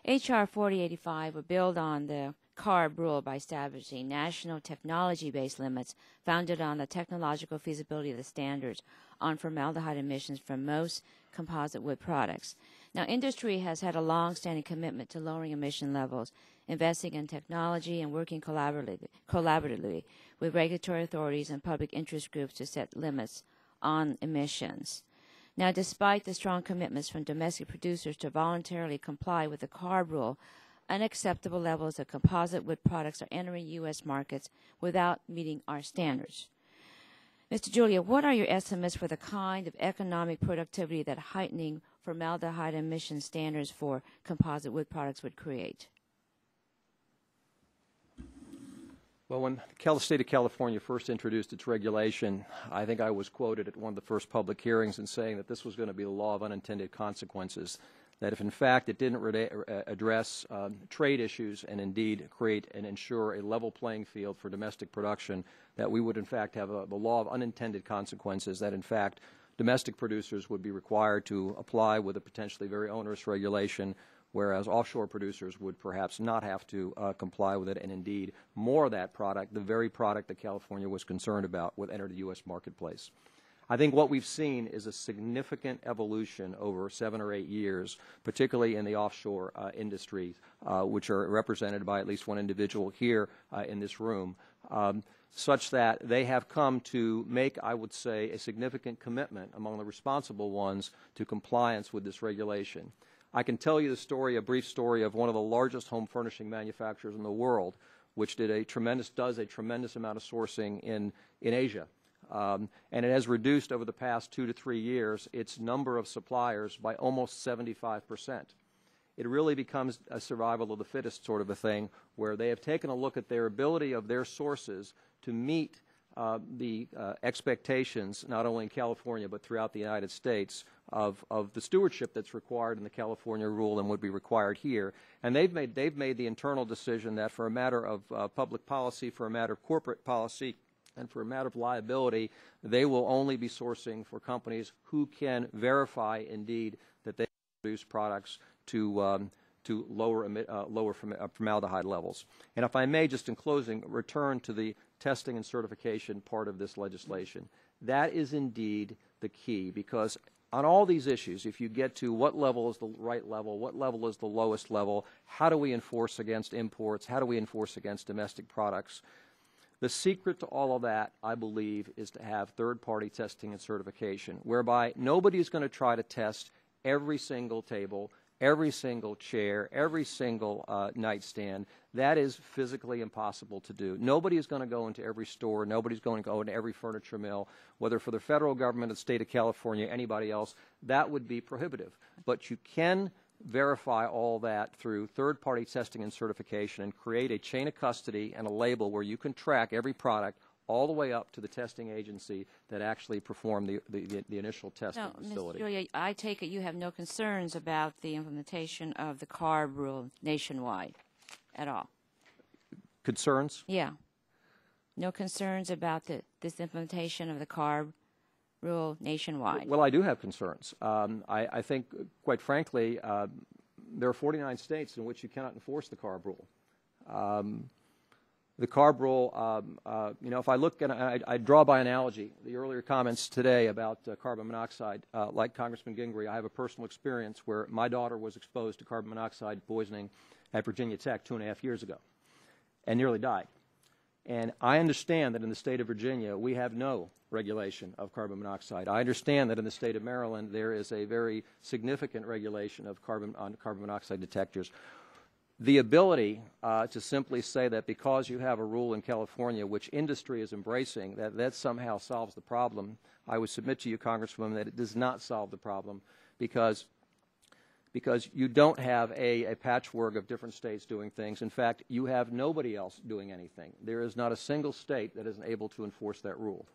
H.R. 4085 will build on the CARB rule by establishing national technology-based limits founded on the technological feasibility of the standards on formaldehyde emissions from most composite wood products. Now, industry has had a long-standing commitment to lowering emission levels, investing in technology and working collaboratively with regulatory authorities and public interest groups to set limits on emissions. Now, despite the strong commitments from domestic producers to voluntarily comply with the CARB rule, unacceptable levels of composite wood products are entering U.S. markets without meeting our standards. Mr. Julia, what are your estimates for the kind of economic productivity that heightening formaldehyde emission standards for composite wood products would create? Well, when the state of California first introduced its regulation, I think I was quoted at one of the first public hearings in saying that this was going to be the law of unintended consequences, that if in fact it didn't address trade issues and indeed create and ensure a level playing field for domestic production, that we would in fact have the law of unintended consequences, that in fact domestic producers would be required to apply with a potentially very onerous regulation, whereas offshore producers would perhaps not have to comply with it, and indeed more of that product, the very product that California was concerned about, would enter the U.S. marketplace. I think what we've seen is a significant evolution over 7 or 8 years, particularly in the offshore industries, which are represented by at least one individual here in this room, such that they have come to make, I would say, a significant commitment among the responsible ones to compliance with this regulation. I can tell you the story, a brief story of one of the largest home furnishing manufacturers in the world, which does a tremendous amount of sourcing in Asia. And it has reduced over the past 2 to 3 years its number of suppliers by almost 75%. It really becomes a survival of the fittest sort of a thing, where they have taken a look at their ability of their sources to meet the expectations, not only in California but throughout the United States, of the stewardship that's required in the California rule and would be required here. And they've made the internal decision that for a matter of public policy, for a matter of corporate policy, and for a matter of liability, they will only be sourcing for companies who can verify indeed that they produce products to lower formaldehyde levels. And if I may, just in closing, return to the testing and certification part of this legislation. That is indeed the key, because on all these issues, if you get to what level is the right level, what level is the lowest level, how do we enforce against imports, how do we enforce against domestic products, the secret to all of that, I believe, is to have third-party testing and certification, whereby nobody is going to try to test every single table, every single chair, every single nightstand. That is physically impossible to do. Nobody is going to go into every store. Nobody's going to go into every furniture mill, whether for the federal government, the state of California, anybody else. That would be prohibitive. But you can verify all that through third-party testing and certification and create a chain of custody and a label where you can track every product all the way up to the testing agency that actually performed the initial test of the facility. Ms. Julia, I take it you have no concerns about the implementation of the CARB rule nationwide at all? Concerns? Yeah. No concerns about this implementation of the CARB rule nationwide? Well, I do have concerns. I think, quite frankly, there are 49 states in which you cannot enforce the CARB rule. The CARB rule, if I look at I draw by analogy the earlier comments today about carbon monoxide. Like Congressman Gingrey, I have a personal experience where my daughter was exposed to carbon monoxide poisoning at Virginia Tech 2.5 years ago and nearly died. And I understand that in the state of Virginia, we have no regulation of carbon monoxide. I understand that in the state of Maryland, there is a very significant regulation of carbon monoxide detectors. The ability to simply say that because you have a rule in California which industry is embracing, that somehow solves the problem, I would submit to you, Congresswoman, that it does not solve the problem, because you don't have a patchwork of different states doing things. In fact, you have nobody else doing anything. There is not a single state that is able to enforce that rule.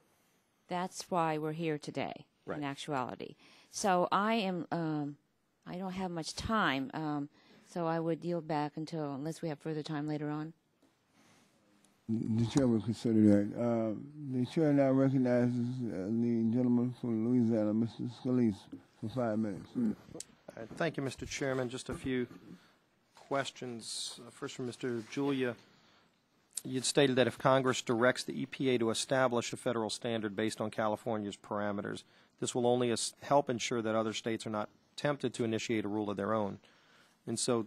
That's why we're here today, right, in actuality. So I don't have much time, so I would yield back unless we have further time later on. The chair will consider that. The chair now recognizes the gentleman from Louisiana, Mr. Scalise, for 5 minutes. Thank you, Mr. Chairman. Just a few questions. First from Mr. Julia. You had stated that if Congress directs the EPA to establish a federal standard based on California's parameters, this will only help ensure that other states are not tempted to initiate a rule of their own. And so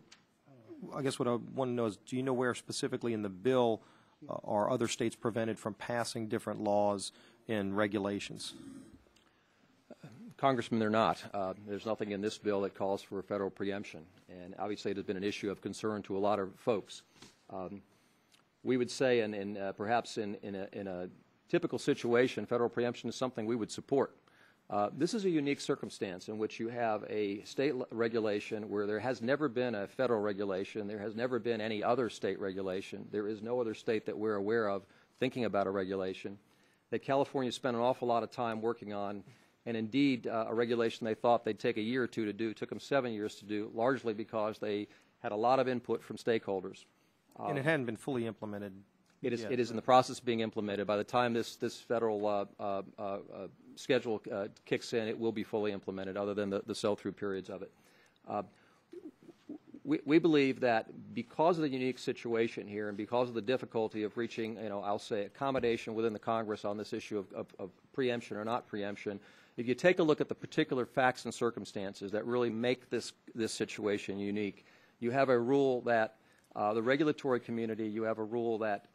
I guess what I want to know is, do you know where specifically in the bill are other states prevented from passing different laws and regulations? Congressman, they're not. There's nothing in this bill that calls for federal preemption, and obviously it has been an issue of concern to a lot of folks. We would say, and perhaps in a typical situation, federal preemption is something we would support. This is a unique circumstance in which you have a state regulation where there has never been a federal regulation. There has never been any other state regulation. There is no other state that we're aware of thinking about a regulation. That California spent an awful lot of time working on, and indeed a regulation they thought they'd take a year or two to do took them 7 years to do, largely because they had a lot of input from stakeholders. And it hadn't been fully implemented. It is in the process of being implemented. By the time this federal schedule kicks in, it will be fully implemented, other than the sell-through periods of it. we believe that because of the unique situation here and because of the difficulty of reaching, I'll say accommodation within the Congress on this issue of preemption or not preemption, if you take a look at the particular facts and circumstances that really make this situation unique, you have a rule that the regulatory community, you have a rule that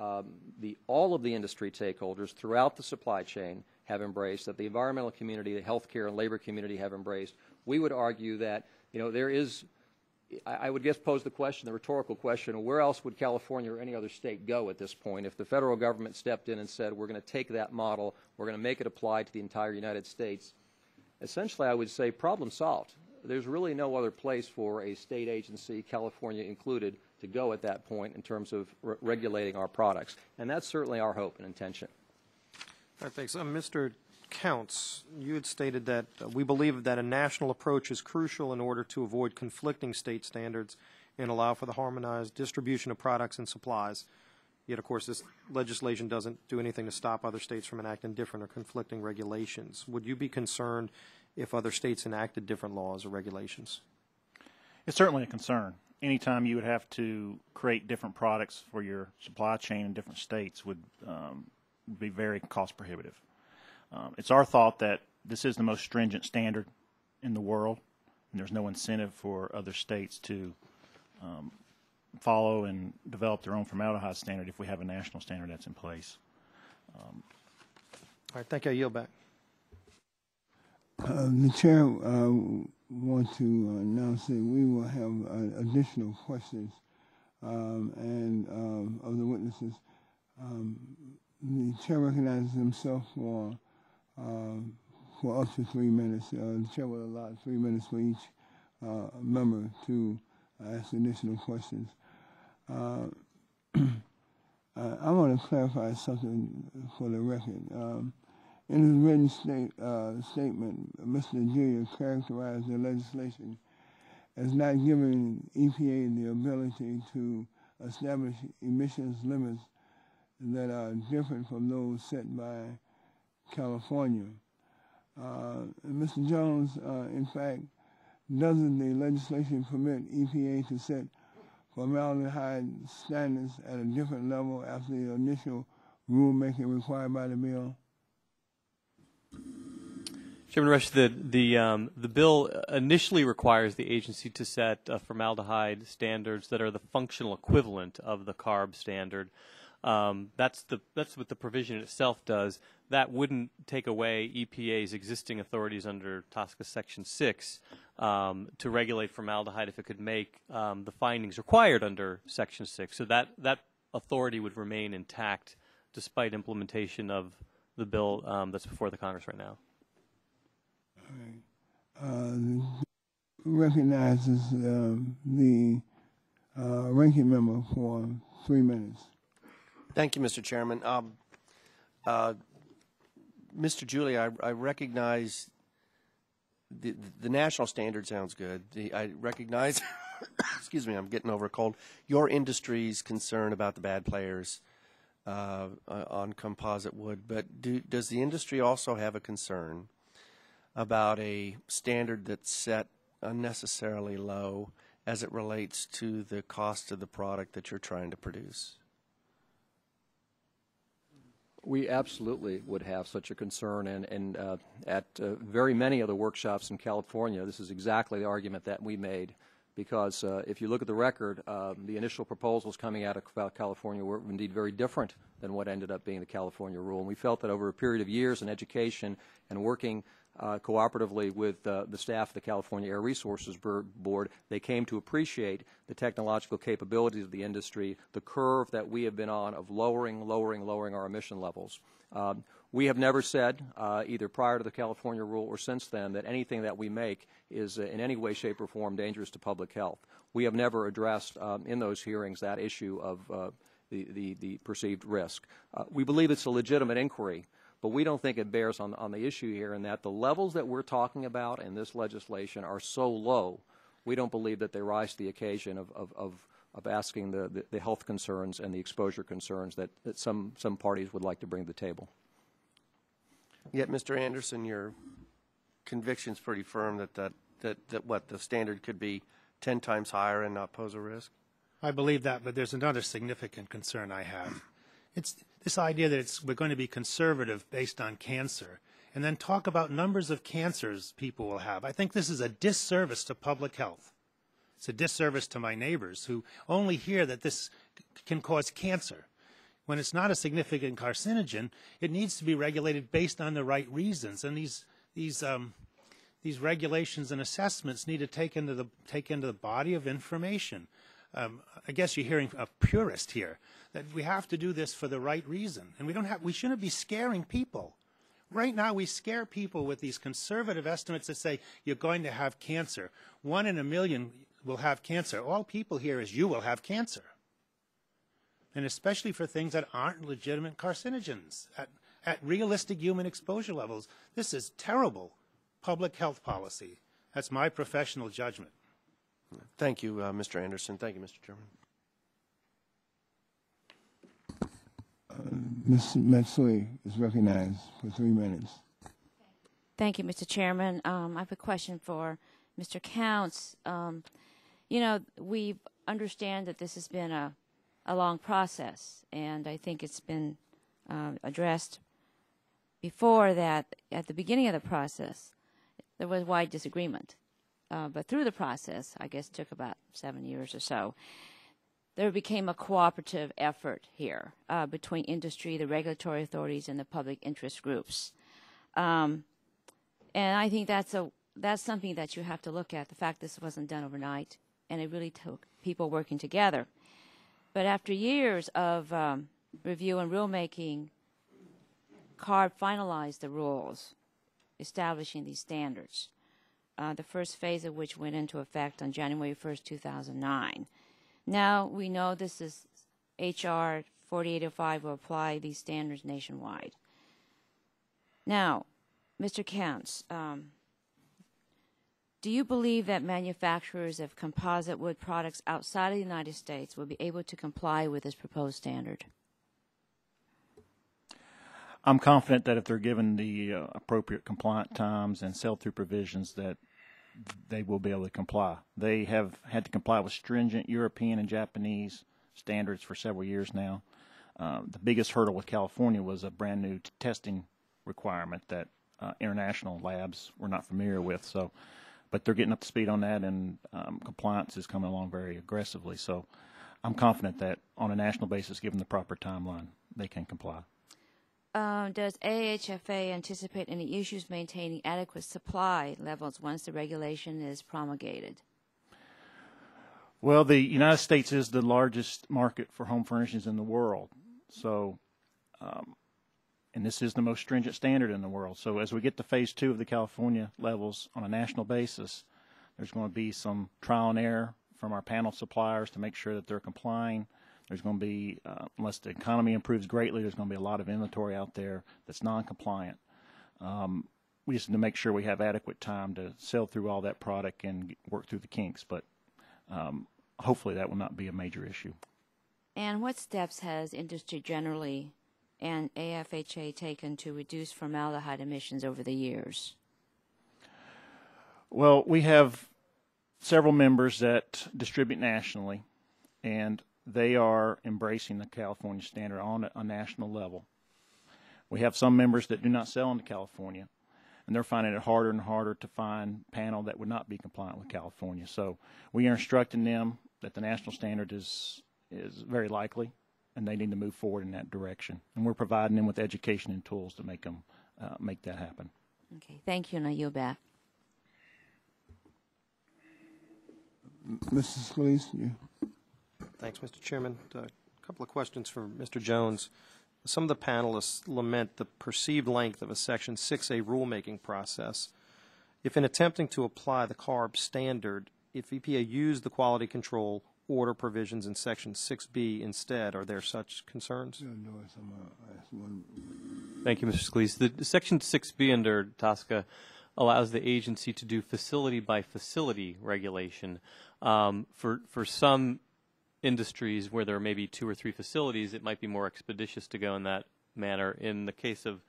all of the industry stakeholders throughout the supply chain have embraced, that the environmental community, the healthcare and labor community have embraced. We would argue that, there is, I would just pose the rhetorical question, where else would California or any other state go at this point if the federal government stepped in and said, we're going to take that model, we're going to make it apply to the entire United States? Essentially, I would say problem solved. There's really no other place for a state agency, California included, to go at that point in terms of regulating our products. And that's certainly our hope and intention. All right, thanks. Mr. Counts, you had stated that we believe that a national approach is crucial in order to avoid conflicting state standards and allow for the harmonized distribution of products and supplies. Yet, of course, this legislation doesn't do anything to stop other states from enacting different or conflicting regulations. Would you be concerned if other states enacted different laws or regulations? It's certainly a concern. Anytime you would have to create different products for your supply chain in different states would be very cost prohibitive. It's our thought that this is the most stringent standard in the world, and there's no incentive for other states to follow and develop their own formaldehyde standard if we have a national standard that's in place. All right, thank you. I yield back. The chair wants to announce that we will have additional questions and of the witnesses. The chair recognizes himself for up to 3 minutes. The chair will allot 3 minutes for each member to ask additional questions. I want to clarify something for the record. In his written statement, Mr. Julia characterized the legislation as not giving EPA the ability to establish emissions limits that are different from those set by California. Mr. Jones, in fact, doesn't the legislation permit EPA to set formaldehyde standards at a different level after the initial rulemaking required by the bill? Chairman Rush, the bill initially requires the agency to set formaldehyde standards that are the functional equivalent of the CARB standard. That's what the provision itself does. That wouldn't take away EPA's existing authorities under TSCA Section 6 to regulate formaldehyde if it could make the findings required under Section 6. So that authority would remain intact despite implementation of the bill that's before the Congress right now. Recognizes the ranking member for 3 minutes. Thank you, Mr. Chairman. Mr. Julia, I recognize the national standard sounds good. I recognize, excuse me, I'm getting over a cold, your industry's concern about the bad players on composite wood. But does the industry also have a concern about a standard that's set unnecessarily low as it relates to the cost of the product that you're trying to produce? We absolutely would have such a concern, and at very many of the workshops in California, this is exactly the argument that we made, because if you look at the record, the initial proposals coming out of California were indeed very different than what ended up being the California rule, and we felt that over a period of years in education and working cooperatively with the staff of the California Air Resources Board, they came to appreciate the technological capabilities of the industry, the curve that we have been on of lowering our emission levels. We have never said, either prior to the California rule or since then, that anything that we make is in any way, shape, or form dangerous to public health. We have never addressed in those hearings that issue of the perceived risk. We believe it's a legitimate inquiry, but we don't think it bears on the issue here, in that the levels that we're talking about in this legislation are so low, we don't believe that they rise to the occasion of asking the health concerns and the exposure concerns that some parties would like to bring to the table. Yet, Mr. Anderson, your conviction's pretty firm that what the standard could be 10 times higher and not pose a risk? I believe that, but there's another significant concern I have. It's this idea that we're going to be conservative based on cancer, and then talk about numbers of cancers people will have. I think this is a disservice to public health. It's a disservice to my neighbors who only hear that this can cause cancer. When it's not a significant carcinogen, it needs to be regulated based on the right reasons, and these regulations and assessments need to take into the body of information. I guess you're hearing a purist here, that we have to do this for the right reason, and we shouldn't be scaring people. Right now, we scare people with these conservative estimates that say you're going to have cancer. 1 in a million will have cancer. All people hear is you will have cancer, and especially for things that aren't legitimate carcinogens at realistic human exposure levels. This is terrible public health policy. That's my professional judgment. Thank you, Mr. Anderson. Thank you, Mr. Chairman. Ms. Matsui is recognized for 3 minutes. Thank you, Mr. Chairman. I have a question for Mr. Counts. We understand that this has been a long process, and I think it's been addressed before that at the beginning of the process there was wide disagreement. But through the process, I guess it took about 7 years or so, there became a cooperative effort here between industry, the regulatory authorities, and the public interest groups. And I think that's something that you have to look at, the fact this wasn't done overnight, and it really took people working together. But after years of review and rulemaking, CARB finalized the rules establishing these standards, the first phase of which went into effect on January 1st, 2009. Now we know this is H.R. 4805 will apply these standards nationwide. Now, Mr. Counts, do you believe that manufacturers of composite wood products outside of the United States will be able to comply with this proposed standard? I'm confident that if they're given the appropriate compliant times and sell-through provisions, that they will be able to comply. They have had to comply with stringent European and Japanese standards for several years now. The biggest hurdle with California was a brand new testing requirement that international labs were not familiar with. But they're getting up to speed on that, and compliance is coming along very aggressively. So I'm confident that on a national basis, given the proper timeline, they can comply. Does AHFA anticipate any issues maintaining adequate supply levels once the regulation is promulgated? Well, the United States is the largest market for home furnishings in the world. So, and this is the most stringent standard in the world. So as we get to phase 2 of the California levels on a national basis, there's going to be some trial and error from our panel suppliers to make sure that they're complying. There's going to be, unless the economy improves greatly, there's going to be a lot of inventory out there that's non-compliant. We just need to make sure we have adequate time to sell through all that product and work through the kinks, but hopefully that will not be a major issue. And what steps has industry generally and AFHA taken to reduce formaldehyde emissions over the years? Well, we have several members that distribute nationally, and they are embracing the California standard on a national level. We have some members that do not sell into California, and they're finding it harder and harder to find panel that would not be compliant with California. So we are instructing them that the national standard is very likely, and they need to move forward in that direction. And we're providing them with education and tools to make them make that happen. Okay, thank you, and I yield back. Mr. Scalise, you. Thanks, Mr. Chairman. A couple of questions for Mr. Jones. Some of the panelists lament the perceived length of a Section 6A rulemaking process. If in attempting to apply the CARB standard, if EPA used the quality control order provisions in Section 6B instead, are there such concerns? Thank you, Mr. Scalise. The Section 6B under TSCA allows the agency to do facility-by-facility regulation. For some industries where there may be 2 or 3 facilities, it might be more expeditious to go in that manner. In the case of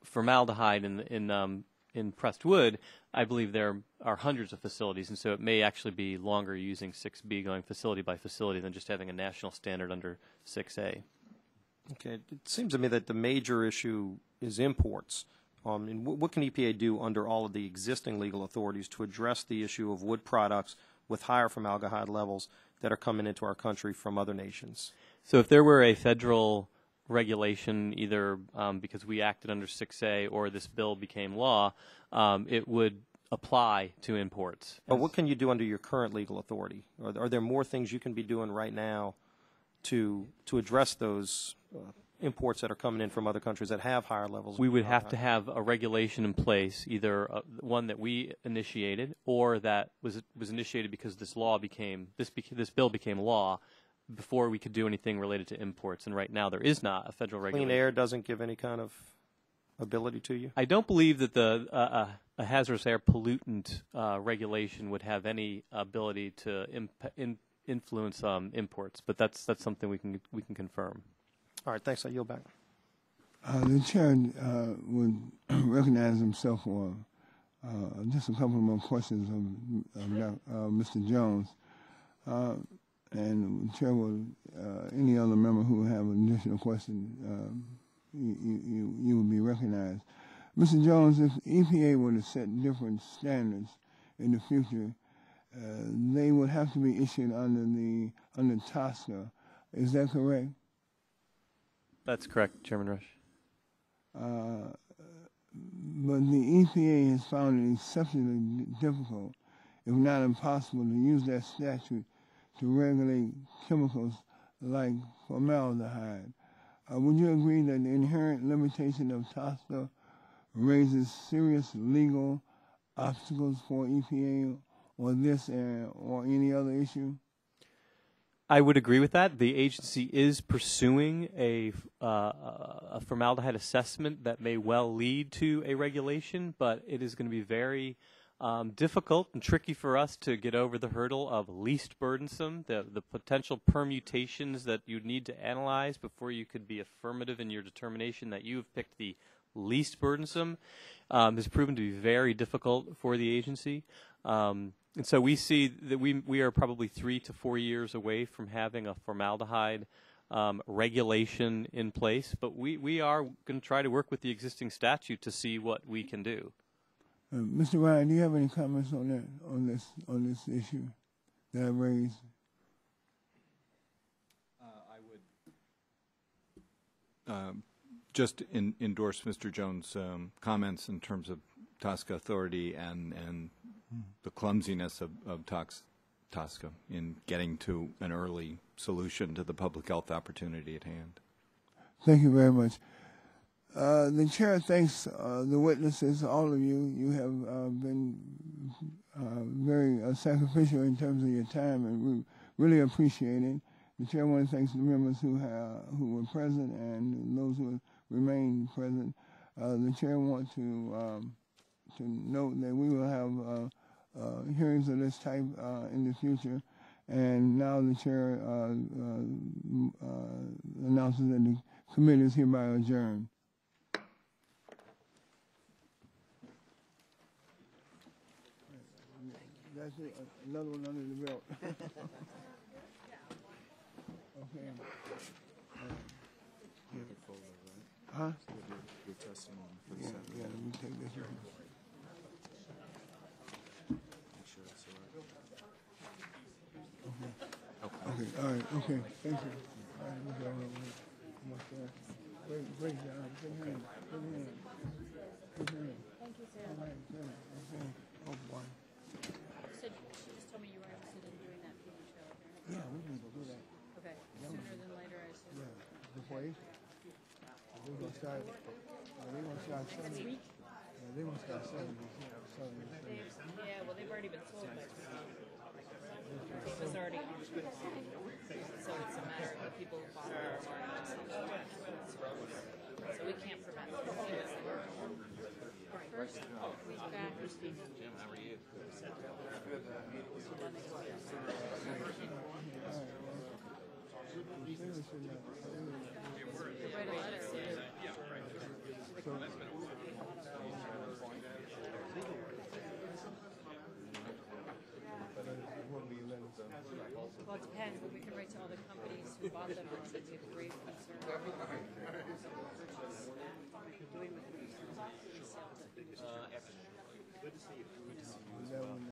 formaldehyde in in pressed wood, I believe there are hundreds of facilities, and so it may actually be longer using 6B, going facility by facility, than just having a national standard under 6A. Okay, it seems to me that the major issue is imports. And what can EPA do under all of the existing legal authorities to address the issue of wood products with higher formaldehyde levels that are coming into our country from other nations? So if there were a federal regulation, either because we acted under 6A or this bill became law, it would apply to imports. But what can you do under your current legal authority? Are there more things you can be doing right now to address those imports that are coming in from other countries that have higher levels? We would have to have a regulation in place, either one that we initiated or that was initiated because this bill became law, before we could do anything related to imports. And right now there is not a federal regulation. Clean air doesn't give any kind of ability to you? I don't believe that a hazardous air pollutant regulation would have any ability to influence imports, but that's something we can confirm. All right, thanks. I yield back. The chair would recognize himself for just a couple of more questions of Mr. Jones. And the chair will, any other member who have an additional question, you will be recognized. Mr. Jones, if EPA were to set different standards in the future, they would have to be issued under TSCA. Is that correct? That's correct, Chairman Rush. But the EPA has found it exceptionally difficult, if not impossible, to use that statute to regulate chemicals like formaldehyde. Would you agree that the inherent limitation of TSCA raises serious legal obstacles for EPA or this or any other issue? I would agree with that. The agency is pursuing a formaldehyde assessment that may well lead to a regulation, but it is going to be very difficult and tricky for us to get over the hurdle of least burdensome, the potential permutations that you'd need to analyze before you could be affirmative in your determination that you've picked the least burdensome, has proven to be very difficult for the agency. And so we see that we are probably 3 to 4 years away from having a formaldehyde regulation in place, but we are going to try to work with the existing statute to see what we can do. Mr. Ryan, do you have any comments on that, on this issue that I raised? I would just endorse Mr. Jones' comments in terms of TSCA authority and the clumsiness of TSCA in getting to an early solution to the public health opportunity at hand. Thank you very much. The chair thanks the witnesses, all of you. You have been very sacrificial in terms of your time, and we really appreciate it. The chair wants to thank the members who were present and those who remain present. The chair wants to note that we will have hearings of this type in the future. And now the chair announces that the committee is hereby adjourned. That's it. Another one under the belt. Okay. Huh? Your testimony. Yeah, let me take this one. Okay, all right, okay, thank you. All right, we'll go over. Great job. Good hand. Good hand. Good hand. Thank you, sir. All right, good. Okay. Oh, boy. She just told me you were interested in doing that TV show. Yeah, we can go do that. Okay, sooner than later, I assume. Yeah, before 8? They're going to start, Next week? Yeah, they're going to start 7. Yeah, well, they've already been sold by it was already on. So it's a matter of the people who bought it have already just so we can't prevent it. First week back, Jim, how are you? Write a letter. Well, it depends, but we can write to all the companies who bought them and say we have a grave concern. Doing with the sale. Good to see you.